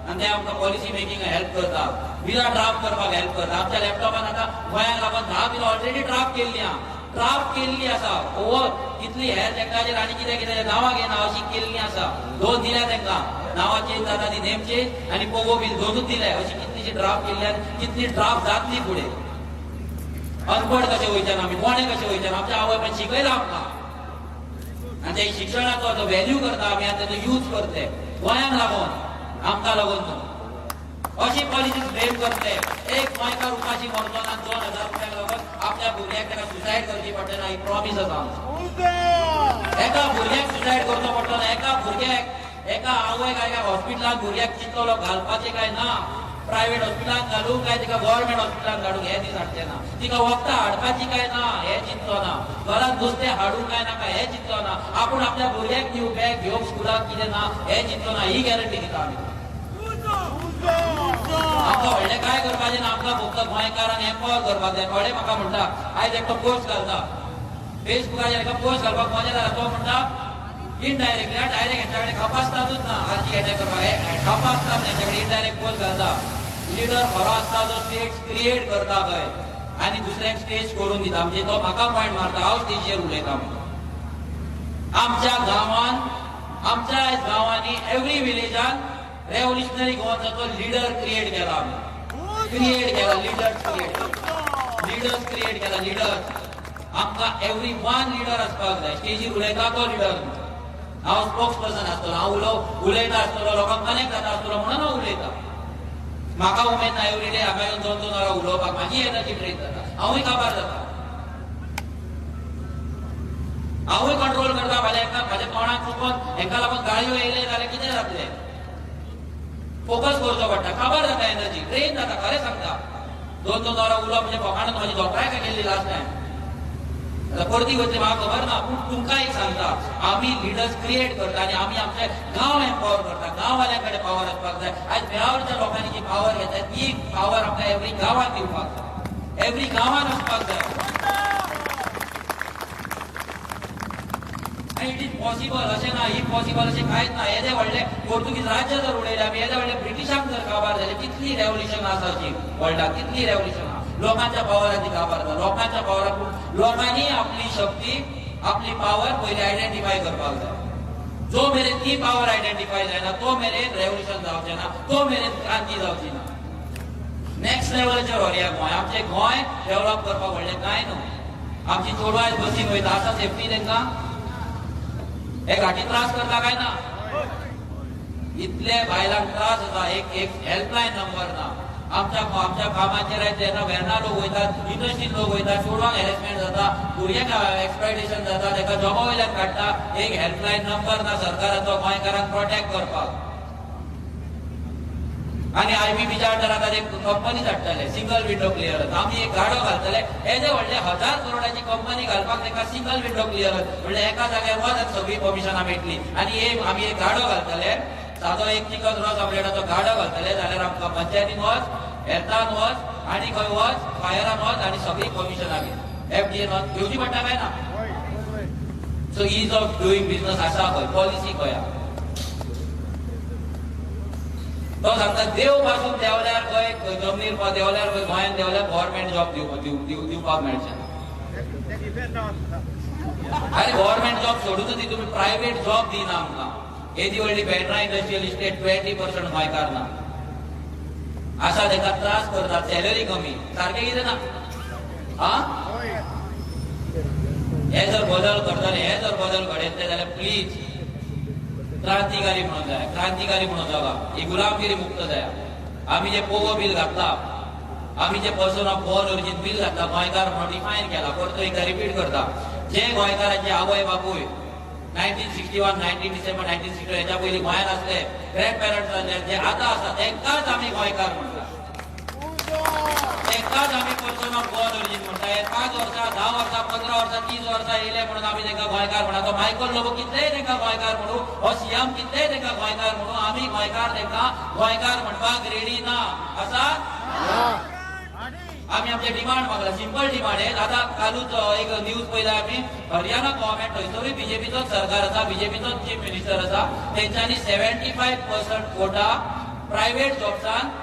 आणि ते आमकां पॉलिसी मेकिंग हेल्प करता, बिलां ड्राफ्ट करपाक हेल्प करता. आमच्या लॅपटॉपान आतां गोंयांक लागून 10 बिलां ऑलरेडी ड्राफ्ट केल्ली आसा. ओवर कितली हेर जगाचेर आनी कितें कितें नांवां घेना अशी केल्ली आसा. 2 दिल्या तांकां नांवां चेंज जाता ती नेम चेंज आनी पोगो बील 2च दिले. अशी कितलीशी ड्राफ्ट केल्ली आनी कितली ड्राफ्ट जातली फुडें. अनपड कशें वयच्यान आमी कोणे कशें वयच्यान आमच्या आवय पण शिकयला आमकां आनी ते शिक्षणाचो जो व्हॅल्यू करता आमी आनी तेजो यूज करते गोंयांक लागून आमकां लागून न्हू. अशी पॉलिसी फ्रेम करते. एक गोंयकार उपाशी मरचो ना 2,000 रुपयांक लागून आपल्या भुरग्याक ताका सुसायड करची पडटना ही प्रॉमिस आसा आमची. एका भुरग्याक सुसायड करचो पडटलो एका भुरग्याक एका आवयक एका हॉस्पिटलांत भुरग्याक चिंतलो घालपाचें काय ना. प्रायव्हेट हॉस्पिटलांत घालूंक काय तिका गव्हर्नमेंट हॉस्पिटलांत धाडूंक हे दीस हाडचे ना. तिका वखदां हाडपाची काय ना हे चिंतलो ना. घरांत नुस्तें हाडूंक काय नाका हे चिंतलो ना. आपूण आपल्या भुरग्याक न्यू बॅग घेवंक स्कुलाक कितें ना हे चिंतलो ना. ही गॅरंटी दिता आमी. आमकां व्हडलें काय करपाचें ना. आमकां फक्त गोंयकारांक एम्पावर करपाक जाय. थोडे म्हाका म्हणटा आयज एकटो पोस्ट घालता फेसबुकाचेर एका पोस्ट घालपाक मजा जाता. तो म्हणटा इनडायरेक्टली डायरेक्ट हेंच्या कडेन खपासतातूच ना आरची अटॅक करपाक खपासतात तेंच्या कडेन इनडायरेक्ट पोस्ट घालता. लिडर खरो आसता जो स्टेज क्रिएट करता खंय आनी दुसऱ्याक स्टेज करून दिता. म्हणजे तो म्हाका पॉयंट मारता हांव स्टेजीचेर उलयता. आमच्या आमच्या गांवांनी एवरी विलेजान रेव्होल्युशनरी गोवांचो लिडर क्रिएट केला आमी. लिडर्स क्रिएट केला लिडर्स. आमकां एवरी वन लिडर आसपाक जाय. स्टेजीर उलयता तो लिडर. हांव स्पोक्स पर्सन आसतलो हांव उलयता आसतलो लोकांक कनेक्ट जाता आसतलो म्हणून हांव उलयता. म्हाका उमेद ना एवरी डे हांगा येवन 2-2 वरां उलोवपाक. म्हाजी एनर्जी ड्रेन जाता. हांवूय काबार जाता. हांवूय कंट्रोल करता म्हाज्या तोंडाक चुकून हेका लागून गाळयो येयले जाल्यार कितें जातलें. फोकस करचो पडटा. काबार जाता एनर्जी ड्रेन जाता. खरें सांगता 2-2 वरां उलोवप म्हणजे फकाणान म्हाजी दोतोराय काय केल्ली लास्ट टायम. परती वयतली म्हाका खबर ना. पूण तुमकां एक सांगता आमी लिडर्स क्रिएट करता आनी आमी आमचे गांव एम्पावर करता. गांववाल्यां कडेन पावर आसपाक जाय. आयज बेळावरच्या लोकांनी जी पावर घेता ती पावर आमकां एवरी गांवांत दिवपाक जाय. एवरी गांवांत आसपाक जाय. इट इज पॉसिबल अशें ना ही पॉसिबल अशें कांयच ना. येदे व्हडले पोर्तुगीज राज्य जर उडयलें आमी येदे व्हडले ब्रिटिशांक जर काबार जाले कितली रेव्होल्युशन आसा अशी वर्ल्डाक कितली रेव्होल्युशन आसा. लोकांच्या पावरान ती काबार जाता. लोकांच्या पावरान लोकांनी आपली शक्ती आपली पावर पयली आयडेंटिफाय करपाक जाय. जो मेरेन ती पावर आयडेंटिफाय जायना तो मेरेन रेव्होल्युशन जावचें ना. तो मेरेन क्रांती जावची ना. नेक्स्ट लेवलाचेर व्हरया गोंय. आमचें गोंय डेव्हलप करपाक व्हडलें कांय न्हू. आमची चेडवां आयज बसीन वयता आसा सेफ्टी तांकां. हे घाटी त्रास करता काय ना. इतले बायलांक त्रास जाता. एक हेल्पलायन नंबर ना. आमच्या कामाचेर जेन्ना वेर्ना लोक वयतात इंडस्ट्रीन लोक वयतात चेडवांक हॅरेसमेंट जाता भुरग्यांक एक्सप्लॉयटेशन जाता ताका जॉबा वयल्यान काडटा. एक हेल्पलायन नंबर ना सरकाराचो गोंयकारांक प्रोटेक्ट करपाक. आनी IBBच्या अंडरांत एक कंपनी धाडटले सिंगल विंडो क्लियरन्स. आमी एक गाडो घालतले येदे व्हडले 1000 करोडाची कंपनी घालपाक ताका सिंगल विंडो क्लियरन्स म्हणजे एका जाग्यार वच सगळी परमिशनां मेळटली. आनी आमी एक गाडो घालतले सादो एक चिकन रॉस ऑमलेटाचो गाडो घालतले जाल्यार आमकां पंचायतीन वच हेल्थान वच आनी खंय वच फायरान वच आनी सगळी परमिशनां घे. FDAन वच घेवची पडटा काय ना. So is of doing business आसा खंय पॉलिसी खंय. तो सांगता देव पासून देंवल्यार खंय जमनीर देंवल्यार खंय गोंयांत देंवल्यार गव्हर्नमेंट जॉब दिवपाक मेळचे. अरे गव्हर्नमेंट जॉब सोडून दी तुम्ही प्रायव्हेट जॉब दिना आमकां. येदी व्हडली बॅट्रा इंडस्ट्रियल इस्टेट 20% गोंयकार ना. असा ताका त्रास करतात सॅलरी कमी सारखें कितें ना. हे जर बदल करतले हे जर बदल घडयतले जाल्यार प्लीज क्रांतिकारी म्हणून जाय. क्रांतिकारी म्हणून जगा. ही गुलामगिरी मुक्त जाय. आमी जे पोगो बील घातला आमी जे person of born origin bill घातला गोंयकार म्हणून डिफायन केला. परतो एकदा रिपीट करता. जे गोंयकारांचे आवय बापूय 1961 19 डिसेंबर 1960 हेच्या पयलीं गोंयांत आसले ग्रँड पेरंट्स जे आतां आसा तेंकाच आमी गोंयकार म्हणटा. तेंकाच आमी पर्सन ऑफ बॉर्न ओरिजीन म्हणटा. 5 वर्सां 10 वर्सां 15 वर्सां 30 वर्सां येयले म्हणून आमी तांकां गोंयकार म्हणटा. तो मायकल लोबो कितलेय तांकां गोंयकार म्हणू हो सीएम कितले तांकां गोंयकार म्हणून आमी गोंयकार तांकां गोंयकार म्हणपाक रेडी ना आसात आम्ही आमचे डिमांड मागला सिंपल डिमांड आहे आता कालूच एक न्यूज पळयला आम्ही हरियाणा गव्हर्नमेंट थंयसरूय बीजेपीचोच सरकार आसा बीजेपीचोच चीफ मिनिस्टर आसा तेंच्यांनी 75% कोटा प्रायव्हेट जॉब्सान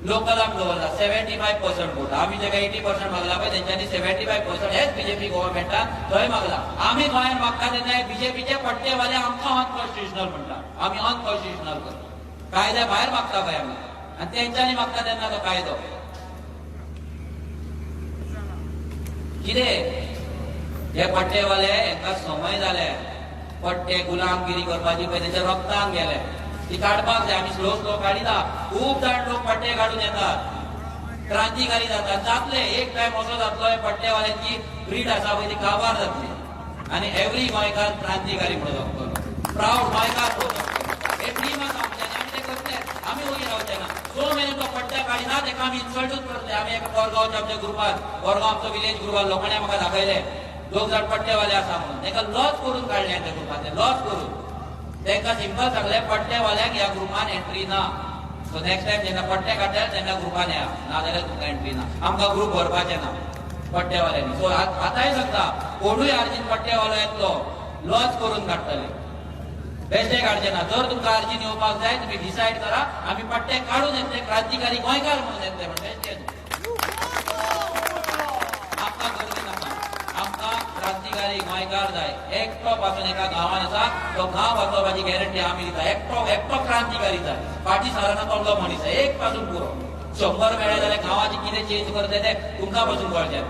लोकलांक दवरला 75% कोटा आमी जेका 80% मागला पळय तेंच्यांनी 75% हेच बीजेपी गव्हर्नमेंटान थंय मागला आमी गोंयांत मागता तेन्ना बीजेपीचे पट्टेवाले आमकां अनकॉन्स्टिट्युशनल म्हणटा आमी अनकॉन्स्टिट्युशनल करता कायद्या भायर मागता पळय आमी आनी तेंच्यांनी मागता तेन्ना तो कायदो कितें हे पट्टेवाले हांकां समय जाले पट्टे गुलामगिरी करपाची पळय तेंच्या रक्तान गेले ती काडपाक जाय आमी स्लो स्लो काडिता खूब जाण लोक पट्टे काडून येतात क्रांतिकारी जातात जातले एक टायम असो जातलो हे पट्टेवाल्यांची ब्रीड आसा पळय ती काबार जातली आनी एवरी गोंयकार क्रांतिकारी म्हणून जगतलो प्राऊड गोंयकार हे ड्रीम आसा आमच्यानी आमी ते करतले आमी वयर रावचे ना सो मेरेन तो पट्टे काडिना तेका आमी इन्सल्टूच करतले आमी एका कोरगांवच्या आमच्या ग्रुपार कोरगांव आमचो विलेज ग्रुपार लोकांनी म्हाका दाखयले दोग जाण पट्टेवाले आसा म्हणून तेका लॉस करून काडले त्या ग्रुपांतले लॉस करून तेंका सिंपल सांगले पट्टेवाल्यांक ह्या ग्रुपान एंट्री ना सो नेक्स्ट टाइम जेन्ना पट्टे काडटा तेन्ना ग्रुपान या नाजाल्यार तुमकां एंट्री ना आमकां ग्रुप भरपाचे ना पट्टेवाल्यांनी सो आतांय सांगता कोणूय अर्जीन पट्टेवालो येतलो लॉस करून काडटले बेश्टे काडचे ना जर तुमकां अर्जीन येवपाक जाय तुमी डिसायड करा आमी पट्टे काडून येतले क्रांतिकारी गोंयकार म्हणून येतले म्हणजे बेश्टे आमकां गर्दी नाका आमकां क्रांतिकारी गोंयकार जाय एकटो पासून एका गांवान आसा तो गांव वाचोवपाची गॅरंटी आमी दिता एकटो क्रांतिकारी जाय फाटी सारना तोमलो मनीस एक पासून पुरो 100 मेळ्ळे जाल्यार गांवाची कितें चेंज करता ते तुमकां पासून कळचें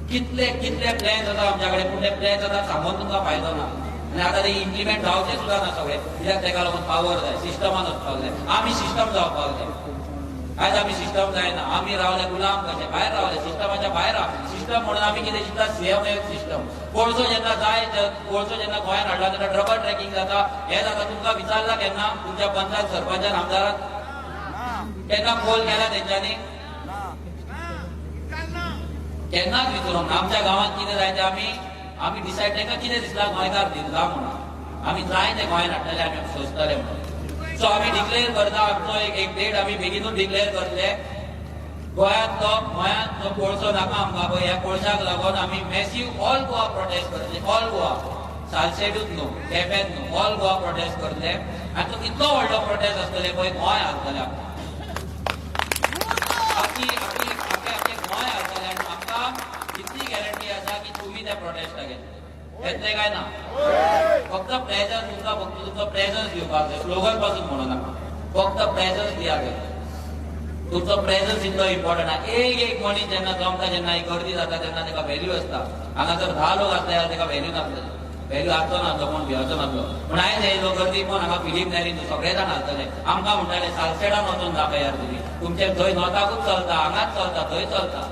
कितले कितले प्लॅन्स आसा आमच्या कडेन पूण ते प्लॅन्स आतां सांगून तुमकां फायदो ना आनी आतां ते इम्प्लिमेंट जावचे सुद्दां ना सगळे कित्याक तेका लागून पावर जाय सिस्टमान वचपाक जाय आमी सिस्टम जावपाक जाय आयज आमी सिस्टम जायना आमी रावले गुलाम कशे भायर रावले सिस्टमाच्या भायर सिस्टम म्हणून आमी कितें चिंतता सीएम एक सिस्टम कोळसो जेन्ना जाय कोळसो जेन्ना गोंयांत हाडला तेन्ना डबल ट्रॅकिंग जाता हे जाता तुमकां विचारला केन्ना तुमच्या पंचायत सरपंचान आमदारान केन्ना पोल केला तेंच्यांनी केन्नाच विचारूंक आमच्या गांवांत कितें जाय ते आमी डिसायड तेका कितें दिसला गोंयकार दितला म्हणून आमी जाय ते गोंयांत हाडटले आमी सोंसतले म्हणून सो आमी डिक्लेअर करता आमचो एक डेट आमी बेगीनूच डिक्लेअर करतले गोंयांत जो कोळसो नाका आमकां पळय ह्या कोळशाक लागून आमी मॅसिव्ह ऑल गोवा प्रोटेस्ट करतले ऑल गोवा सालसेडूच न्हू केपेंत न्हू ऑल गोवा प्रोटेस्ट करतले आनी तो कितलो व्हडलो प्रोटेस्ट आसतले पळय गोंय हालतले आख्खे गोंय हालतले आनी आमकां इतली गॅरंटी आसा की तुमी त्या प्रोटेस्टाक येतले काय ना फक्त प्रेझन्स तुमकां फक्त तुमचो प्रेझन्स दिवपाक जाय स्लोगन पासून म्हणू नाका फक्त प्रेझन्स दियात तुमचो प्रेझन्स इतलो इम्पॉर्टंट आहा एक मनीस जेन्ना जमता जेन्ना ही गर्दी जाता तेन्ना तेका व्हॅल्यू आसता हांगा जर 10 लोक आसले जाल्यार तेका व्हॅल्यू नासलें व्हॅल्यू आसचो नासलो कोण भिवचो नासलो पूण आयज येयलो गर्दी कोण हांगा फिलीप नॅरीन सगळे जाण आसतले आमकां म्हणटाले सालसेडान वचून दाखय यार तुमी तुमचे थंय नॉर्थाकूच चलता हांगाच चलता थंय चलता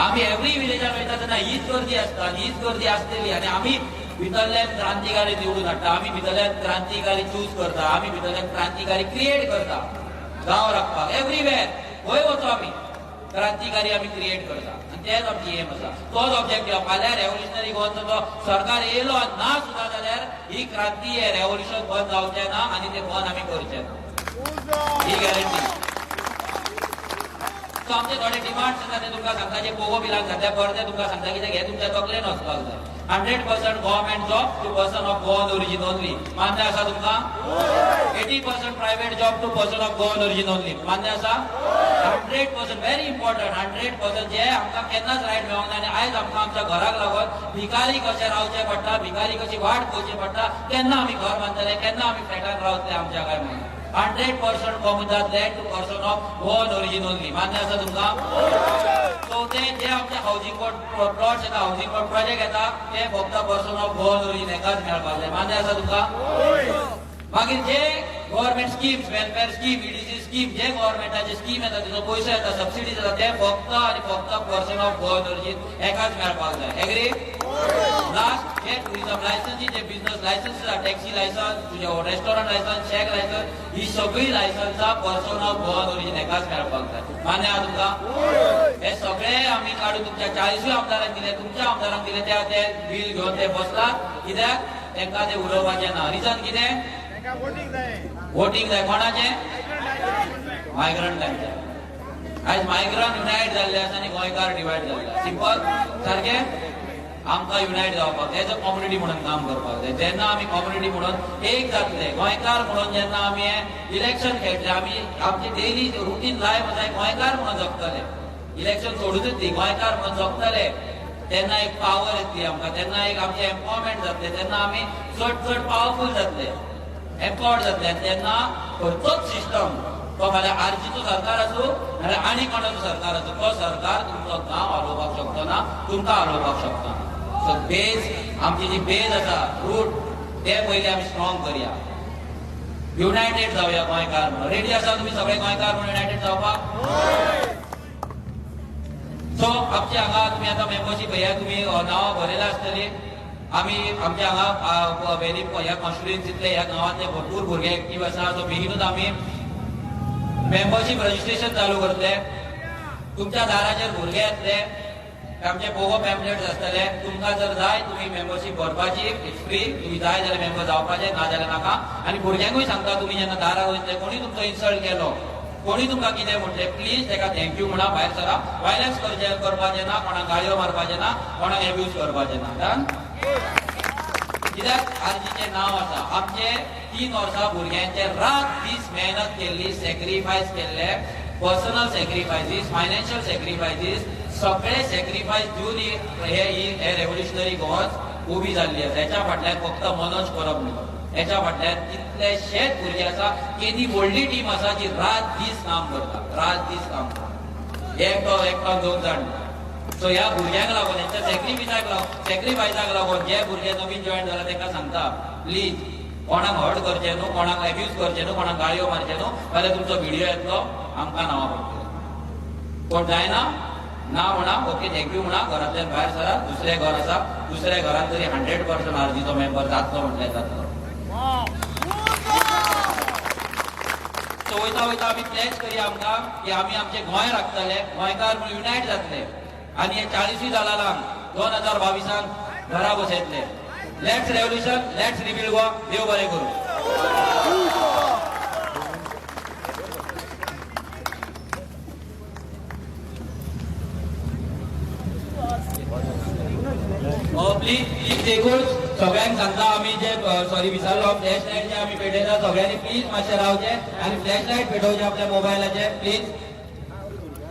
आमी एवरी विलेजान वयता तेन्ना हीच गर्दी आसता हीच गर्दी आसतली आनी आमी भितरल्यान क्रांतिकारी निवडून हाडटा आमी भितरल्यान क्रांतिकारी चूज करता आमी भितरल्यान क्रांतिकारी क्रिएट करता गांव राखपाक एवरीवेर खंय वचो आमी क्रांतिकारी आमी क्रिएट करता आनी तेच आमची एम आसा तोच ऑब्जेक्टीव फाल्यां रेव्होल्युशनरी गोवन्सचो सरकार येयलो ना सुद्दां जाल्यार ही क्रांती हे रेव्होल्युशन बंद जावचें ना आनी ते बंद आमी करचें ना ही गॅरंटी सो आमचे थोडे डिमांड्स आसा ते तुमकां सांगता जे पोगो बिलाक घातल्या परते तुमकां सांगता कित्याक हे तुमच्या तकलेन वचपाक जाय 100% government job to person of Goan origin only मान्य आसा तुमकां 80% private job to person of Goan origin only मान्य आसा 100% व्हेरी इम्पॉर्टंट 100% जे आमकां केन्नाच रायट मेळोंक ना आनी आयज आमकां आमच्या घराक लागून भिकारी कशें रावचें पडटा भिकारी कशी वाट पळोवची पडटा केन्ना आमी घर बांदतले केन्ना आमी फ्लॅटान रावतले आमच्या काय म्हणून 100% common land to person of Goan origin only मान्य आसा तुमकां सो ते जे आमचे हाऊसिंग बोर्ड प्लॉट्स येता हाऊसिंग बोर्ड प्रोजेक्ट येता ते फक्त पर्सन ऑफ गोवन ओरिजीन एकाच मेळपाक जाय मान्य आसा तुमकां मागीर जे government schemes welfare scheme EDC scheme जे गव्हर्नमेंटाचे स्कीम येता तिचो पयसो येता सबसिडीज येता ते फक्त आनी फक्त पर्सन ऑफ गोवन ओरिजीन एकाच मेळपाक जाय एग्री लास्ट हे टुरिझम लायसन्स जे बिझनेस लायसन्स आसा टॅक्सी लायसन्स तुजे रेस्टॉरंट लायसन्स शेक लायसन्स ही सगळी लायसन्सां पर्सन ऑफ गोवन ओरिजीन एकाच मेळपाक जाय मान्य आहा तुमकां हे सगळे आमी काडून तुमच्या 40 आमदारांक दिले तुमच्या आमदारांक दिले ते बिल घेवन ते बसला कित्याक तांकां ते उलोवपाचें ना. रिजन कितें? तांकां वोटींग जाय. वोटींग जाय कोणाचें? मायग्रंटांचें. आयज मायग्रंट युनायट जाल्ले आसा आनी गोंयकार डिवायड जाल्ले. सिंपल सारकें. आमकां युनायट जावपाक एज अ कम्युनिटी म्हणून काम करपाक जाय. जेन्ना आमी कम्युनिटी म्हणून एक जातले गोंयकार म्हणून जेन्ना आमी इलेक्शन खेळटले आमी आमची डेली रुटीन लायफ आसा गोंयकार म्हणून जगतले. इलेक्शन सोडूनच ती गोंयकार म्हणून जगतले तेन्ना एक पावर येतली आमकां. तेन्ना एक आमचें एम्पावरमेंट जातलें. तेन्ना आमी चड चड पावरफूल जातले एम्पावर्ड जातले. तेन्ना खंयचोच सिस्टम तो फाल्यां आरजीचो सरकार आसूं नाल्यार आनी कोणाचो सरकार आसूं तो सरकार तुमचो गांव हालोवपाक शकतो ना, तुमकां हालोवपाक शकतो ना. सो बेज आमची जी बेज आसा रूट ते पयलीं आमी स्ट्रॉंग करया. युनायटेड जावया गोंयकार म्हणून. रेडी आसा तुमी सगळे गोंयकार म्हणून युनायटेड जावपाक? सो आमच्या हांगा तुमी आतां मेंबरशीप ह्या तुमी नांवां बरयला आसतली. आमी आमच्या हांगा वेरी ह्या कॉन्स्टिट्युएन्सींतले ह्या गांवांतले भरपूर भुरगे एक्टीव आसा. सो बेगीनूच आमी मेंबरशीप रजिस्ट्रेशन चालू करतले. तुमच्या दाराचेर भुरगे येतले. आमचे पोगो पॅम्पलेट्स आसतले. तुमकां जर जाय तुमी मेंबरशीप भरपाची इट्स फ्री. तुमी जाय जाल्यार मेंबर जावपाचे ना जाल्यार नाका. आनी भुरग्यांकूय सांगता तुमी जेन्ना दारार वयतले कोणी तुमचो इन्सल्ट केलो कोणी तुमकां कितें म्हटलें प्लीज ताका थँक्यू म्हणा भायर सरा. वायलन्स करपाचें ना, कोणाक गाळयो मारपाचें ना, कोणाक एब्यूज करपाचें ना. डन. कित्याक आरजीचें नांव आसा. आमचे 3 वर्सां भुरग्यांचे रात दीस मेहनत केल्ली, सॅक्रिफायस केल्ले, पर्सनल सॅक्रिफायसीस, फायनान्शियल सॅक्रिफायसीस, सगळे सॅक्रिफायस दिवन हे रेव्होल्युशनरी गोवन्स उबी जाल्ली आसा. हेच्या फाटल्यान फक्त मनोज परब न्ही, हेच्या फाटल्यान कितलेशेच भुरगे आसा. केदी व्हडली टीम आसा जी रात दीस काम करता, रात दीस काम करता. एकटो 2 जाण. सो ह्या भुरग्यांक लागून हेच्या सॅक्रिफायसाक लागून जे भुरगे नवीन जॉईन जाला तांकां सांगता प्लीज कोणाक हर्ट करचें न्हू, कोणाक एब्यूज करचें न्हू, कोणाक गाळयो मारचें न्हू, जाल्यार तुमचो व्हिडिओ येतलो आमकां नांवां पडटलीं. कोण जायना ना म्हणा, ओके थँक्यू म्हणा, घरांतल्यान भायर सरा. दुसरें घर आसा, दुसऱ्या घरांत तरी 100% आरजीचो मेंबर जातलो म्हटल्यार जातलो. सो वयता वयता आमी प्लेज करया आमकां की आमी आमचें गोंय राखतले, गोंयकार म्हणून युनायट जातले आनी हे 40 जालांक 2022 घरा बसयतले. Let's revolution, let's rebuild Goa. देव बरें करूं. प्लीज देखून सगळ्यांक सांगता आमी जे सॉरी विसरलो फ्लॅश लायट जे आमी पेटयता सगळ्यांनी प्लीज मातशें रावचे आनी फ्लॅश लायट पेटोवचे आपल्या मोबायलाचे. प्लीज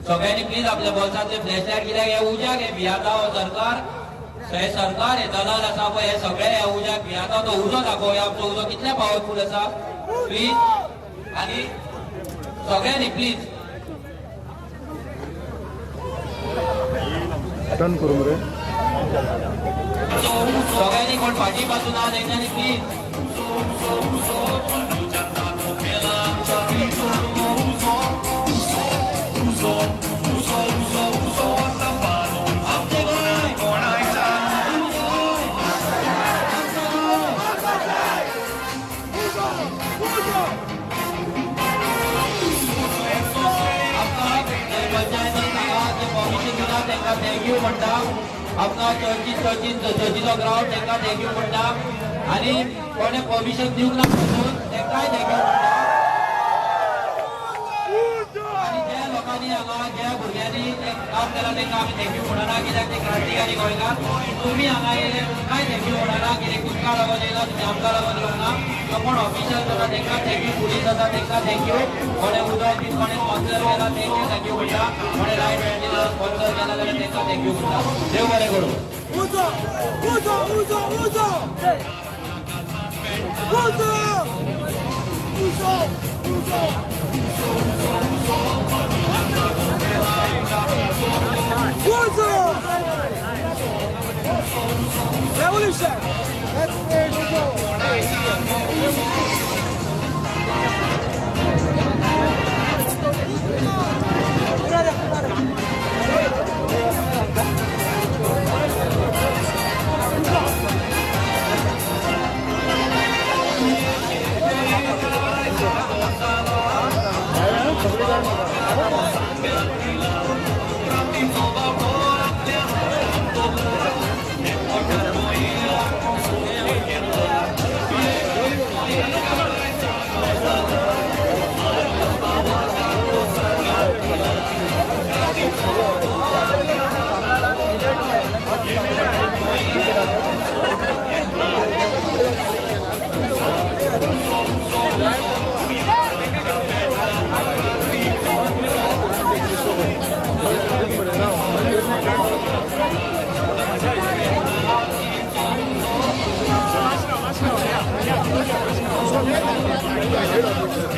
सगळ्यांनी प्लीज आपल्या बोल्सांतले फ्लॅश लायट, कित्याक हे उज्याक हे भियाता हो सरकार. हे सरकार हे दलाल आसा पळय हे सगळे ह्या उज्याक भियाता. तो उजो दाखोवया आमचो उजो कितले पावरफूल आसा प्लीज. आनी सगळ्यांनी प्लीज टर्न करू मरे. सगळ्यांनी कोण फाटी पासून आहा तेंच्यांनी प्लीज थँक्यू म्हणटा. आमकां चर्चीचो ग्राउंड तांकां थँक्यू म्हणटा आनी कोणें परमिशन दिवंक ना म्हणून तांकांय थँक्यू म्हणटा. आनी ज्या लोकांनी हांगा ज्या भुरग्यांनी काम केलां तांकां आमी थँक्यू म्हणना, कित्याक ते क्रांतिकारी गोंयकार. तुमी हांगा येयले तुमकांय थँक्यू म्हणना, कित्याक तुमकां लागून येयला, तुमी आमकां लागून येवंक ना. तो कोण ऑफिशल्स आसा तांकां थँक्यू, पुलीस आसा तांकां थँक्यू, कोणें उदक बी कोणें स्पॉन्सर केला तांकां थँक्यू म्हणटा, कोणें लायट वेळ स्पॉन्सर केला जाल्यार तांकां थँक्यू म्हणटा. देव बरें करूं. Uzo! Uzo! Uzo! Uzo! Uzo! Uzo! Uzo! Revolution! Let's go! Thank you. Let's go.